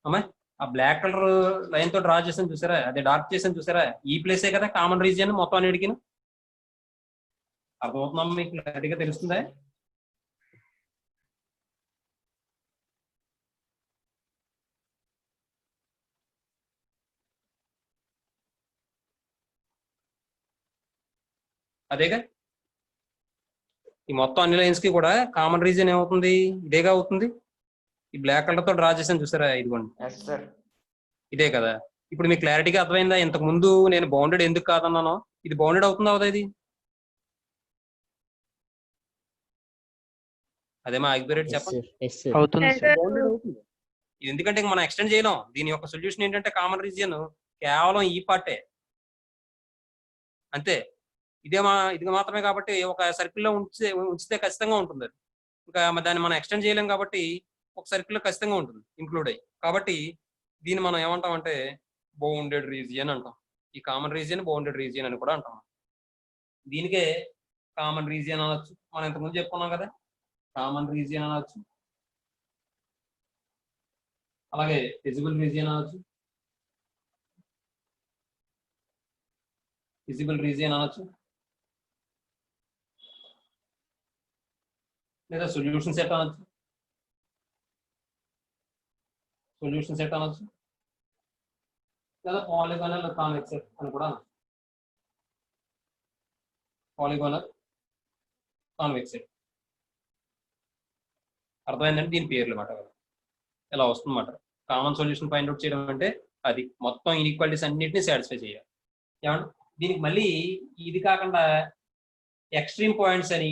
అమ్మాయి ఆ బ్లాక్ కలర్ లైన్ తో డ్రా చేసాను చూసారా, అదే డార్క్ చేసాను చూసారా, ఈ ప్లేసే కదా కామన్ రీజియన్ మొత్తం అన్నిటికీ. అర్థమవుతుందమ్మా, మీకు క్లారిటీగా తెలుస్తుందా? అదేగా, ఈ మొత్తం అన్ని లైన్స్ కి కూడా కామన్ రీజియన్ ఏమవుతుంది, ఇదేగా అవుతుంది. ఈ బ్లాక్ కలర్ తో డ్రా చేసాను చూసారా, ఇదిగోండి ఇదే కదా. ఇప్పుడు మీకు క్లారిటీగా అర్థమైందా? ఇంతకు ముందు నేను బౌండెడ్ ఎందుకు కాదన్నానో, ఇది బౌండెడ్ అవుతుందా అవుదా? ఇది అదేమా ఆగిపోయారు చెప్పండి. అవుతుంది Yes, సార్. sir. బౌండెడ్ అవుతుంది ఇది, ఎందుకంటే ఇంక మనం ఎక్స్టెండ్ చేయలేం. దీని యొక్క సొల్యూషన్ ఏంటంటే కామన్ రీజియన్ కేవలం ఈ పార్టే అంతే. ఇది మాత్రమే కాబట్టి ఒక సర్కిల్లో ఉంచితే ఖచ్చితంగా ఉంటుంది అది. ఇంకా దాన్ని మనం ఎక్స్టెండ్ చేయలేం కాబట్టి ఒక సర్కిల్లో ఖచ్చితంగా ఉంటుంది ఇంక్లూడ్ అయ్యి. కాబట్టి దీన్ని మనం ఏమంటాం అంటే బౌండెడ్ రీజియన్ అంటాం. ఈ కామన్ రీజియన్ బౌండెడ్ రీజియన్ అని కూడా అంటాం. దీనికే కామన్ రీజియన్ అనొచ్చు, మనం ఇంతకుముందు చెప్పుకున్నాం కదా, కామన్ రీజియన్ అనొచ్చు, అలాగే విజిబుల్ రీజియన్ అనొచ్చు, విజిబుల్ రీజియన్ అనొచ్చు, లేదా సొల్యూషన్ సెట్ అనొచ్చు, సొల్యూషన్ సెట్ అనొచ్చు, లేదా పాలిగోనల్ కాన్వెక్స్ సెట్ అని కూడా అనొచ్చు. పాలిగోనల్ కాన్వెక్స్ సెట్ అర్థమైందంటే దీని పేర్లు అన్నమాట. ఇలా వస్తుందన్నమాట. కామన్ సొల్యూషన్ ఫైండ్ అవుట్ చేయడం అంటే అది మొత్తం ఇన్ఈక్వాలిటీస్ అన్నింటినీ సాటిస్ఫై చేయాలి. ఏమంటే దీనికి మళ్ళీ ఇది కాకుండా ఎక్స్ట్రీమ్ పాయింట్స్ అని,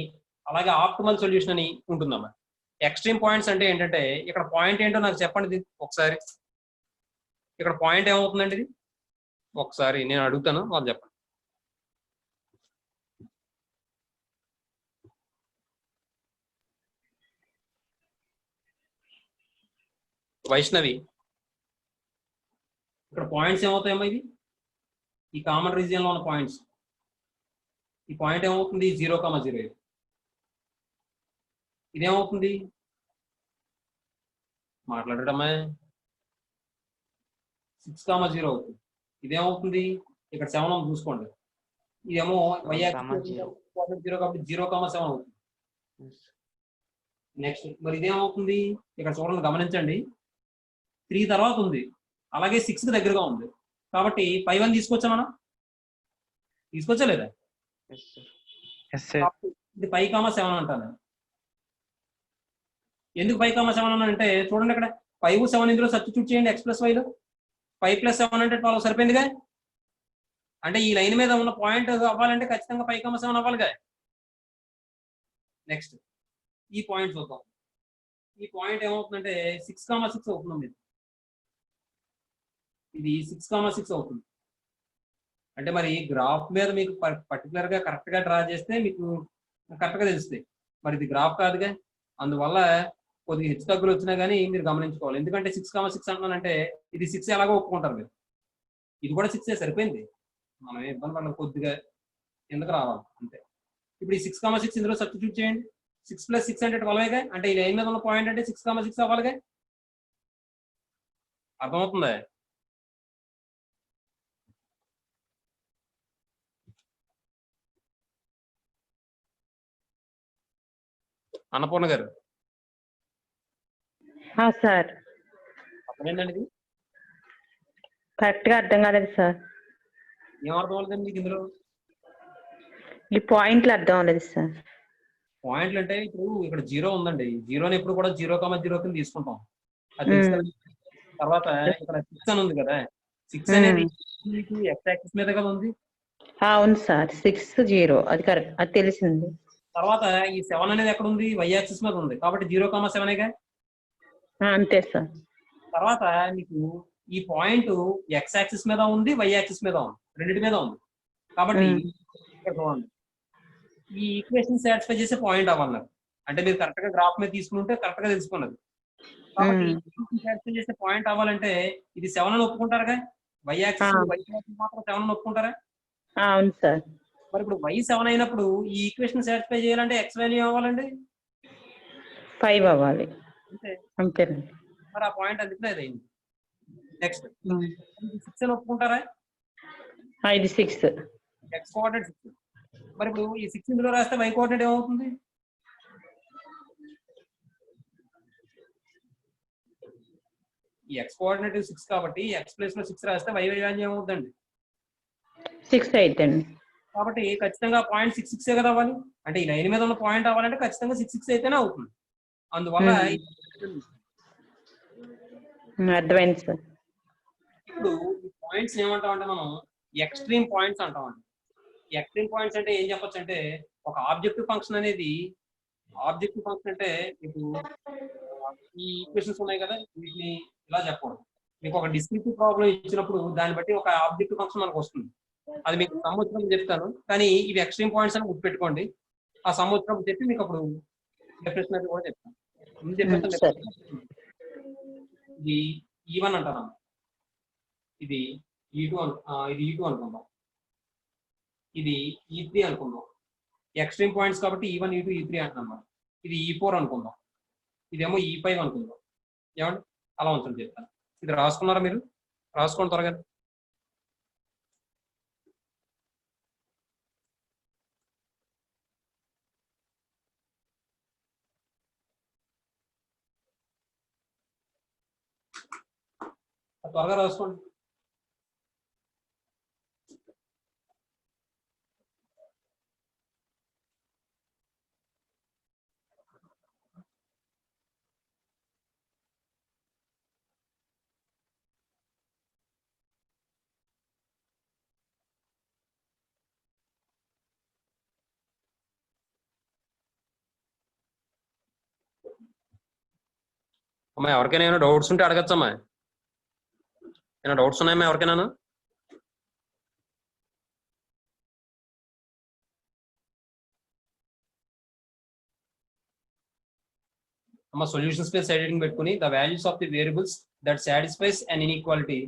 అలాగే ఆప్టిమల్ సొల్యూషన్ అని ఉంటుందమ్మా. ఎక్స్ట్రీమ్ పాయింట్స్ అంటే ఏంటంటే, ఇక్కడ పాయింట్ ఏంటో నాకు చెప్పండి ఒకసారి. ఇక్కడ పాయింట్ ఏమవుతుందండి ఇది? ఒకసారి నేను అడుగుతాను, వాళ్ళు చెప్పండి. వైష్ణవి, ఇక్కడ పాయింట్స్ ఏమవుతాయమ్మా? ఇది ఈ కామన్ రీజియన్ లో ఉన్న పాయింట్స్. ఈ పాయింట్ ఏమవుతుంది? 0,0. ఇదేమవుతుంది? మాట్లాడటమ్మా. 6,0 అవుతుంది. ఇదేమవుతుంది? ఇక్కడ 7 ఉంది చూసుకోండి. ఇదేమో y0 కాబట్టి 0,7 అవుతుంది. నెక్స్ట్ మరి ఇదేమవుతుంది? ఇక్కడ చూడండి, గమనించండి, 3 తర్వాత ఉంది, అలాగే 6 కి దగ్గరగా ఉంది. కాబట్టి 5 తీసుకొచ్చా మనం, తీసుకొచ్చా లేదా? ఇది 5,7 అంటాను. ఎందుకు 5,7 అంటే చూడండి, ఇక్కడ 5, 7 ఇందులో సబ్స్టిట్యూట్ చేయండి. x+y 5 + 7 అంటే 12 సరిపోయిందిగా. అంటే ఈ లైన్ మీద ఉన్న పాయింట్ అవ్వాలంటే ఖచ్చితంగా 5,7 అవ్వాలిగా. నెక్స్ట్ ఈ పాయింట్ చూద్దాం. ఈ పాయింట్ ఏమవుతుందంటే 6,6 అవుతుంది. ఇది 6,6 అవుతుంది. అంటే మరి గ్రాఫ్ మీద మీకు పర్టికులర్ గా కరెక్ట్ గా డ్రా చేస్తే మీకు కరెక్ట్ గా తెలుస్తాయి. మరి ఇది గ్రాఫ్ కాదుగా, అందువల్ల కొద్దిగా హెచ్చు తగ్గులు వచ్చినా కానీ మీరు గమనించుకోవాలి. ఎందుకంటే 6,6 అంటున్నానంటే ఇది 6 ఎలాగో ఒప్పుకుంటారు మీరు. ఇది కూడా 6 సరిపోయింది, మనం ఇబ్బంది పడలేదు, కొద్దిగా ఎందుకు రావాలి అంతే. ఇప్పుడు ఈ 6,6 ఇందులో సబ్స్టిట్యూట్ చేయండి. 6 + 6 అంటే 12గా. అంటే ఈ లైన్ మీద ఉన్న పాయింట్ అంటే 6,6 అవ్వాలిగా. అర్థమవుతుందా? అన్నపూర్ణ గారు సార్, అర్థమైందండి? ఇది కరెక్ట్ గా అర్థం కాలేదు సార్. ఏం అర్థం అవ్వలేదండి మీకు ఇందులో? ఈ పాయింట్లు అర్థం అవ్వలేదు సార్. పాయింట్లు అంటే ఇప్పుడు ఇక్కడ 0 ఉందండి, 0ని ఎప్పుడు కూడా 0,0 కింద తీసుకుంటాం. అది తెలుసు కదా. తర్వాత ఇక్కడ 6 అని ఉంది కదా, 6 అనేది మీకు x యాక్సిస్ మీద కదా ఉంది. అవును సార్, 6, 0 అది కరెక్ట్, అది తెలిసింది. తర్వాత ఈ 7 అనేది ఎక్కడ ఉంది? y యాక్సిస్ మీద ఉంది కాబట్టి 0,7గా. అంతే సార్. తర్వాత మీకు ఈ పాయింట్ x యాక్సిస్ మీద ఉంది, y యాక్సిస్ మీద ఉంది, రెండింటి మీద ఉంది. కాబట్టి ఇక్కడ చూడండి, ఈ ఈక్వేషన్ సాటిస్ఫై చేసే పాయింట్ అవ్వాలి నాకు. అంటే మీరు కరెక్ట్ గా గ్రాఫ్ మీద తీసుకుంటే కరెక్ట్ గా తెలుసుకున్నది. కాబట్టి సాటిస్ఫై చేసే పాయింట్ అవ్వాలంటే ఇది 7 అని ఒప్పుకుంటారుగా. y యాక్సిస్ మాత్రం 7 అని ఒప్పుకుంటారా? అవును సార్. మరి ఇప్పుడు y 7 అయినప్పుడు ఈ ఈక్వేషన్ సాటిస్ఫై చేయాలంటే x వాల్యూ అవ్వాలండి 5 అవ్వాలి. అంతే. అంతేనండి. మరి ఆ పాయింట్ అందుకునే అయింది. నెక్స్ట్ 6 అని ఒప్పుకుంటారా? ఇది 6. X coordinate 6. మరి ఇప్పుడు ఈ 6 ఇందులో రాస్తే వై కోఆర్డినేట్ ఏమవుతుంది? ఈ ఎక్స్ కోఆర్డినేట్ 6 కాబట్టి ఎక్స్ ప్లేస్ లో 6 రాస్తే వై వాల్యూ ఏమవుతుందండి? 6 అయితండి. కాబట్టి ఖచ్చితంగా పాయింట్ 6 కదా అవ్వాలి. అంటే ఈ లైన్ మీద ఉన్న పాయింట్ అవ్వాలంటే ఖచ్చితంగా 6 అయితేనే అవుతుంది. అందువల్ల అర్థమైంది సార్. ఇప్పుడు ఈ పాయింట్స్ ఏమంటాం అంటే మనం ఎక్స్ట్రీమ్ పాయింట్స్ అంటామండి. ఎక్స్ట్రీమ్ పాయింట్స్ అంటే ఏం చెప్పొచ్చు అంటే ఒక ఆబ్జెక్టివ్ ఫంక్షన్ అనేది ఆబ్జెక్టివ్ ఫంక్షన్ అంటే ఇప్పుడు ఈ ఈక్వేషన్స్ ఉన్నాయి కదా, వీటిని ఇలా చెప్పకూడదు. మీకు ఒక డిస్క్రిప్టివ్ ప్రాబ్లం ఇచ్చినప్పుడు దాన్ని బట్టి ఒక ఆబ్జెక్టివ్ ఫంక్షన్ మనకు వస్తుంది. అది మీకు సంవత్సరం చెప్తాను, కానీ ఇవి ఎక్స్ట్రీమ్ పాయింట్స్ అని గుర్తుపెట్టుకోండి. ఆ సంవత్సరం చెప్పి మీకు అప్పుడు డెఫినేషన్ అది కూడా చెప్తాను. ఇది E1 అంటాను, ఇది E2 ఇది E2 అనుకుందాం, ఇది E3 అనుకుందాం. ఎక్స్ట్రీమ్ పాయింట్స్ కాబట్టి E1 E2 E3 అంటున్నాం. ఇది E4 అనుకుందాం, ఇదేమో E5 అనుకుందాం. ఏమండి అలా ఉంచండి చెప్తాను. ఇది రాసుకున్నారా మీరు? రాసుకోండి త్వరగా. త్వరగా రాసుకోండి. అమ్మా ఎవరికైనా ఏమైనా డౌట్స్ ఉంటే అడగచ్చమ్మా. ఏమైనా డౌట్స్ ఉన్నాయమ్మా ఎవరికైనా? అమ్మ సొల్యూషన్ స్పేస్ ఎడిటింగ్ పెట్టుకుని the values of the variables that satisfies and inequality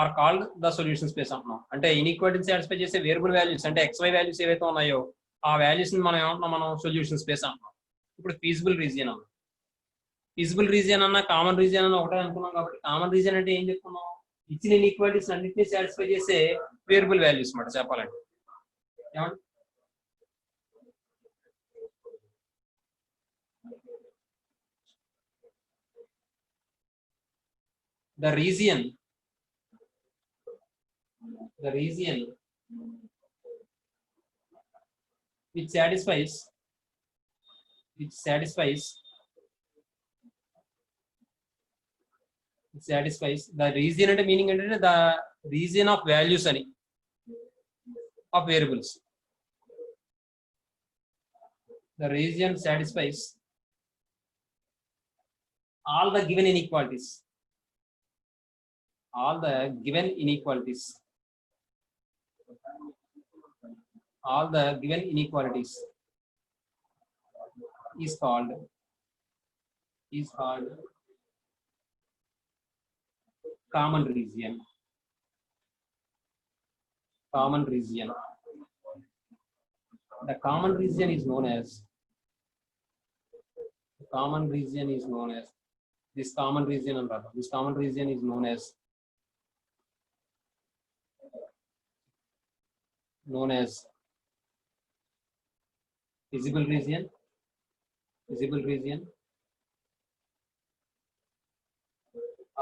are called the solution space అంటున్నాం. అంటే ఇన్ఈక్వాలిటీని సాటిస్ఫై చేసే వేరియబుల్ వాల్యూస్ అంటే XY వాల్యూస్ ఏవైతే ఉన్నాయో ఆ వాల్యూస్ ని మనం ఏమంటున్నాం, మనం సొల్యూషన్ స్పేస్ అంటున్నాం. ఇప్పుడు ఫీజిబుల్ రీజియన్ అన్న, ఫీజిబుల్ రీజియన్ అన్న కామన్ రీజియన్ అన్న ఒకటే అనుకున్నాం. కాబట్టి కామన్ రీజియన్ అంటే ఏం చెప్పుకున్నాం, ఇచ్చిన ఇన్ఈక్వాలిటీస్ అన్నింటినీ సాటిస్ఫై చేసే వేరియబుల్ వాల్యూస్ మాట చెప్పాలంటే. ఏమంటే the region which satisfies the region అంటే మీనింగ్ ఏంటంటే the region of values అని of variables. The region satisfies all the given inequalities. All the given inequalities is called common region. The common region is known as this common region is known as visible region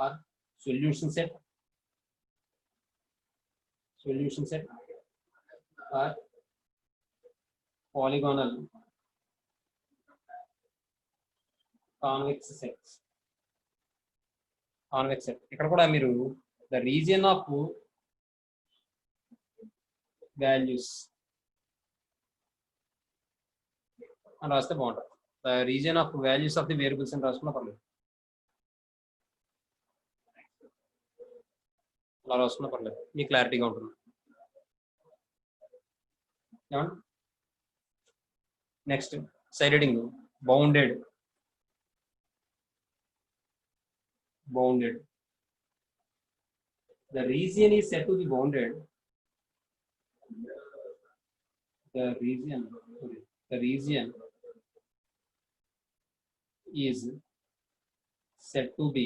or solution set or polygonal convex set. ఇక్కడ కూడా మీరు the region of values అని రాస్తే బాగుంటుంది. The region of values of the variables అని రాసుకున్నా పర్లేదు, అలా రాసుకున్నా పర్లేదు, మీ క్లారిటీగా ఉంటుంది. Next side heading bounded. The region is said to be bounded. The region is said to be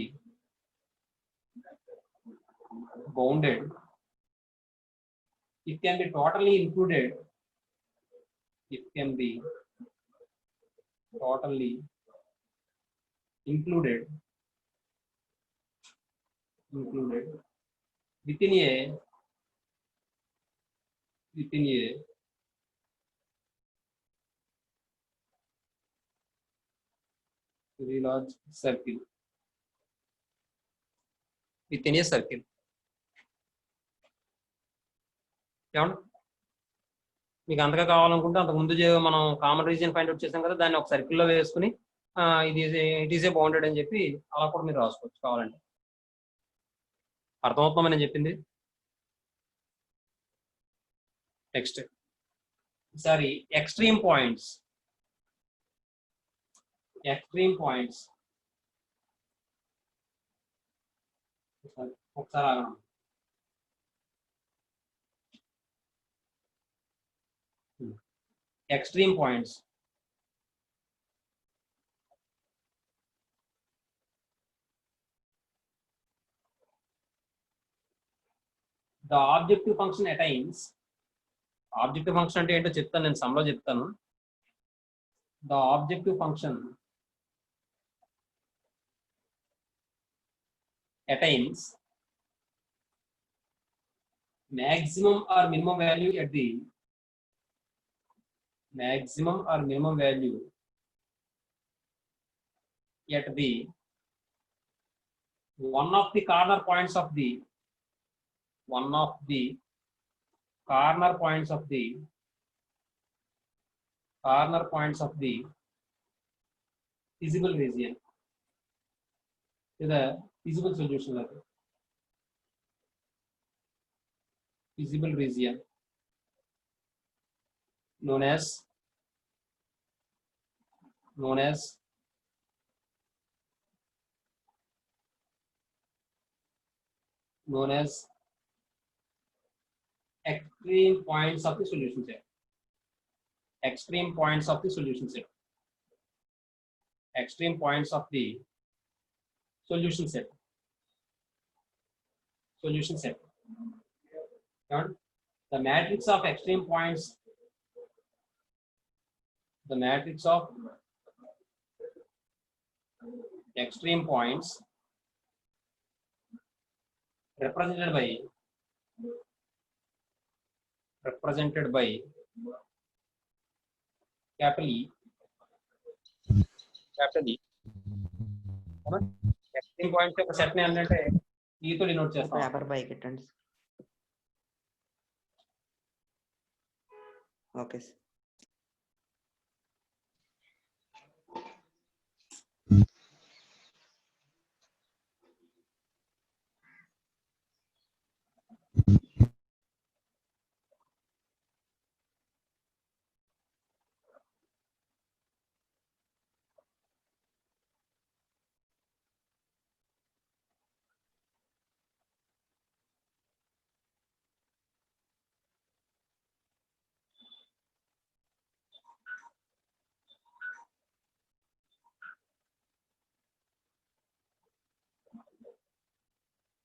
bounded, it can be totally included, it can be totally included within a very large circle, within a circle. ఏమండి మీకు అంతగా కావాలనుకుంటే అంతకుముందు మనం common region find out చేసాం కదా, దాన్ని ఒక సర్కిల్లో వేసుకుని ఇట్ ఈస్ ఏ బౌండెడ్ అని చెప్పి అలా కూడా మీరు రాసుకోవచ్చు కావాలంటే. అర్థమవుతుందా నేను చెప్పింది? నెక్స్ట్ సారీ ఎక్స్ట్రీమ్ పాయింట్స్ ఒకసారి ఆగండి. extreme points. The objective function attains. Objective function అంటే ఏంటో చెప్తాను, నేను సమ్లో చెప్తాను. The objective function attains maximum or minimum value at the maximum or minimum value at the one of the corner points of the feasible region. The feasible solution of feasible region known as extreme points of the solution set. Extreme points of the solution set. Extreme points of the solution set. Solution set. The matrix of extreme points. The matrix of extreme points represented by capital E. Extreme points యొక్క set ని అంటే E తో denote చేస్తాం. Paper పైకి పెట్టండి. Okay sir.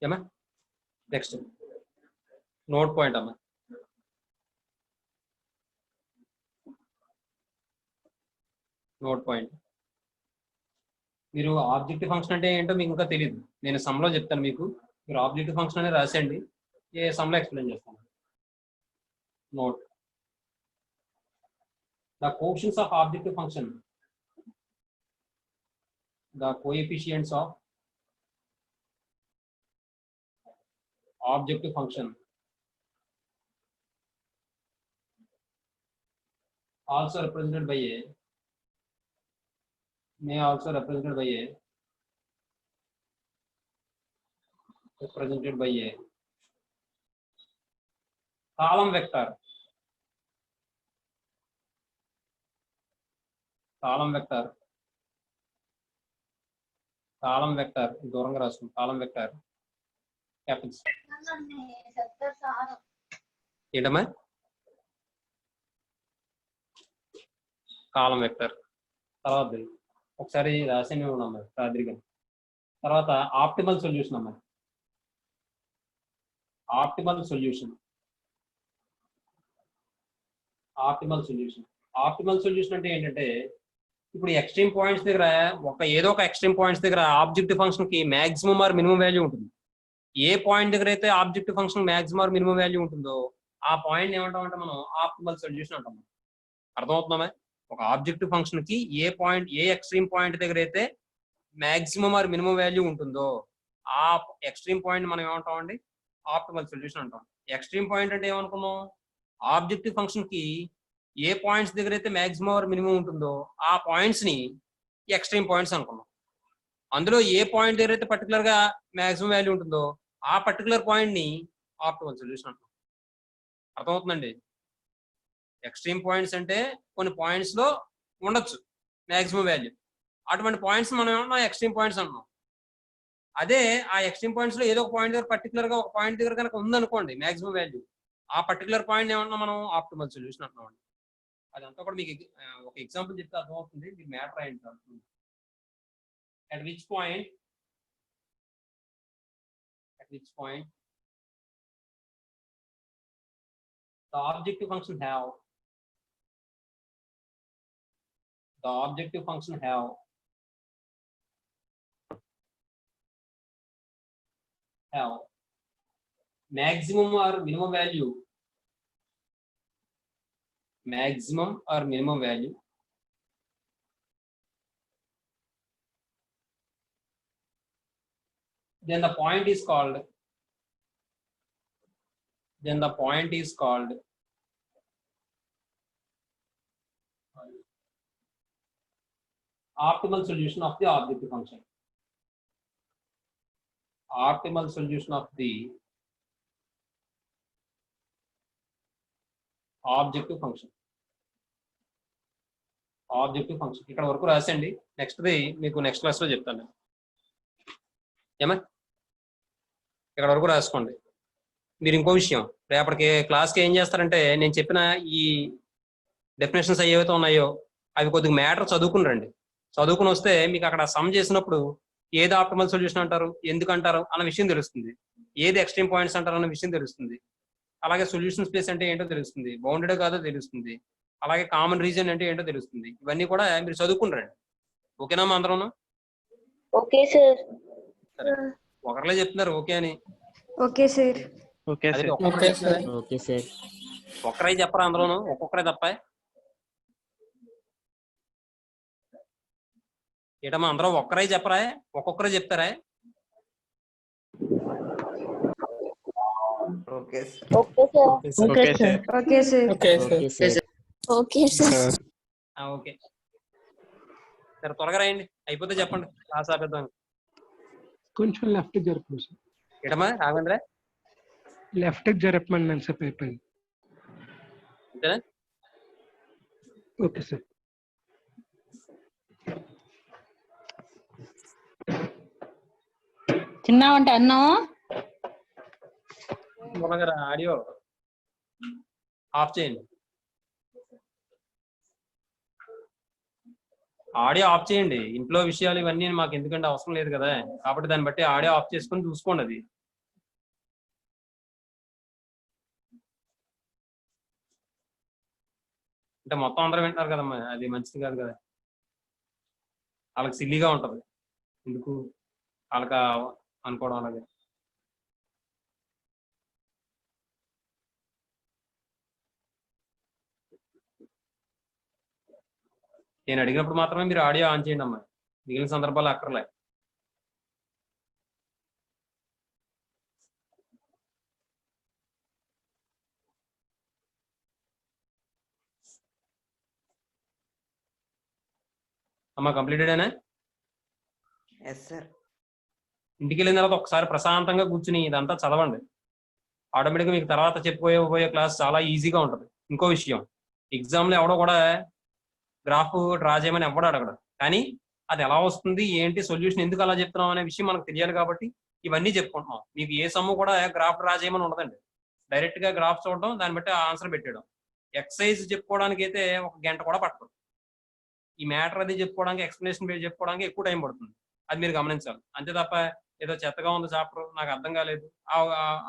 ఏమా next note point అమ్మా. Note point మీరు ఆబ్జెక్టివ్ ఫంక్షన్ అంటే ఏంటో మీకు ఇంకా తెలియదు, నేను సమ్లో చెప్తాను మీకు. మీరు ఆబ్జెక్టివ్ ఫంక్షన్ అనేది రాసేయండి, ఏ సమ్లో ఎక్స్ప్లెయిన్ చేస్తాను. Note the coefficients of objective function, the coefficients of objective function also represented by a may also represented by a column vector దూరంగా రాసుకుంటాం. కాలం వెక్టర్ క్యాపిటల్స్ ఏంటమ్మా? కాలం వెక్టర్ తర్వాత ఒకసారి రాసేనే ఉన్నాం రాత్రిగా. తర్వాత ఆప్టిమల్ సొల్యూషన్ అమ్మా. Optimal solution. ఆప్టిమల్ సొల్యూషన్ అంటే ఏంటంటే ఇప్పుడు ఎక్స్ట్రీమ్ పాయింట్స్ దగ్గర ఏదో ఒక ఎక్స్ట్రీమ్ పాయింట్స్ దగ్గర ఆబ్జెక్టివ్ ఫంక్షన్ కి మాక్సిమం ఆర్ మినిమం వాల్యూ ఉంటుంది. ఏ పాయింట్ దగ్గర అయితే objective function maximum or minimum value ఉంటుందో ఆ పాయింట్ ఏమంటాం అంటే మనం ఆప్టిమల్ సొల్యూషన్ అంటాం. అర్థమవుతుందా? ఒక ఆబ్జెక్టివ్ ఫంక్షన్ కి ఏ ఎక్స్ట్రీమ్ పాయింట్ దగ్గర అయితే మాక్సిమం ఆర్ మినిమం వాల్యూ ఉంటుందో ఆ ఎక్స్ట్రీమ్ పాయింట్ మనం ఏమంటాం అండి? ఆప్టిమల్ సొల్యూషన్ అంటాం. ఎక్స్ట్రీమ్ పాయింట్ అంటే ఏమనుకున్నాం? ఆబ్జెక్టివ్ ఫంక్షన్ కి ఏ పాయింట్స్ దగ్గర అయితే మాక్సిమం ఆర్ మినిమం ఉంటుందో ఆ పాయింట్స్ ని ఎక్స్ట్రీమ్ పాయింట్స్ అనుకున్నాం. అందులో ఏ పాయింట్ దగ్గర అయితే పర్టికులర్ గా మాక్సిమం వాల్యూ ఉంటుందో ఆ పర్టికులర్ పాయింట్ ని ఆప్టిమల్ సొల్యూషన్ అంటాం. అర్థమవుతుందండి? ఎక్స్ట్రీమ్ పాయింట్స్ అంటే కొన్ని పాయింట్స్ లో ఉండొచ్చు మాక్సిమం వాల్యూ, అటువంటి పాయింట్స్ మనం ఏమన్నా ఎక్స్ట్రీమ్ పాయింట్స్ అంటున్నాం. అదే ఆ ఎక్స్ట్రీమ్ పాయింట్స్ లో ఏదో ఒక పాయింట్ దగ్గర పర్టికులర్ గా ఒక పాయింట్ దగ్గర కనుక ఉందనుకోండి మాక్సిమం వాల్యూ, ఆ పర్టికులర్ పాయింట్ ఏమన్నా మనం ఆప్టిమల్ సొల్యూషన్ అంటున్నాం. అదంతా కూడా మీకు ఒక ఎగ్జాంపుల్ చెప్తే అర్థమవుతుంది. మీకు మ్యాటర్ అయింది. at which point the objective function have maximum or minimum value then the point is called optimal solution of the objective function. Optimal solution of the objective function. ఇక్కడ వరకు రాసండి. నెక్స్ట్ది మీకు నెక్స్ట్ క్లాస్ లో చెప్తాను. ఏమా ఇక్కడ వరకు రాసుకోండి. మీరు ఇంకో విషయం, రేపటికి క్లాస్కి ఏం చేస్తారంటే నేను చెప్పిన ఈ డెఫినేషన్స్ ఏవైతే ఉన్నాయో అవి కొద్దిగా మ్యాటర్ చదువుకుని రండి. చదువుకుని వస్తే మీకు అక్కడ సమ్ చేసినప్పుడు ఏది ఆప్టిమల్ సొల్యూషన్ అంటారు, ఎందుకు అంటారు అన్న విషయం తెలుస్తుంది. ఏది ఎక్స్ట్రీమ్ పాయింట్స్ అంటారు అన్న విషయం తెలుస్తుంది. అలాగే సొల్యూషన్ స్పేస్ అంటే ఏంటో తెలుస్తుంది, బౌండెడ్ కాదో తెలుస్తుంది, అలాగే కామన్ రీజన్ అంటే ఏంటో తెలుస్తుంది. ఇవన్నీ కూడా మీరు చదువుకుని రండి. ఓకేనా మా అందరం? Okay sir. సరే, ఒకరిలే చెప్తున్నారు ఓకే అని. Okay sir. ఒక్కరై చెప్పరా అందరూను? ఒక్కొక్కరే తప్ప ఏటమ్మా అందరూ ఒక్కరై చెప్పరా? ఒక్కొక్కరే చెప్తారా? Okay sir. ఓకే సరే, త్వరగా రాయండి, అయిపోతే చెప్పండి, క్లాస్ ఆపేద్దాం. కొంచెం లెఫ్ట్ జరపండి సార్. ఏటమ్మా రాఘవేంద్ర? లెఫ్ట్ జరపమన్నాను సార్ పేపర్. అంతేనా? Okay sir. తిన్నావంటే అన్నం ఆడియో ఆఫ్ చేయండి. ఆడియో ఆఫ్ చేయండి. ఇంట్లో విషయాలు ఇవన్నీ మాకు ఎందుకంటే అవసరం లేదు కదా, కాబట్టి దాన్ని బట్టి ఆడియో ఆఫ్ చేసుకొని చూసుకోండి. అది అంటే మొత్తం అందరూ వింటారు కదమ్మా, అది మంచిది కాదు కదా, వాళ్ళకి సిల్లీగా ఉంటది. ఎందుకు వాళ్ళకి అనుకోవడం అలాగే. నేను అడిగినప్పుడు మాత్రమే మీరు ఆడియో ఆన్ చేయండి అమ్మా, మిగిలిన సందర్భాలు అక్కర్లే. అమ్మా కంప్లీటెడేనా? ఇంటికి వెళ్ళిన తర్వాత ఒకసారి ప్రశాంతంగా కూర్చుని ఇదంతా చదవండి. ఆటోమేటిక్గా మీకు తర్వాత చెప్పబోయే క్లాస్ చాలా ఈజీగా ఉంటుంది. ఇంకో విషయం, ఎగ్జామ్లో ఎవడో కూడా గ్రాఫ్ డ్రా చేయమని ఎవడో అడగడు, కానీ అది ఎలా వస్తుంది ఏంటి సొల్యూషన్ ఎందుకు అలా చెప్తున్నాం అనే విషయం మనకు తెలియాలి. కాబట్టి ఇవన్నీ చెప్పుకుంటున్నాం. మీకు ఏ సమ్ము కూడా గ్రాఫ్ డ్రా చేయమని ఉండదండి. డైరెక్ట్ గా గ్రాఫ్ చూడడం, దాన్ని బట్టి ఆన్సర్ పెట్టడం. ఎక్సైజ్ చెప్పుకోవడానికి అయితే 1 గంట కూడా పట్టదు. ఈ మ్యాటర్ అది చెప్పుకోవడానికి, ఎక్స్ప్లెనేషన్ పేజ్ చెప్పుకోవడానికి ఎక్కువ టైం పడుతుంది. అది మీరు గమనించాలి. అంతే తప్ప ఏదో చెత్తగా ఉంది చాప్టర్ నాకు అర్థం కాలేదు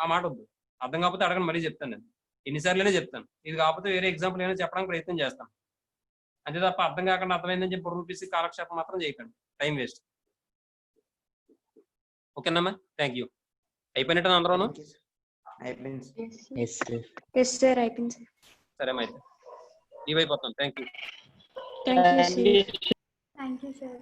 ఆ మాట వద్దు. అర్థం కాకపోతే అడగండి, మళ్ళీ చెప్తాను. నేను ఎన్నిసార్లైనా చెప్తాను. ఇది కాకపోతే వేరే ఎగ్జాంపుల్ ఏమైనా చెప్పడానికి ప్రయత్నం చేస్తాను. అంతే తప్ప అర్థం కాకుండా అర్థమైందని చెప్పి రూపీస్ కాలక్షేపం మాత్రం చేయకండి, టైం వేస్ట్. ఓకేనమ్మా, థ్యాంక్ యూ. అయిపోయినట్టు అందరూను? Yes sir, అయిపోయింది సార్. సరే అమ్మా, అయితే ఇవైపోతాను. Thank you. Thank you sir.